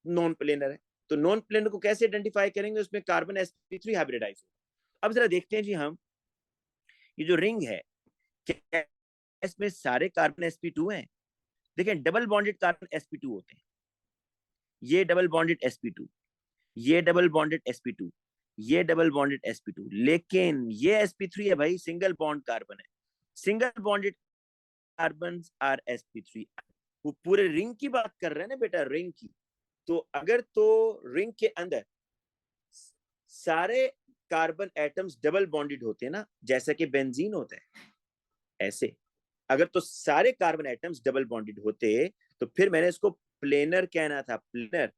नॉन प्लेनर है। तो नॉन प्लेनर को कैसे आइडेंटिफाई करेंगे, उसमें कार्बन sp3 हाइब्रिडाइज हो। अब जरा देखते हैं जी हम, ये जो रिंग है क्या इसमें सारे कार्बन sp2 हैं? देखें डबल बॉन्डेड कार्बन sp2 होते हैं, ये डबल बॉन्डेड sp2, ये डबल बॉन्डेड sp2, ये डबल बॉन्डेड sp2, लेकिन ये sp3 है भाई, सिंगल बॉन्ड कार्बन है। Single bonded carbon are sp3। वो पूरे रिंग की बात कर रहे हैं ना बेटा, रिंग की। तो अगर तो रिंग के अंदर सारे कार्बन एटम्स डबल बॉन्डेड होते हैं ना, जैसा कि बेंजीन होता है, ऐसे अगर तो सारे कार्बन एटम्स डबल बॉन्डेड होते तो फिर मैंने इसको प्लेनर कहना था, प्लेनर।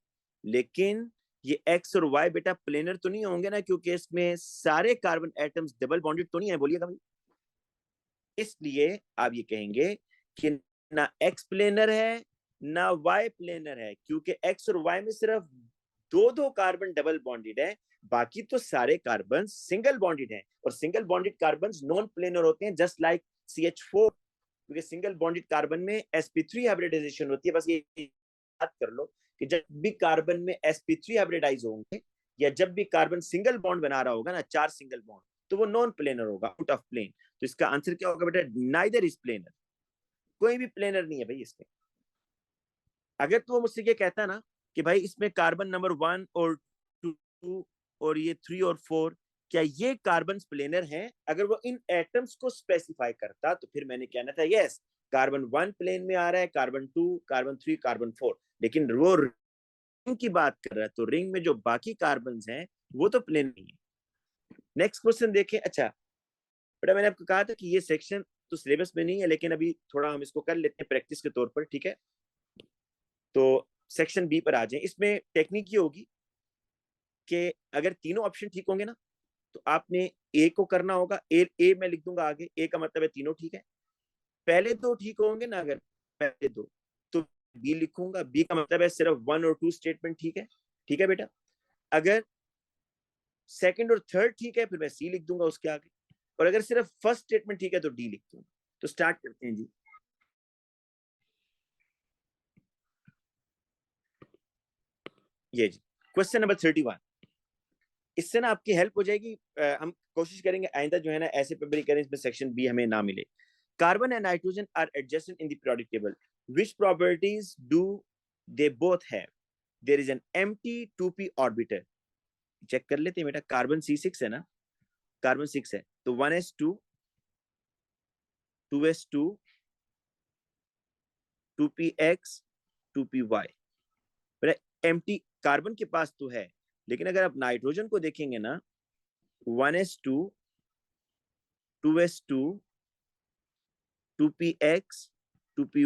लेकिन ये एक्स और वाई बेटा प्लेनर तो नहीं होंगे ना, क्योंकि इसमें सारे कार्बन एटम्स डबल बॉन्डेड तो नहीं है, बोलिएगा भाई। इसलिए आप ये कहेंगे कि ना एक्स प्लेनर है ना वाई प्लेनर है, क्योंकि एक्स और वाई में सिर्फ दो दो कार्बन डबल बॉन्डेड है, बाकी तो सारे कार्बन सिंगल बॉन्डेड हैं। और single bonded carbon non planar होते हैं, जस्ट लाइक CH4, क्योंकि सिंगल बॉन्डेड कार्बन में sp3 हाइब्रिडाइजेशन होती है। बस ये याद कर लो कि जब भी कार्बन में sp3 हाइब्रिडाइज होंगे, या जब भी कार्बन सिंगल बॉन्ड बना रहा होगा ना, 4 सिंगल बॉन्ड, तो वो नॉन प्लेनर होगा, आउट ऑफ प्लेन। तो इसका आंसर क्या होगा बेटा, नाइदर इज प्लेनर। कोई भी प्लेनर नहीं है भाई इसमें। अगर तो वो मुझसे ये कहता ना कि भाई इसमें कार्बन नंबर 1 और 2 और ये 3 और 4, क्या ये कार्बन प्लेनर हैं, अगर वो इन एटम्स को स्पेसिफाई करता तो फिर मैंने कहना था यस, कार्बन 1 प्लेन में आ रहा है, कार्बन 2, कार्बन 3, कार्बन 4। लेकिन वो रिंग की बात कर रहा है, तो रिंग में जो बाकी कार्बन हैं वो तो प्लेन नहीं है। नेक्स्ट क्वेश्चन देखें। अच्छा बेटा मैंने आपको कहा था कि ये सेक्शन तो सिलेबस में नहीं है, लेकिन अभी थोड़ा हम इसको कर लेते हैं प्रैक्टिस के तौर पर, ठीक है। तो सेक्शन बी पर आ जाए। इसमें टेक्निक ये होगी कि अगर तीनों ऑप्शन ठीक होंगे ना, तो आपने ए को करना होगा। ए मैं लिख दूंगा आगे, ए का मतलब है तीनों ठीक है। पहले दो ठीक होंगे ना, अगर पहले दो, तो बी लिखूंगा। बी का मतलब है सिर्फ 1 और 2 स्टेटमेंट ठीक है, ठीक है बेटा। अगर सेकंड और थर्ड ठीक है, फिर मैं सी लिख दूंगा उसके आगे। और अगर सिर्फ फर्स्ट स्टेटमेंट ठीक है तो डी लिख दूंगा। तो स्टार्ट करते हैं जी। ये जी क्वेश्चन नंबर 31। इससे ना आपकी हेल्प हो जाएगी। हम कोशिश करेंगे आइंदा जो है ना ऐसे पेपर ही करें इसमें सेक्शन बी हमें ना मिले। Carbon and nitrogen are adjacent in the periodic table, which properties do they both have? There is an empty 2p orbital. Check कर लेते हैं बेटा, कार्बन C6 है ना, कार्बन 6 है, तो 1s2 2s2 2px 2py। बेटा एम्प्टी कार्बन के पास तो है, लेकिन अगर आप नाइट्रोजन को देखेंगे ना, 1s2 2s2 2px 2py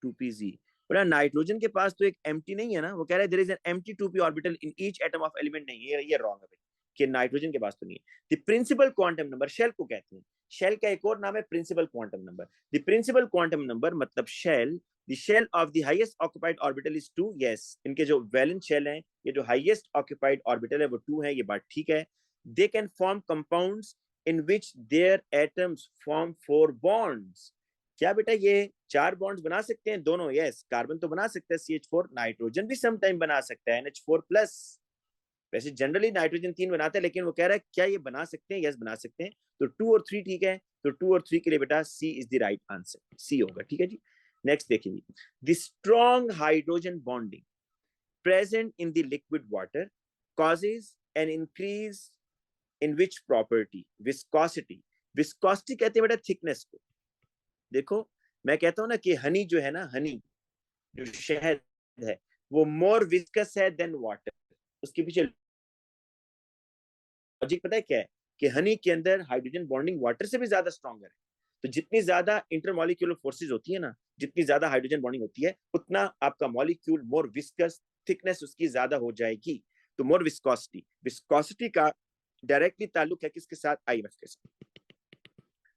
2pz। बेटा नाइट्रोजन के पास तो एक एम्प्टी नहीं है ना, वो कह रहा है there is an empty 2p orbital in each atom of element. नहीं है, ये रॉन्ग है भाई, कि नाइट्रोजन के पास तो नहीं है। The principal quantum number, shell को कहते हैं, शेल का एक और नाम है principal quantum number. The principal quantum number मतलब shell, the shell of the highest occupied orbital is 2। Yes, इनके जो वैलेंस शेल हैं, ये जो हाईएस्ट ऑक्यूपाइड ऑर्बिटल है वो 2 है, ये बात ठीक है। They can form compounds in which their atoms form 4 bonds। क्या बेटा ये 4 बॉन्ड्स बना सकते हैं दोनों? यस, कार्बन तो बना सकता है CH4, नाइट्रोजन भी समटाइम बना सकता है NH4+। वैसे जनरली नाइट्रोजन 3 बनाता है, लेकिन वो कह रहा है क्या ये बना सकते हैं? यस बना सकते हैं। तो 2 और 3 ठीक है, तो 2 और 3 के लिए बेटा सी इज द राइट आंसर, सी होगा, ठीक है जी। नेक्स्ट देखिए, the strong hydrogen bonding present in the liquid water causes an increase in which property? Viscosity. Viscosity कहते हैं बेटा थिकनेस को। देखो मैं कहता हूं ना कि हनी जो है ना, हनी जो शहद है वो मोर विस्कस है देन वाटर। उसके पीछे लॉजिक पता है क्या है? कि हनी के अंदर हाइड्रोजन बॉन्डिंग वाटर से भी ज्यादा स्ट्रॉन्गर है। तो जितनी ज्यादा इंटरमॉलिक्यूलर फोर्सेज होती है ना, जितनी ज्यादा हाइड्रोजन बॉन्डिंग होती है, उतना आपका मॉलिक्यूल मोर विस्कस, थिकनेस उसकी ज्यादा हो जाएगी। तो मोर विस्कोसिटी, विस्कोसिटी का डायरेक्टली ताल्लुक है किसके साथ? आईएमएफ के साथ।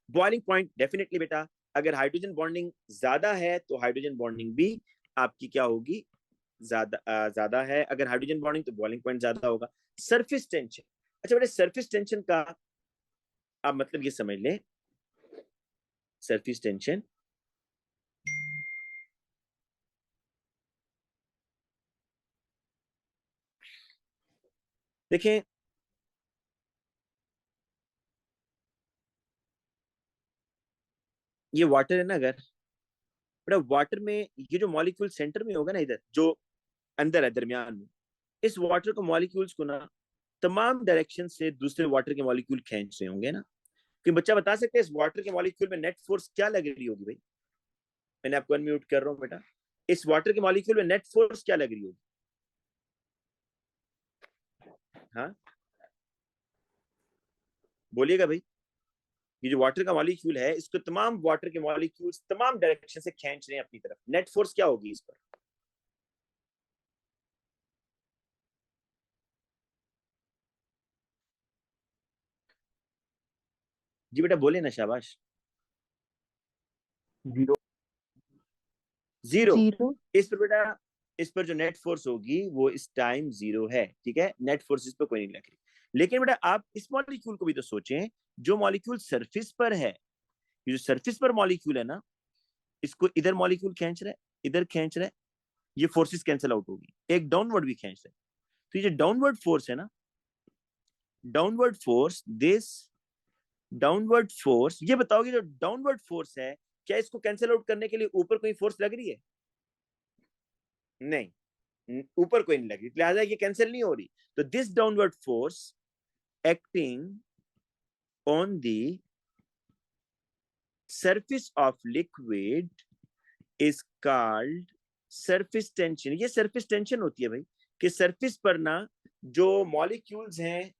बॉइलिंग पॉइंट डेफिनेटली बेटा, अगर हाइड्रोजन बॉन्डिंग ज्यादा है तो हाइड्रोजन बॉन्डिंग भी आपकी क्या होगी? ज्यादा है। अगर हाइड्रोजन बॉन्डिंग तो बॉइलिंग पॉइंट ज्यादा होगा। सरफेस टेंशन, अच्छा बेटा सरफेस टेंशन का आप मतलब ये समझ लें, सरफेस टेंशन देखें, ये वाटर है ना, अगर बेटा वाटर में ये जो मॉलिक्यूल सेंटर में होगा ना, इधर जो अंदर है दरमियान में, इस वाटर को मॉलिक्यूल्स को ना तमाम डायरेक्शन से दूसरे वाटर के मॉलिक्यूल खींच रहे होंगे ना। कि बच्चा बता सकते हैं इस वाटर के मॉलिक्यूल में नेट फोर्स क्या लग रही होगी? भाई मैंने आपको अनम्यूट कर रहा हूँ बेटा, इस वाटर के मॉलिक्यूल में नेट फोर्स क्या लग रही होगी? हाँ बोलिएगा भाई। ये जो वाटर का मॉलिक्यूल है, इसको तमाम वाटर के मॉलिक्यूल्स तमाम डायरेक्शन से खींच रहे हैं अपनी तरफ, नेट फोर्स क्या होगी इस पर? जी बेटा बोले ना, शाबाश। जीरो। जीरो। जीरो। इस पर बेटा, इस पर जो नेट फोर्स होगी वो इस टाइम जीरो है, ठीक है। नेट फोर्स इस पर कोई नहीं लग रही। लेकिन बेटा आप इस मॉलिक्यूल को भी तो सोचें, जो मॉलिक्यूल सरफेस पर है, ये जो सरफेस पर मॉलिक्यूल है ना, इसको इधर मॉलिक्यूल खींच रहा है, इधर खींच रहा है, ये फोर्सेस कैंसिल आउट होगी, एक डाउनवर्ड भी खींच रहा है। तो ये जो डाउनवर्ड फोर्स है ना, downward force, this downward force, ये बताओगे जो डाउनवर्ड फोर्स है, क्या इसको कैंसिल आउट करने के लिए ऊपर कोई फोर्स लग रही है? नहीं, ऊपर कोई नहीं लग रही, लिहाजा ये कैंसिल नहीं हो रही। तो this downward force acting on the surface of liquid is called surface tension. ये सरफेस टेंशन होती है भाई, कि सरफेस पर ना जो मॉलिक्यूल्स हैं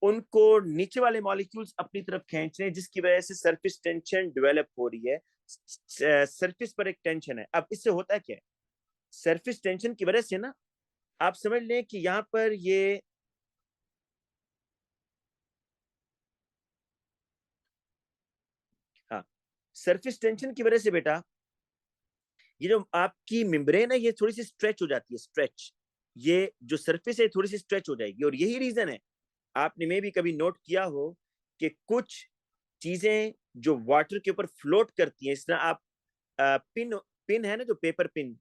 उनको नीचे वाले मॉलिक्यूल्स अपनी तरफ खींच रहे हैं, जिसकी वजह से सरफेस टेंशन डेवलप हो रही है। सरफेस पर एक टेंशन है। अब इससे होता है क्या है? सरफेस टेंशन की वजह से ना आप समझ लें कि यहां पर ये हाँ, सरफेस टेंशन की वजह से बेटा ये जो आपकी मेम्ब्रेन है ये थोड़ी सी स्ट्रेच हो जाती है, स्ट्रेच। ये जो सरफेस है थोड़ी सी स्ट्रेच हो जाएगी, और यही रीजन है, आपने में भी कभी नोट किया हो कि कुछ चीजें जो वाटर के ऊपर फ्लोट करती हैं, इस तरह आप पिन पिन है ना, जो पेपर पिन,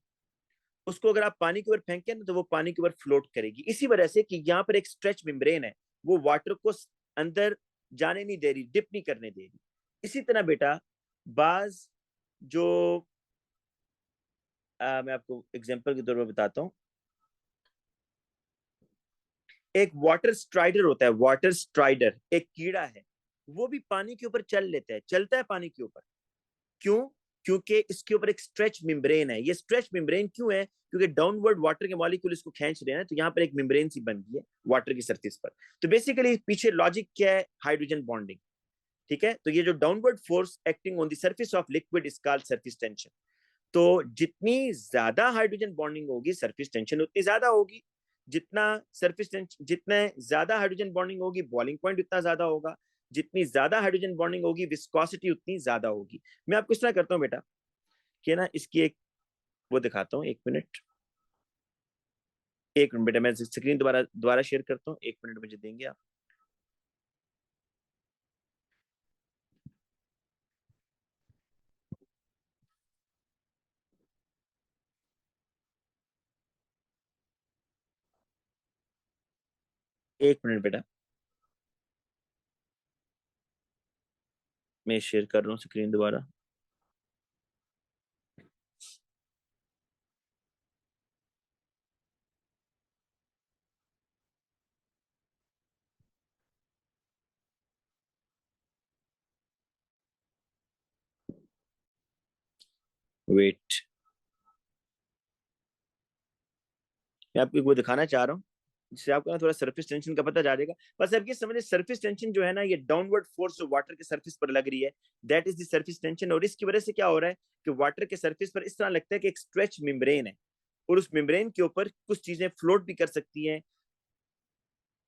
उसको अगर आप पानी के ऊपर फेंकें ना तो वो पानी के ऊपर फ्लोट करेगी, इसी वजह से कि यहाँ पर एक स्ट्रेच मेम्ब्रेन है, वो वाटर को अंदर जाने नहीं दे रही, डिप नहीं करने दे रही। इसी तरह बेटा बाज जो मैं आपको एग्जांपल के तौर पर बताता हूँ, एक वाटर स्ट्राइडर होता है, वाटर स्ट्राइडर एक कीड़ा है, वो भी पानी के ऊपर चल लेता है, चलता है पानी के ऊपर। क्यों? क्योंकि इसके ऊपर एक स्ट्रेच मेम्ब्रेन है। ये स्ट्रेच मेम्ब्रेन क्यों है? क्योंकि डाउनवर्ड वाटर के मॉलिक्यूल इसको खींच रहे हैं, तो यहाँ पर एक मेम्ब्रेन सी बन गई है वाटर की सरफेस पर। तो बेसिकली पीछे लॉजिक क्या है? हाइड्रोजन बॉन्डिंग, ठीक है। तो ये जो downward force acting on the surface of liquid is called surface tension. तो जितनी ज्यादा हाइड्रोजन बॉन्डिंग होगी, सरफेस टेंशन उतनी ज्यादा होगी। जितना सरफेस टेंशन, जितने ज्यादा हाइड्रोजन बॉन्डिंग होगी, बॉइलिंग पॉइंट उतना ज्यादा होगा। जितनी ज्यादा हाइड्रोजन बॉन्डिंग होगी, विस्कोसिटी उतनी ज्यादा होगी। मैं आपको इस तरह करता हूँ बेटा कि ना इसकी एक वो दिखाता हूँ, 1 मिनट, 1 मिनट बेटा, मैं स्क्रीन दोबारा दोबारा शेयर करता हूँ, 1 मिनट मुझे देंगे आप? एक मिनट बेटा, मैं शेयर कर रहा हूँ स्क्रीन दोबारा। वेट, मैं आपको वो दिखाना चाह रहा हूँ जिससे आपको ना थोड़ा सरफेस टेंशन का पता जा जाएगा। बस अब ये समझे सरफेस टेंशन जो है ना, ये डाउनवर्ड फोर्स जो वाटर के सरफेस पर लग रही है, that is the surface tension. और इसकी वजह से क्या हो रहा है कि वाटर के सरफेस पर इस तरह लगता है कि एक स्ट्रेच मेम्ब्रेन है, और उस मेम्ब्रेन के ऊपर कुछ चीजें फ्लोट भी कर सकती हैं।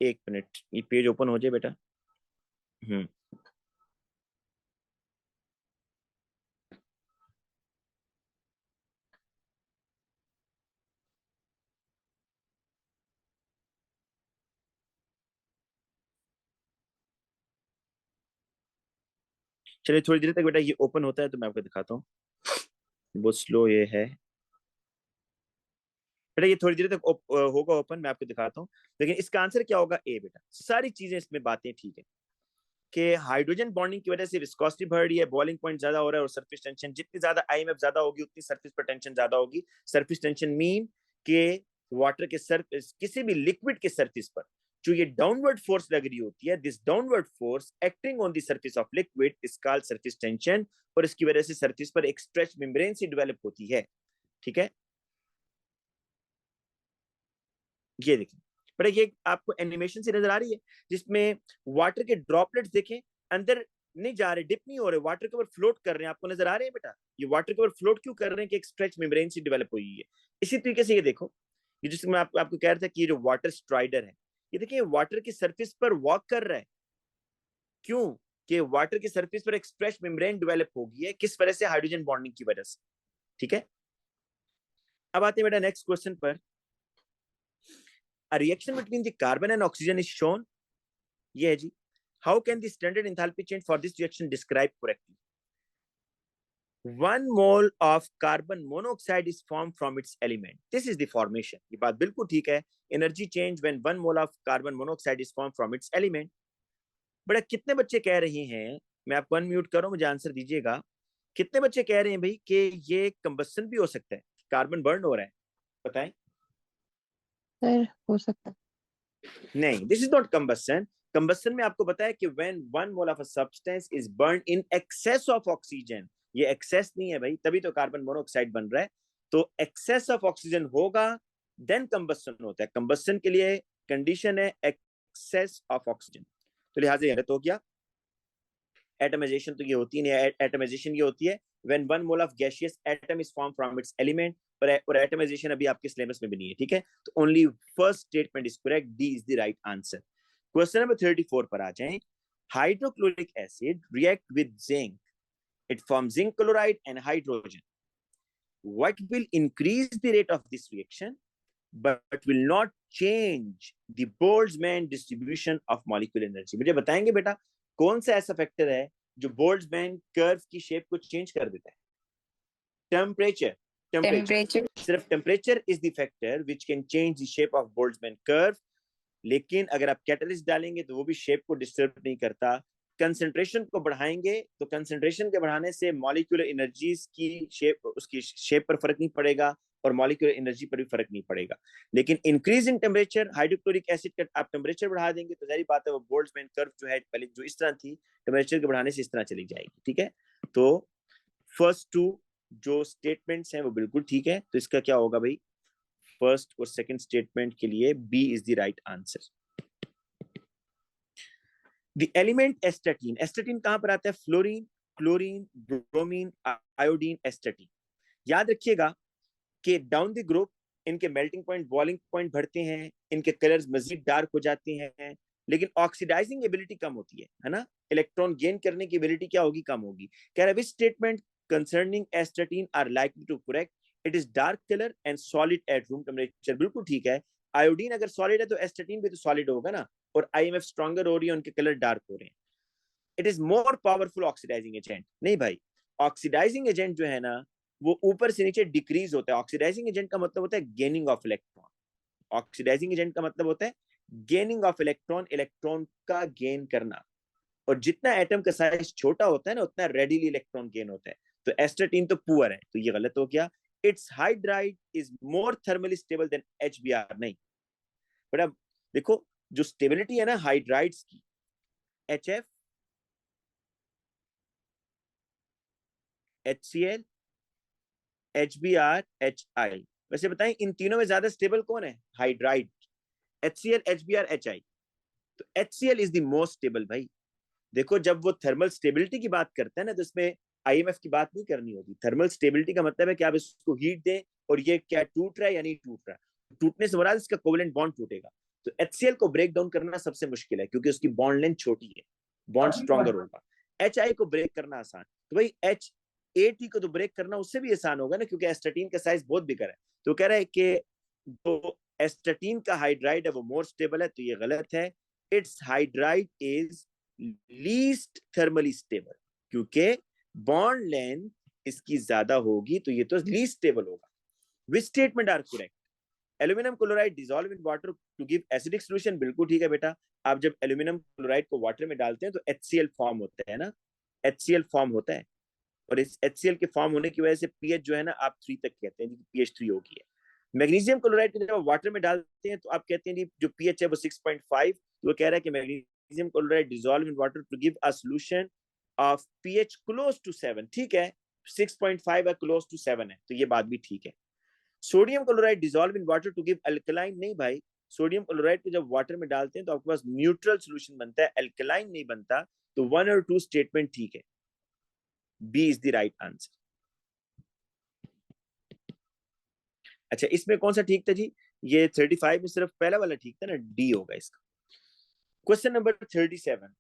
एक मिनट, ये पेज ओपन हो जाए बेटा। चलिए थोड़ी देर तक बेटा ये ओपन होता है तो मैं आपको दिखाता हूँ। बहुत स्लो ये है बेटा, ये थोड़ी देर तक होगा ओपन, मैं आपको दिखाता हूँ। लेकिन इसका आंसर क्या होगा? ए बेटा। सारी चीजें इसमें बातें ठीक है कि हाइड्रोजन बॉन्डिंग की वजह से विस्कोसिटी बढ़ रही है, बॉइलिंग पॉइंट ज्यादा हो रहा है, और सरफेस टेंशन, जितनी ज्यादा आईएमएफ ज्यादा होगी उतनी सरफेस पर टेंशन ज्यादा होगी। सरफेस टेंशन मीन के वाटर के सरफेस, किसी भी लिक्विड के सरफेस पर जो ये डाउनवर्ड फोर्स लग रही होती है, this downward force acting on the surface of liquid is called surface tension, और इसकी वजह से सरफेस पर एक स्ट्रेच मेम्ब्रेन सी डेवलप होती है। ठीक है, ये देखिए बेटा, ये आपको एनिमेशन से नजर आ रही है जिसमें वाटर के ड्रॉपलेट्स देखें, अंदर नहीं जा रहे, डिप नहीं हो रहे, वाटर के ऊपर फ्लोट कर रहे हैं। आपको नजर आ रहे हैं बेटा, ये वाटर के ऊपर फ्लोट क्यों कर रहे हैं? कि एक स्ट्रेच मेम्ब्रेन सी डेवलप हुई है। इसी तरीके से ये देखो, ये जिसमें मैं आपको कह रहा था कि ये जो वाटर स्ट्राइडर है, ये देखिए वाटर की सरफेस पर वॉक कर रहा है। क्यों? कि वाटर की सरफेस पर एक स्ट्रेच मेम्ब्रेन डेवलप हो गई है। किस वजह से? हाइड्रोजन बॉन्डिंग की वजह से। ठीक है, अब आते हैं बेटा नेक्स्ट क्वेश्चन पर। A reaction between the carbon and oxygen is shown. ये है जी। How can the standard enthalpy change for this reaction describe correctly? 1 mole of carbon monoxide is formed from its element. This is the formation. ये बात बिल्कुल ठीक है। Energy change when 1 mole of carbon monoxide is formed from its element. बड़ा कितने बच्चे कह रहे हैं, मैं आपको अनम्यूट करूं, मुझे आंसर दीजिएगा। कितने बच्चे कह रहे हैं भाई कि ये कंबस्टन भी हो सकता है, कार्बन बर्न हो रहा है? बताएं। सर हो सकता है। नहीं, this is not combustion. Combustion में आपको पता है कि when 1 mole of a substance is burn in excess of oxygen, ये एक्सेस नहीं है भाई, तभी तो कार्बन मोनोऑक्साइड बन रहा है। तो एक्सेस ऑफ ऑक्सीजन होगा देन कंबस्टन होता है। कंबस्टन के लिए कंडीशन है एक्सेस ऑफ ऑक्सीजन, तो लिहाजा ये गलत हो गया। एटमाइजेशन तो ये होती नहीं है, एटमाइजेशन ये होती है when 1 mole of gaseous atom is form from its element, और एटमाइजेशन अभी आपके सिलेबस में भी नहीं है। ठीक है, तो only first statement is correct, D is the right answer. Question number 34 पर आ जाएं। Hydrochloric acid react with zinc, it forms zinc chloride and hydrogen. What will increase the rate of this reaction but will not change the Boltzmann distribution of molecular energy? मुझे बताएंगे बेटा कौन सा ऐसा factor है जो बोल्ट्जमैन कर्व की shape को चेंज कर देता है? टेम्परेचर। टेम्परेचर। सिर्फ temperature is the factor which can change the shape of Boltzmann curve. लेकिन अगर आप कैटलिस्ट डालेंगे तो वो भी शेप को डिस्टर्ब नहीं करता। कंसंट्रेशन को बढ़ाएंगे तो कंसंट्रेशन के बढ़ाने से मॉलिक्यूलर एनर्जीज की शेप, उसकी शेप पर फर्क नहीं पड़ेगा, और मॉलिक्यूलर एनर्जी पर भी फर्क नहीं पड़ेगा। लेकिन इंक्रीजिंग टेम्परेचर, हाइड्रोक्लोरिक एसिड का आप टेम्परेचर बढ़ा देंगे तो सारी बात है वो बोल्ट्जमैन कर्व जो है पहले जो इस तरह थी, टेम्परेचर के बढ़ाने से इस तरह चली जाएगी। ठीक है, तो फर्स्ट टू जो स्टेटमेंट्स हैं वो बिल्कुल ठीक है, तो इसका क्या होगा भाई? फर्स्ट और सेकंड स्टेटमेंट के लिए B is the right answer. The element astatine, astatine कहां पर आता है? Fluorine, chlorine, bromine, iodine, astatine. याद रखिएगा कि डाउन द ग्रुप इनके मेल्टिंग पॉइंट, बॉइलिंग पॉइंट बढ़ते हैं, इनके कलर्स मजीद डार्क हो जाते हैं, लेकिन ऑक्सीडाइजिंग एबिलिटी कम होती है ना, इलेक्ट्रॉन गेन करने की एबिलिटी क्या होगी? कम होगी। कह रहा है statement concerning astatine are likely to correct, it is dark colour and solid at room temperature. बिल्कुल ठीक है, आयोडीन अगर सॉलिड है तो एस्टेटीन भी तो सॉलिड होगा ना, और आईएमएफ स्ट्रॉन्गर हो रही है, उनके कलर डार्क हो रहे हैं। It is more powerful oxidising agent. नहीं भाई, ऑक्सीडाइजिंग एजेंट जो है ना वो ऊपर से नीचे डिक्रीज होता है। ऑक्सीडाइजिंग एजेंट का मतलब होता है gaining of electron. Oxidising agent का मतलब होता है गेनिंग ऑफ इलेक्ट्रॉन, इलेक्ट्रॉन का गेन करना। और जितना एटम का साइज छोटा होता है ना उतना रेडिली इलेक्ट्रॉन गेन होता है। तो एस्टेटीन तो पुअर है, तो ये गलत हो गया। It's hydride is more thermally stable then HBr। नहीं बेटा, देखो जो स्टेबिलिटी है ना हाइड्राइड्स की, HF, HCl, HBr, HI। वैसे बताएं इन तीनों में ज्यादा स्टेबल कौन है? Hydride, HCl, HBr, HI। तो HCl is the most stable भाई। देखो जब वो थर्मल स्टेबिलिटी की बात करते हैं ना, तो इसमें IMF की बात नहीं करनी होती। थर्मल स्टेबिलिटी का मतलब है कि आप इसको हीट दें और ये क्या टूट रहा है या नहीं टूट रहा है। टूटने से मुराद इसका कोवेलेंट बॉन्ड टूटेगा। तो HCl को ब्रेक डाउन करना सबसे मुश्किल है क्योंकि उसकी बॉन्ड लेंथ छोटी है, बॉन्ड स्ट्रॉन्गर होगा। HI को ब्रेक करना आसान। तो भाई HAT को तो ब्रेक करना उससे भी आसान होगा ना, क्योंकि एस्टाटीन का साइज बहुत बिगर है। तो कह रहा है कि जो एस्टाटीन का हाइड्राइड है वो मोर स्टेबल है, तो ये गलत है। Its hydride is least thermally stable, क्योंकि बॉन्ड लेंथ इसकी ज्यादा होगी, तो ये तो लीस्ट स्टेबल होगा। Which statement are correct? Aluminium chloride dissolve in water to give acidic solution, बिल्कुल ठीक है बेटा। आप जब एल्यूमिनियम क्लोराइड को वाटर में डालते हैं तो HCl फॉर्म होता है ना, HCl फॉर्म होता है। और इस HCl के फॉर्म होने की वजह से पीएच जो है ना आप 3 तक कहते हैं, pH 3 होगी है। मैग्नीशियम क्लोराइड जब आप वाटर में डालते हैं तो आप कहते हैं जो pH है वो 6.5। तो वो कह रहा है कि magnesium chloride dissolve in water to give a solution of pH close to 7। ठीक है, 6.5 है, क्लोज टू 7 है, तो ये बात भी ठीक है। Sodium chloride dissolve in water to give alkaline, नहीं भाई, सोडियम क्लोराइड को जब वाटर में डालते हैं तो आपके पास न्यूट्रल सॉल्यूशन बनता है, अल्कलाइन नहीं बनता। तो 1 और 2 स्टेटमेंट ठीक है, B is the right answer. अच्छा, इसमें कौन सा ठीक था जी? ये 35 में सिर्फ पहला वाला ठीक था ना, डी होगा इसका। Question number 37।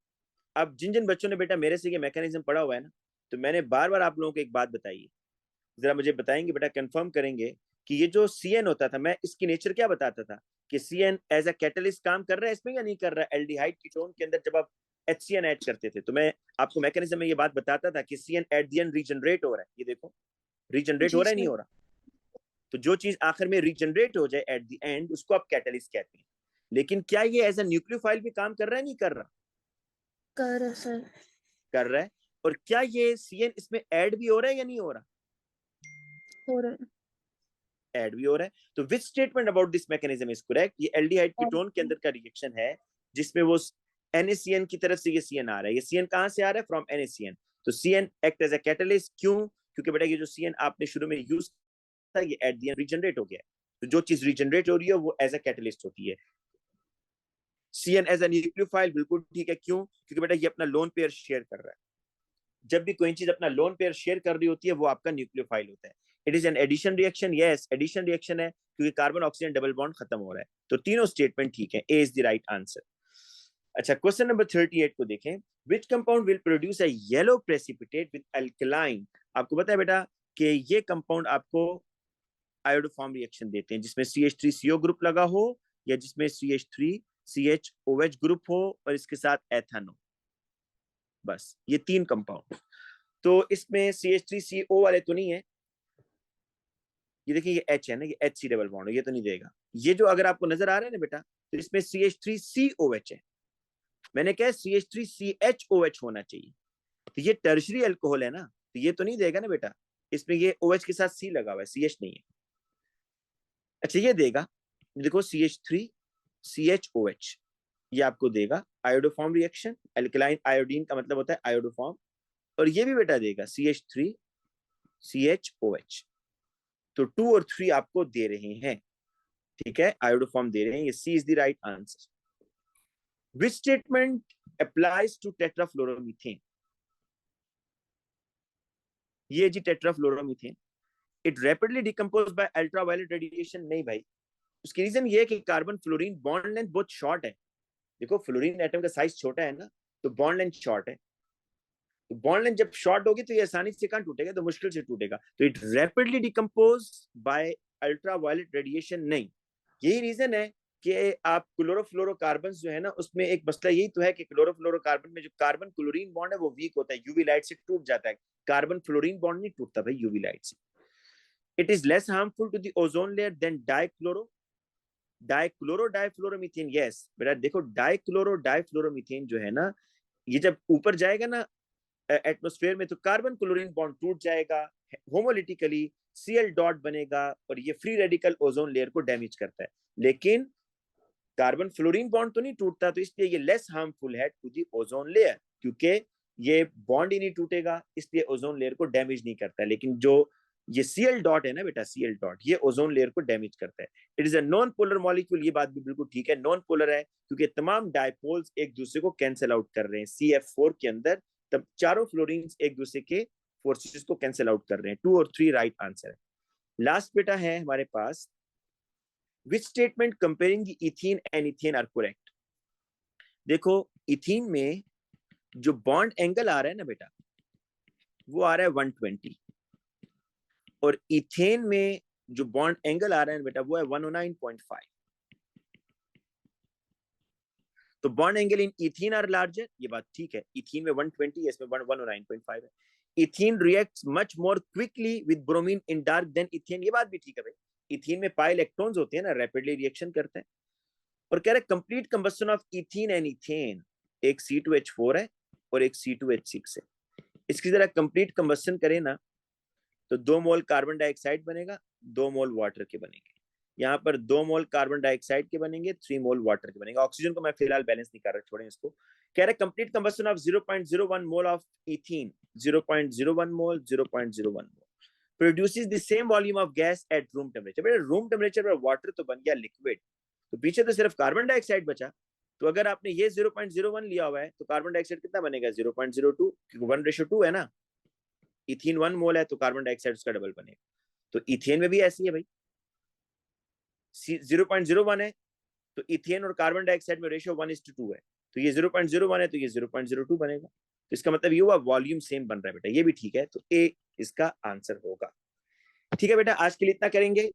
अब जिन जिन बच्चों ने बेटा मेरे से ये मैकेनिज्म पढ़ा हुआ है ना, तो मैंने बार बार आप लोगों को एक बात बताई है, जरा मुझे बताएंगे बेटा, कंफर्म करेंगे कि ये जो CN होता था, मैं इसकी नेचर क्या बताता था कि CN एज अ कैटलिस्ट काम कर रहा है इसमें या नहीं कर रहा है। एल्डिहाइड कीटोन के अंदर जब आप HCN ऐड करते थे तो मैं आपको मैकेनिज्म में ये बात बताता था कि CN at the end regenerate हो रहा है। ये देखो रीजनरेट हो जी रहा है, नहीं सर। हो रहा। तो जो चीज आखिर में रीजनरेट हो जाए एट द एंड, उसको आप कैटलिस्ट कहते हैं। लेकिन क्या ये एज अ न्यूक्लियोफाइल भी काम कर रहा है, नहीं कर रहा? कर सर। कर रहा है। और क्या ये CN इसमें ऐड भी हो रहा है या नहीं हो रहा? हो रहा है। ऐड भी हो रहा है। तो which statement about this mechanism is correct? ये एल्डिहाइड कीटोन के अंदर का रिएक्शन है जिसमें वो NaCN की तरफ से ये CN आ रहा है। ये CN कहां से आ रहा है? From NaCN। तो CN act as a catalyst. क्यों? क्योंकि बेटा ये जो CN आपने शुरू में यूज था ये एट द एंड रीजनरेट हो गया है। तो जो चीज रीजनरेट हो रही है वो एज अ कैटलिस्ट होती है। CN एज अ न्यूक्लियोफाइल, बिल्कुल ठीक है। क्यों? क्योंकि बेटा ये अपना लोन पेयर शेयर कर रहा है। जब भी कोई चीज अपना लोन पेयर शेयर कर रही होती है वो आपका न्यूक्लियोफाइल होता है। It is an addition reaction, yes addition reaction है, क्योंकि कार्बन ऑक्सीजन डबल बॉन्ड खत्म हो रहा है। तो तीनों स्टेटमेंट ठीक है, ए इज द राइट आंसर। अच्छा, क्वेश्चन नंबर 38 को देखें। Which compound will produce a yellow precipitate with alkaline? आपको पता है बेटा कि ये कंपाउंड आपको आयोडोफॉर्म रिएक्शन देते हैं जिसमें CH3CO ग्रुप लगा हो या जिसमें CH3CHOH ग्रुप हो और इसके साथ एथन हो। बस ये 3 कंपाउंड। तो इसमें CH3CO वाले तो नहीं है। ये देखिए ये H है ना, ये HC डबल बॉन्ड है, ये तो नहीं देगा। ये जो अगर आपको नजर आ रहा है ना बेटा, तो इसमें CH3COH है। मैंने कहा CH3CHOH होना चाहिए। तो ये टर्शरी अल्कोहल है ना, तो ये तो नहीं देगा ना बेटा। इसमें ये OH के साथ C लगा हुआ है, CH नहीं है। अच्छा ये देगा, देखो CH3CHOH ये आपको देगा आयोडोफॉर्म रिएक्शन। अल्कलाइन आयोडीन का मतलब होता है आयोडोफॉर्म। और ये भी बेटा देगा CH3CHOH। तो 2 और 3 आपको दे रहे हैं, ठीक है, आयोडोफॉर्म दे रहे हैं। ये C is the right answer. Which statement applies to tetrafluoromethane? ये जी tetrafluoromethane, it rapidly decompose by ultraviolet radiation, नहीं भाई। उसकी रीजन ये है कि कार्बन फ्लोरीन बॉन्ड लेंथ बहुत शॉर्ट है। देखो फ्लोरीन एटम का साइज छोटा है ना, तो बॉन्ड लेंथ शॉर्ट है। तो बॉन्ड लेंथ जब शॉर्ट होगी तो ये आसानी से कहां टूटेगा? तो मुश्किल से टूटेगा। तो it rapidly decompose by ultraviolet radiation, नहीं। यही रीजन है कि आप क्लोरोफ्लोरोकार्बन जो है ना, उसमें एक मसला यही तो है कि क्लोरोफ्लोरोकार्बन में जो कार्बन क्लोरीन बॉन्ड है वो वीक होता है, यूवी लाइट से टूट जाता है। कार्बन फ्लोरीन बॉन्ड नहीं टूटता भाई यूवी लाइट से। It is less harmful to the ozone layer than difluoromethane. Yes बेटा, देखो डाइफ्लोरोमीथेन जो है ना, ये जब ऊपर जाएगा ना एटमॉस्फेयर में, तो कार्बन क्लोरीन बॉन्ड टूट जाएगा होमोलिटिकली, Cl डॉट बनेगा और ये फ्री रेडिकल ओजोन लेयर को डैमेज करता है। लेकिन कार्बन फ्लोरीन बॉन्ड तो नहीं टूटता, तो इसलिए ये लेस हार्मफुल है टू दी ओजोन लेयर, क्योंकि ये बॉन्ड ही नहीं टूटेगा, इसलिए ओजोन लेयर को डैमेज नहीं करता। लेकिन जो ये Cl डॉट है ना बेटा, Cl डॉट, ये ओजोन लेयर को डैमेज करता है। It is a non polar molecule, ये बात भी बिल्कुल ठीक है, नॉन पोलर है क्योंकि तमाम डायपोल्स एक दूसरे को कैंसिल आउट कर रहे हैं CF4 के अंदर, तब चारों फ्लोरीन्स एक दूसरे के फोर्सेस को कैंसिल आउट कर रहे हैं। 2 और 3 राइट आंसर है। लास्ट बेटा है हमारे पास, which statement comparing the ethene and ethane are correct. देखो इथीन में जो बॉन्ड एंगल आ रहा है ना बेटा, वो आ रहा है 120, और इथेन में जो बॉन्ड एंगल आ रहा है बेटा वो है 109.5। तो bond angle in ethene are larger, ये बात ठीक है, इथीन में 120 है, इसमें 109.5 है। Ethene reacts much more quickly with bromine in dark than ethane, ये बात भी ठीक है भाई, इथीन में पाई इलेक्ट्रॉन्स होते हैं ना, रैपिडली रिएक्शन करते हैं। और कह रहे complete combustion of ethene and ethane, एक C2H4 है और एक C2H6 है, इसकी जरा कंप्लीट कंबस्शन करें ना तो 2 मोल कार्बन डाइऑक्साइड बनेगा, 2 मोल वाटर के बनेंगे, यहाँ पर 2 मोल कार्बन डाइऑक्साइड के बनेंगे, 3 मोल वाटर के बनेंगे। ऑक्सीजन को मैं फिलहाल बैलेंस नहीं कर रहा, छोड़ें इसको। कह रहे complete combustion of 0.01 mole of ethene, 0.01 mole, 0.01 mole produces the same volume of gas at room temperature. बेटा रूम टेम्परेचर पर वाटर तो बन गया लिक्विड, तो पीछे तो सिर्फ कार्बन डाइऑक्साइड बचा। तो अगर आपने ये 0.01 लिया हुआ है तो कार्बन डाइऑक्साइड कितना बनेगा, 0.02, क्योंकि 1:2 है ना, इथीन 1 मोल है तो कार्बन डाइऑक्साइड उसका डबल बनेगा। तो इथेन में भी ऐसी है भाई, 0.01 है तो इथेन और कार्बन डाइऑक्साइड में रेशियो 1:2 है, तो ये 0.01 है तो ये 0.02 बनेगा। तो इसका मतलब ये हुआ वॉल्यूम सेम बन रहा है बेटा, ये भी ठीक है, तो ए इसका आंसर होगा। ठीक है बेटा, आज के लिए इतना करेंगे।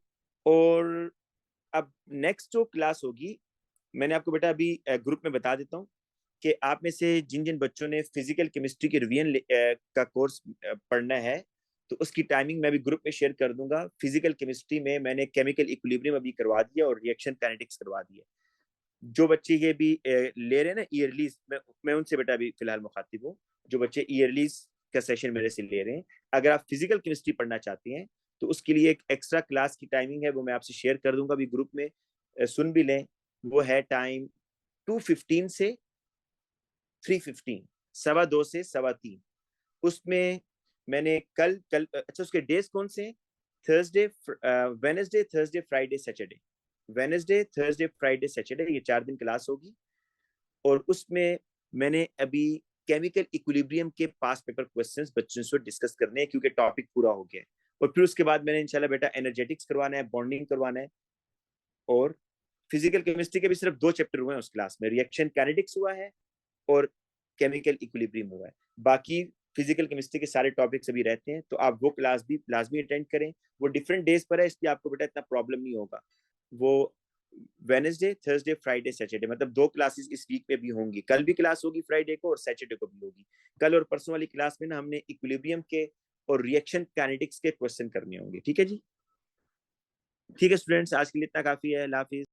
और अब नेक्स्ट जो क्लास होगी, मैंने आपको बेटा अभी ग्रुप में बता देता हूँ कि आप में से जिन जिन बच्चों ने फिजिकल केमिस्ट्री के रिवीजन का कोर्स पढ़ना है तो उसकी टाइमिंग मैं भी ग्रुप में शेयर कर दूंगा। फिजिकल केमिस्ट्री में मैंने केमिकल इक्विलिब्रियम अभी करवा दिया और रिएक्शन काइनेटिक्स करवा दिया। जो बच्चे ये भी ले रहे हैं ना ईयरलीज, मैं उनसे बेटा अभी फिलहाल मुखातिब हूँ। जो बच्चे ईयरलीज का सेशन मेरे से ले रहे हैं, अगर आप फिजिकल केमिस्ट्री पढ़ना चाहते हैं तो उसके लिए एक एक्स्ट्रा क्लास की टाइमिंग है, वो मैं आपसे शेयर कर दूंगा अभी ग्रुप में, सुन भी लें। वो है टाइम 2:15 से 3:15, 2:15 से 3:15। उसमें मैंने कल अच्छा उसके डेज कौन से हैं, Thursday, Wednesday, Thursday, Friday, Saturday, Wednesday, Thursday, Friday, Saturday, ये 4 दिन क्लास होगी। और उसमें मैंने अभी केमिकल इक्विलिब्रियम के पास पेपर क्वेश्चंस बच्चों से डिस्कस करने हैं क्योंकि टॉपिक पूरा हो गया है। और फिर उसके बाद मैंने इंशाल्लाह बेटा एनर्जेटिक्स करवाना है, बॉन्डिंग करवाना है, और फिजिकल केमिस्ट्री के भी सिर्फ 2 चैप्टर हुए हैं उस क्लास में, रिएक्शन काइनेटिक्स हुआ है और केमिकल इक्विलिब्रियम हुआ है। बाकी फिजिकल केमिस्ट्री के सारे टॉपिक्स अभी रहते हैं, तो आप वो क्लास भी लाजमी अटेंड करें। वो डिफरेंट डेज पर है, इसलिए आपको बेटा इतना प्रॉब्लम नहीं होगा। वो वेडनेसडे, थर्सडे, फ्राइडे, सैटरडे, मतलब 2 क्लासेस इस वीक में भी होंगी। कल भी क्लास होगी फ्राइडे को और सैटरडे को भी होगी। कल और परसों वाली क्लास में ना हमने इक्विलिब्रियम के और रिएक्शन काइनेटिक्स के क्वेश्चन करने होंगे। ठीक है जी, ठीक है स्टूडेंट्स, आज के लिए इतना काफी है। अल्लाह हाफिज।